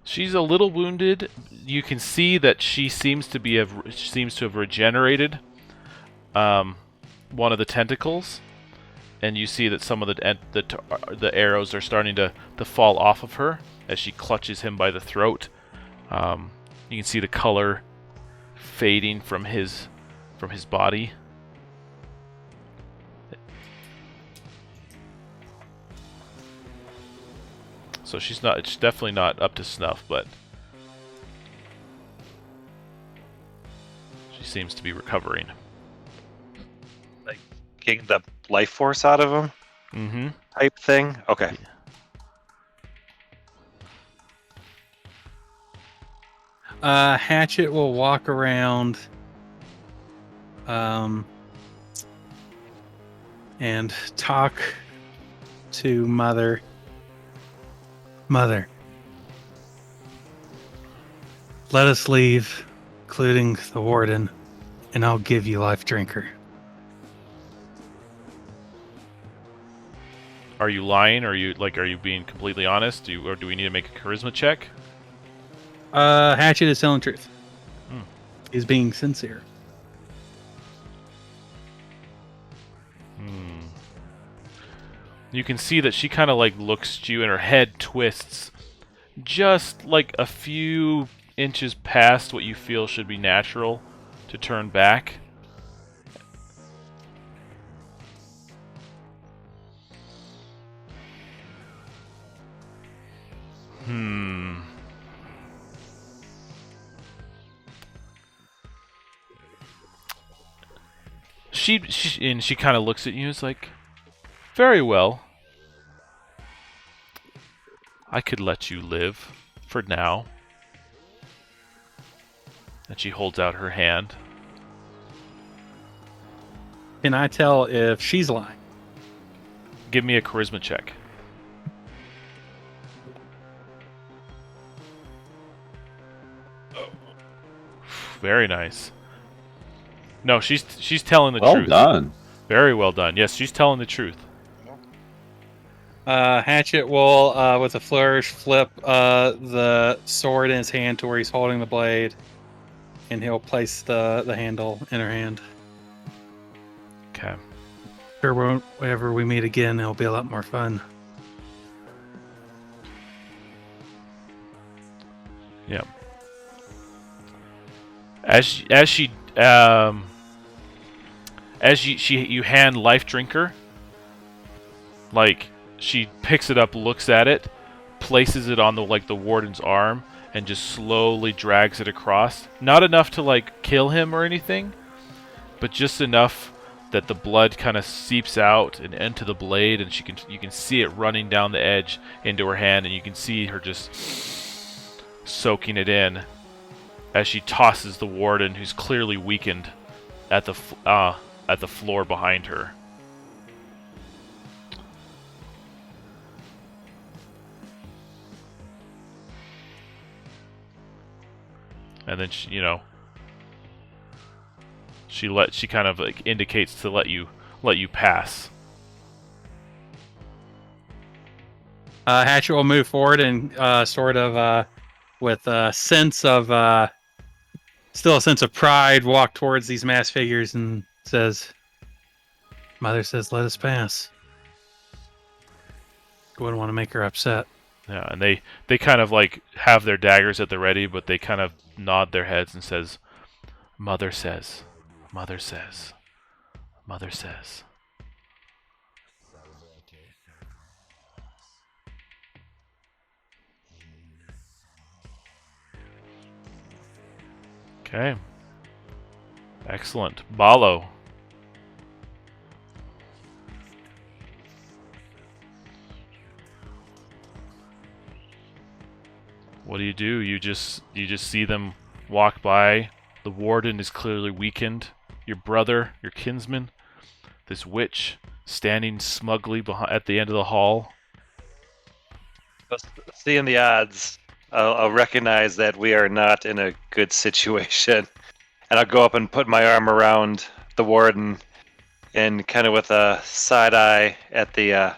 S1: She's a little wounded. You can see that she seems to have regenerated one of the tentacles, and you see that some of the arrows are starting to fall off of her as she clutches him by the throat. You can see the color fading from his body. So she's definitely not up to snuff, but she seems to be recovering.
S4: Like getting the life force out of him
S1: Mm-hmm.
S4: type thing. Okay.
S3: Hatchet will walk around and talk to Mother. Mother, let us leave, including the warden, and I'll give you Life Drinker.
S1: Are you lying? Are you being completely honest? Or do we need to make a charisma check?
S3: Hatchet is telling truth.
S1: Hmm.
S3: He's being sincere.
S1: You can see that she kind of looks at you and her head twists just like a few inches past what you feel should be natural to turn back. She kind of looks at you. It's like, very well. I could let you live for now. And she holds out her hand.
S3: Can I tell if she's lying?
S1: Give me a charisma check. Very nice. No, she's telling the
S2: Well
S1: truth.
S2: done.
S1: Very well done. Yes, she's telling the truth.
S3: Hatchet will, with a flourish, flip the sword in his hand to where he's holding the blade, and he'll place the handle in her hand.
S1: Okay.
S3: Sure, whenever we meet again, it'll be a lot more fun.
S1: Yeah. As you hand Life Drinker, she picks it up, looks at it, places it on the warden's arm, and just slowly drags it across. Not enough to kill him or anything, but just enough that the blood kind of seeps out and into the blade, and you can see it running down the edge into her hand, and you can see her just soaking it in as she tosses the warden, who's clearly weakened, at the floor behind her. And then she kind of indicates to let you pass.
S3: Hatchet will move forward and sort of with a sense of still a sense of pride, walk towards these masked figures and says, "Mother says, let us pass. Wouldn't want to make her upset."
S1: Yeah, and they kind of like have their daggers at the ready, but they kind of nod their heads and says, "Mother says, Mother says, Mother says." Okay. Excellent. Balo. What do? You just see them walk by. The warden is clearly weakened. Your brother, your kinsman, this witch standing smugly at the end of the hall.
S4: Seeing the odds, I'll recognize that we are not in a good situation, and I'll go up and put my arm around the warden, and kind of with a side eye at the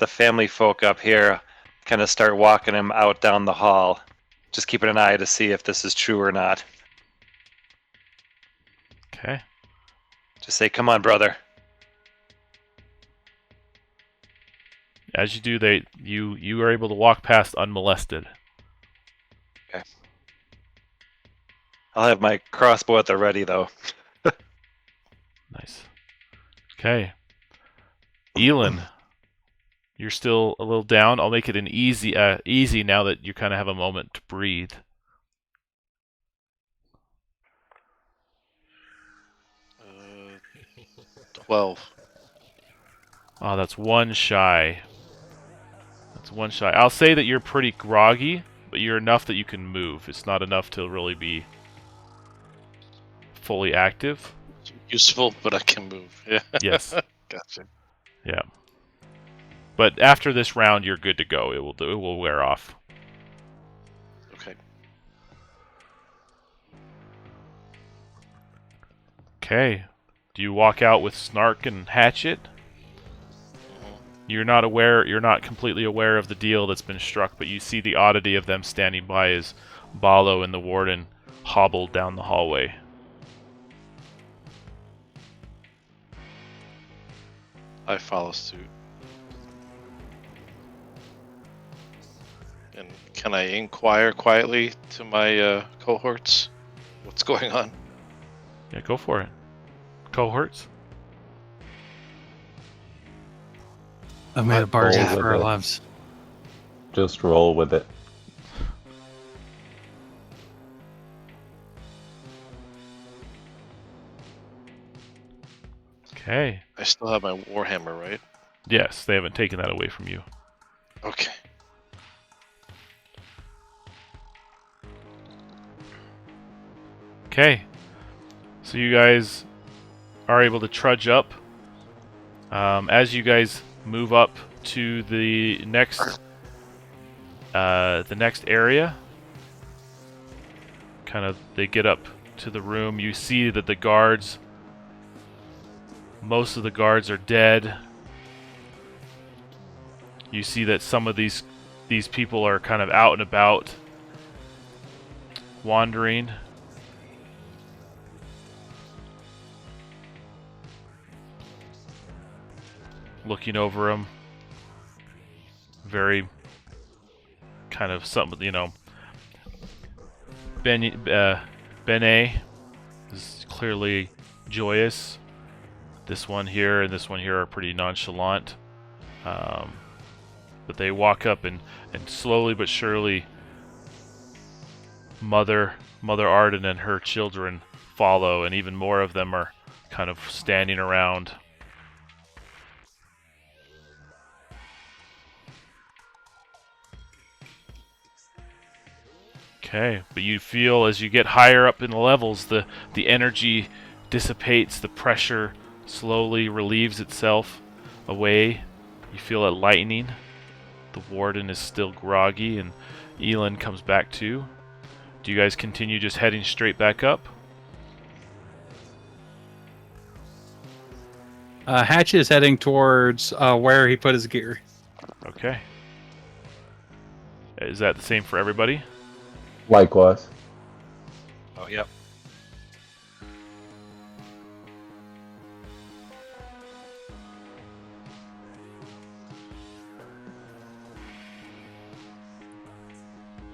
S4: family folk up here, kind of start walking him out down the hall, just keeping an eye to see if this is true or not.
S1: Okay.
S4: Just say, "Come on, brother."
S1: As you do, you are able to walk past unmolested.
S4: Okay. I'll have my crossbow at the ready, though.
S1: Nice. Okay. Elin, you're still a little down. I'll make it an easy now that you kind of have a moment to breathe.
S6: 12.
S1: Oh, that's one shy. That's one shy. I'll say that you're pretty groggy, but you're enough that you can move. It's not enough to really be fully active.
S6: Useful, but I can move. Yeah.
S1: Yes.
S6: Gotcha.
S1: Yeah. But after this round, you're good to go. It will wear off.
S6: Okay.
S1: Okay. Do you walk out with Snark and Hatchet? You're not completely aware of the deal that's been struck, but you see the oddity of them standing by as Balo and the warden hobbled down the hallway.
S6: I follow suit. And can I inquire quietly to my cohorts what's going on?
S1: Yeah, go for it. Cohorts?
S3: I've made a bargain
S2: roll
S3: for our
S2: with it.
S3: lives.
S2: Just roll with it.
S1: Okay.
S6: I still have my Warhammer, right?
S1: Yes, they haven't taken that away from you.
S6: Okay.
S1: Okay. So you guys are able to trudge up. As you guys move up to the next area, kind of they get up to the room. You see that the guards, most of the guards are dead. You see that some of these people are kind of out and about, wandering. Looking over them. Very kind of something, you know. Benet is clearly joyous. This one here and this one here are pretty nonchalant. But they walk up and slowly but surely Mother Arden and her children follow, and even more of them are kind of standing around. Okay, but you feel as you get higher up in the levels, the energy dissipates, the pressure slowly relieves itself away. You feel it lightening. The warden is still groggy, and Elin comes back too. Do you guys continue just heading straight back up?
S3: Hatchet is heading towards where he put his gear.
S1: Okay. Is that the same for everybody?
S2: Likewise.
S4: Oh, yep.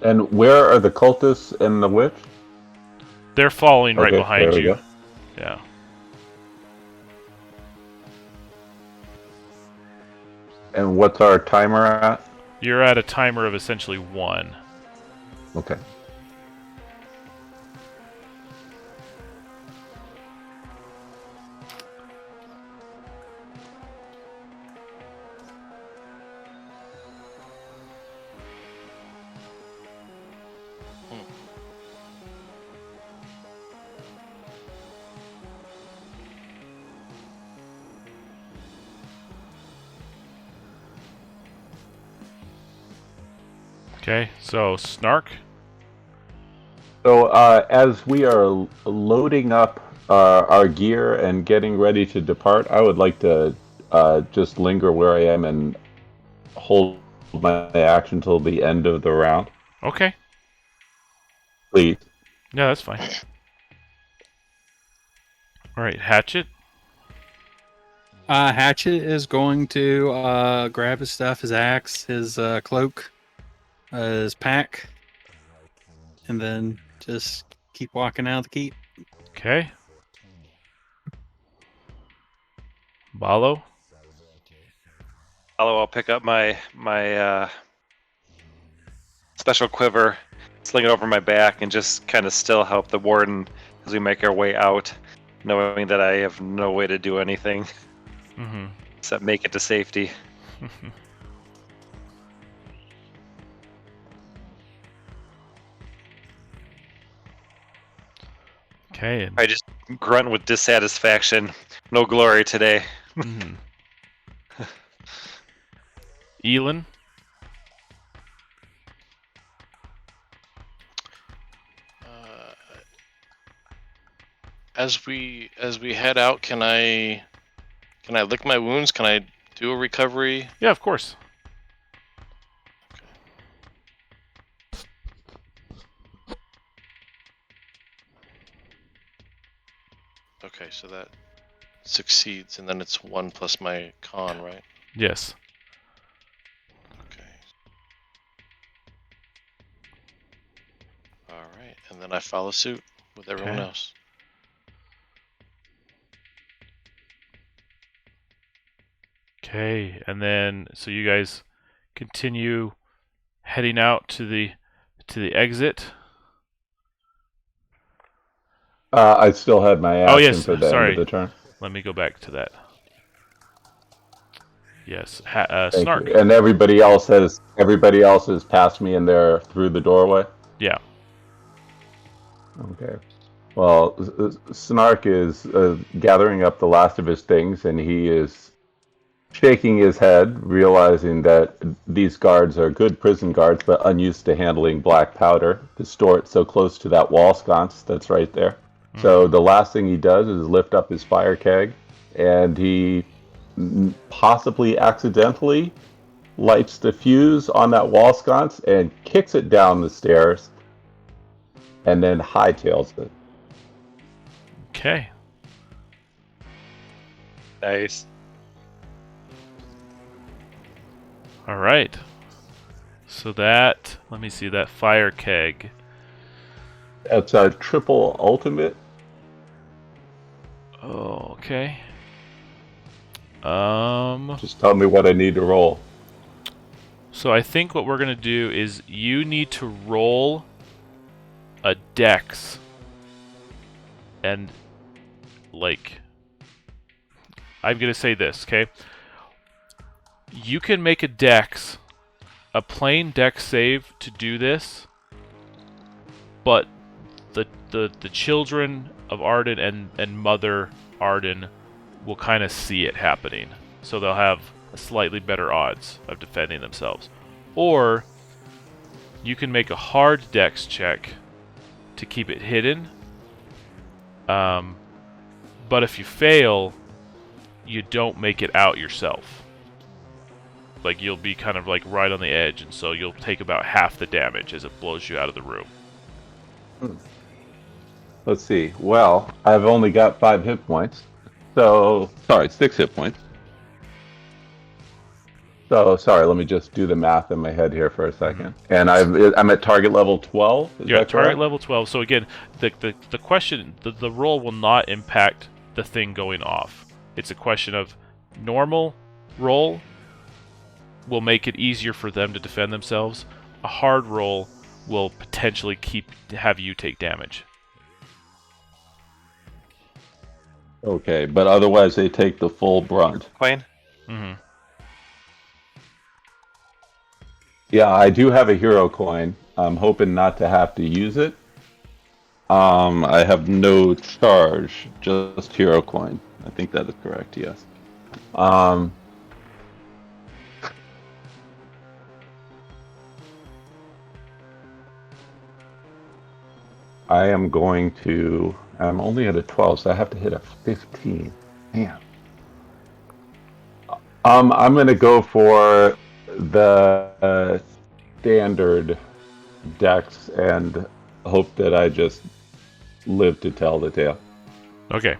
S2: And where are the cultists and the witch?
S1: They're following right
S2: Okay,
S1: behind
S2: there we
S1: you.
S2: go.
S1: Yeah.
S2: And what's our timer at?
S1: You're at a timer of essentially 1.
S2: Okay.
S1: Okay, so Snark.
S2: So as we are loading up our gear and getting ready to depart, I would like to just linger where I am and hold my action till the end of the round,
S1: Okay.
S2: please.
S1: Yeah, that's fine. Alright, Hatchet.
S3: Hatchet is going to grab his stuff, his axe, his cloak, his pack, and then just keep walking out of the keep.
S1: Okay. Balo.
S4: I'll pick up my special quiver, sling it over my back, and just kind of still help the warden as we make our way out, knowing that I have no way to do anything
S1: Mm-hmm.
S4: except make it to safety.
S1: Okay.
S4: I just grunt with dissatisfaction. No glory today.
S1: Mm-hmm. Elin.
S5: As we head out, can I lick my wounds? Can I do a recovery?
S1: Yeah, of course.
S5: Okay, so that succeeds, and then it's 1 plus my con, right?
S1: Yes.
S5: Okay. All right, and then I follow suit with everyone
S1: Okay.
S5: else.
S1: Okay, and then so you guys continue heading out to the exit.
S2: I still had my action
S1: yes,
S2: for the
S1: sorry.
S2: end of the turn.
S1: Let me go back to that. Yes,
S2: Thank
S1: Snark.
S2: you. And everybody else has passed me and they're through the doorway.
S1: Yeah.
S2: Okay. Well, Snark is gathering up the last of his things, and he is shaking his head, realizing that these guards are good prison guards, but unused to handling black powder to store it so close to that wall sconce that's right there. So the last thing he does is lift up his fire keg, and he possibly accidentally lights the fuse on that wall sconce and kicks it down the stairs, and then hightails it.
S1: Okay.
S4: Nice.
S1: All right. So that, let me see, that fire keg.
S2: That's a triple ultimate.
S1: Oh, okay.
S2: Just tell me what I need to roll.
S1: So I think what we're gonna do is you need to roll a dex, and like, I'm gonna say this, okay? You can make a dex, a plain dex save to do this, but the children of Arden and Mother Arden will kind of see it happening, so they'll have a slightly better odds of defending themselves. Or you can make a hard dex check to keep it hidden, but if you fail, you don't make it out yourself. Like, you'll be kind of like right on the edge, and so you'll take about half the damage as it blows you out of the room.
S2: Let's see. Well, I've only got 5 hit points. So, sorry, 6 hit points. So, sorry, let me just do the math in my head here for a second. And I'm at target level 12. Is
S1: You're
S2: that
S1: at target
S2: correct?
S1: level 12. So again, the question, the roll will not impact the thing going off. It's a question of normal roll will make it easier for them to defend themselves. A hard roll will potentially have you take damage.
S2: Okay, but otherwise they take the full brunt.
S4: Quain?
S1: Mm-hmm.
S2: Yeah, I do have a hero coin. I'm hoping not to have to use it. I have no charge, just hero coin. I think that is correct, yes. I am going to... I'm only at a 12, so I have to hit a 15. Man. I'm going to go for the standard dex and hope that I just live to tell the tale.
S1: Okay.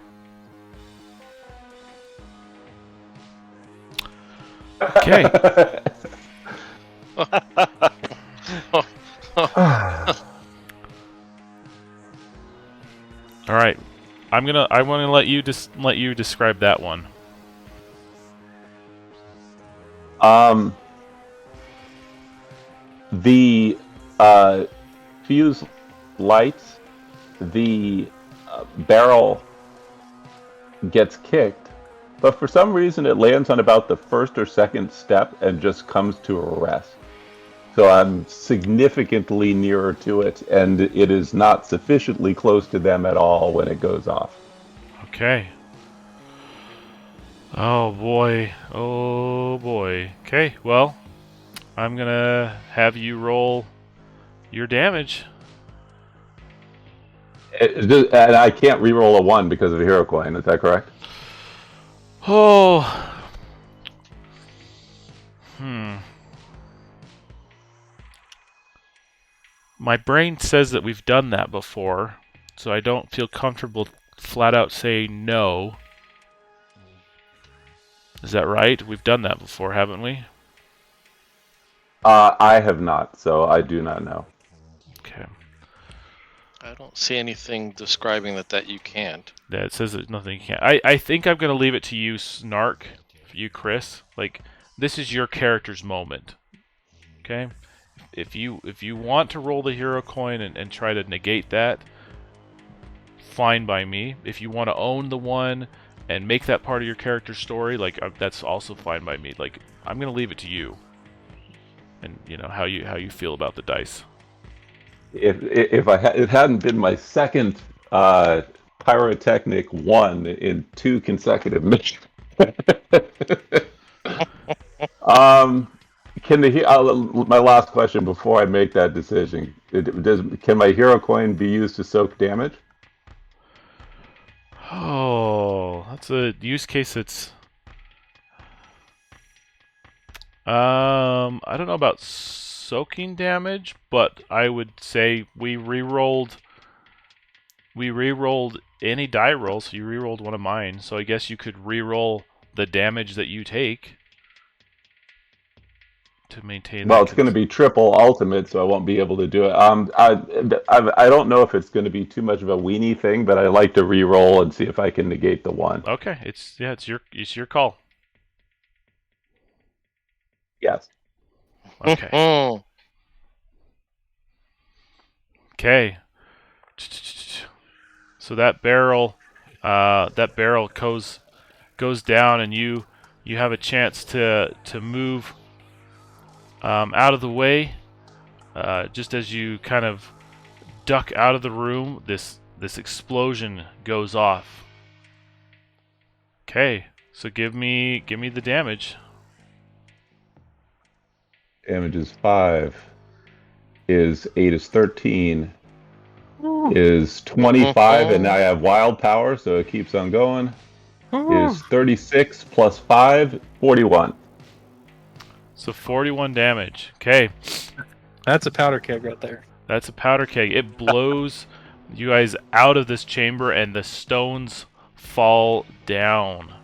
S1: Okay. All right. I want to let you describe that one.
S2: The fuse lights, the barrel gets kicked, but for some reason it lands on about the first or second step and just comes to a rest. So I'm significantly nearer to it, and it is not sufficiently close to them at all when it goes off.
S1: Okay. Oh boy. Oh boy. Okay, well, I'm gonna have you roll your damage.
S2: And I can't re-roll a 1 because of a hero coin, is that correct?
S1: Oh. My brain says that we've done that before, so I don't feel comfortable flat out saying no. Is that right? We've done that before, haven't we?
S2: I have not, so I do not know.
S1: Okay.
S5: I don't see anything describing that you can't.
S1: Yeah, it says that nothing can. I think I'm gonna leave it to you, Snark. You, Chris. Like, this is your character's moment. Okay? If you want to roll the hero coin and try to negate that, fine by me. If you want to own the one and make that part of your character's story, like that's also fine by me. Like, I'm gonna leave it to you, and you know how you feel about the dice.
S2: If it hadn't been my second pyrotechnic 1 in 2 consecutive missions. My last question before I make that decision: can my hero coin be used to soak damage?
S1: Oh, that's a use case that's... I don't know about soaking damage, but I would say we re-rolled any die roll, so you re-rolled one of mine. So I guess you could re-roll the damage that you take to maintain.
S2: Well, it's going to be triple ultimate, so I won't be able to do it. I don't know if it's going to be too much of a weenie thing, but I like to re-roll and see if I can negate the 1.
S1: Okay, it's your call.
S2: Yes.
S1: Okay. Okay. So that barrel goes down, and you have a chance to move out of the way. Just as you kind of duck out of the room, this explosion goes off. Okay, so give me the damage.
S2: Damage is 5. Is 8 is 13. Is 25, and I have wild power, so it keeps on going. Is 36 plus 5, 41.
S1: So 41 damage. Okay.
S3: That's a powder keg right there.
S1: That's a powder keg. It blows you guys out of this chamber, and the stones fall down.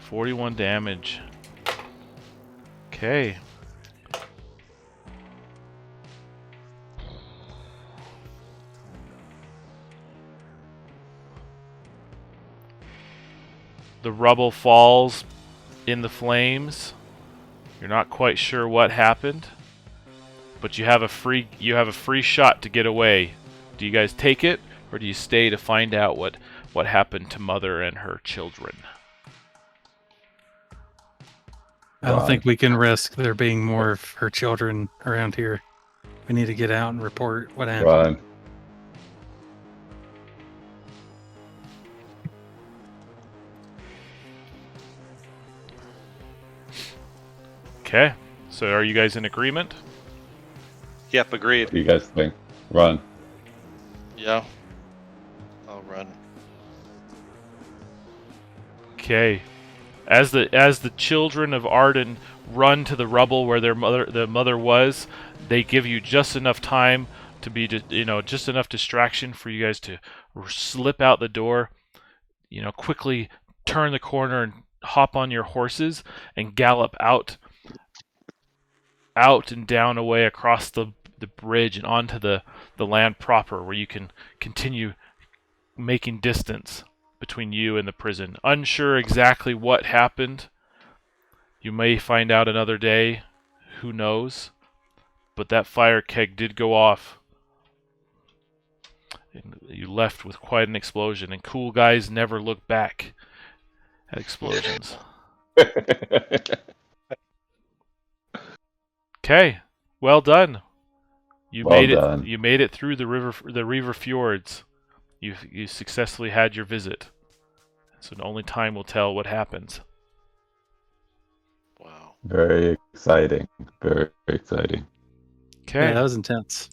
S1: 41 damage. Okay. The rubble falls in the flames. You're not quite sure what happened, but you have a free shot to get away. Do you guys take it, or do you stay to find out what happened to Mother and her children?
S3: I don't think we can risk there being more of her children around here. We need to get out and report what happened.
S2: Run.
S1: Okay. So are you guys in agreement?
S4: Yep, agreed.
S2: What do you guys think? Run.
S5: Yeah. I'll run.
S1: Okay. As the children of Arden run to the rubble where the mother was, they give you just enough time to be just enough distraction for you guys to slip out the door, quickly turn the corner and hop on your horses and gallop out and down away across the bridge and onto the land proper, where you can continue making distance between you and the prison. Unsure exactly what happened. You may find out another day. Who knows? But that fire keg did go off. And you left with quite an explosion, and cool guys never look back at explosions. Okay, well done. You
S2: Well
S1: made
S2: done.
S1: it. You made it through the Reaver Fjords. You successfully had your visit. So only time will tell what happens.
S5: Wow.
S2: Very exciting. Very exciting.
S1: Okay.
S3: Yeah, that was intense.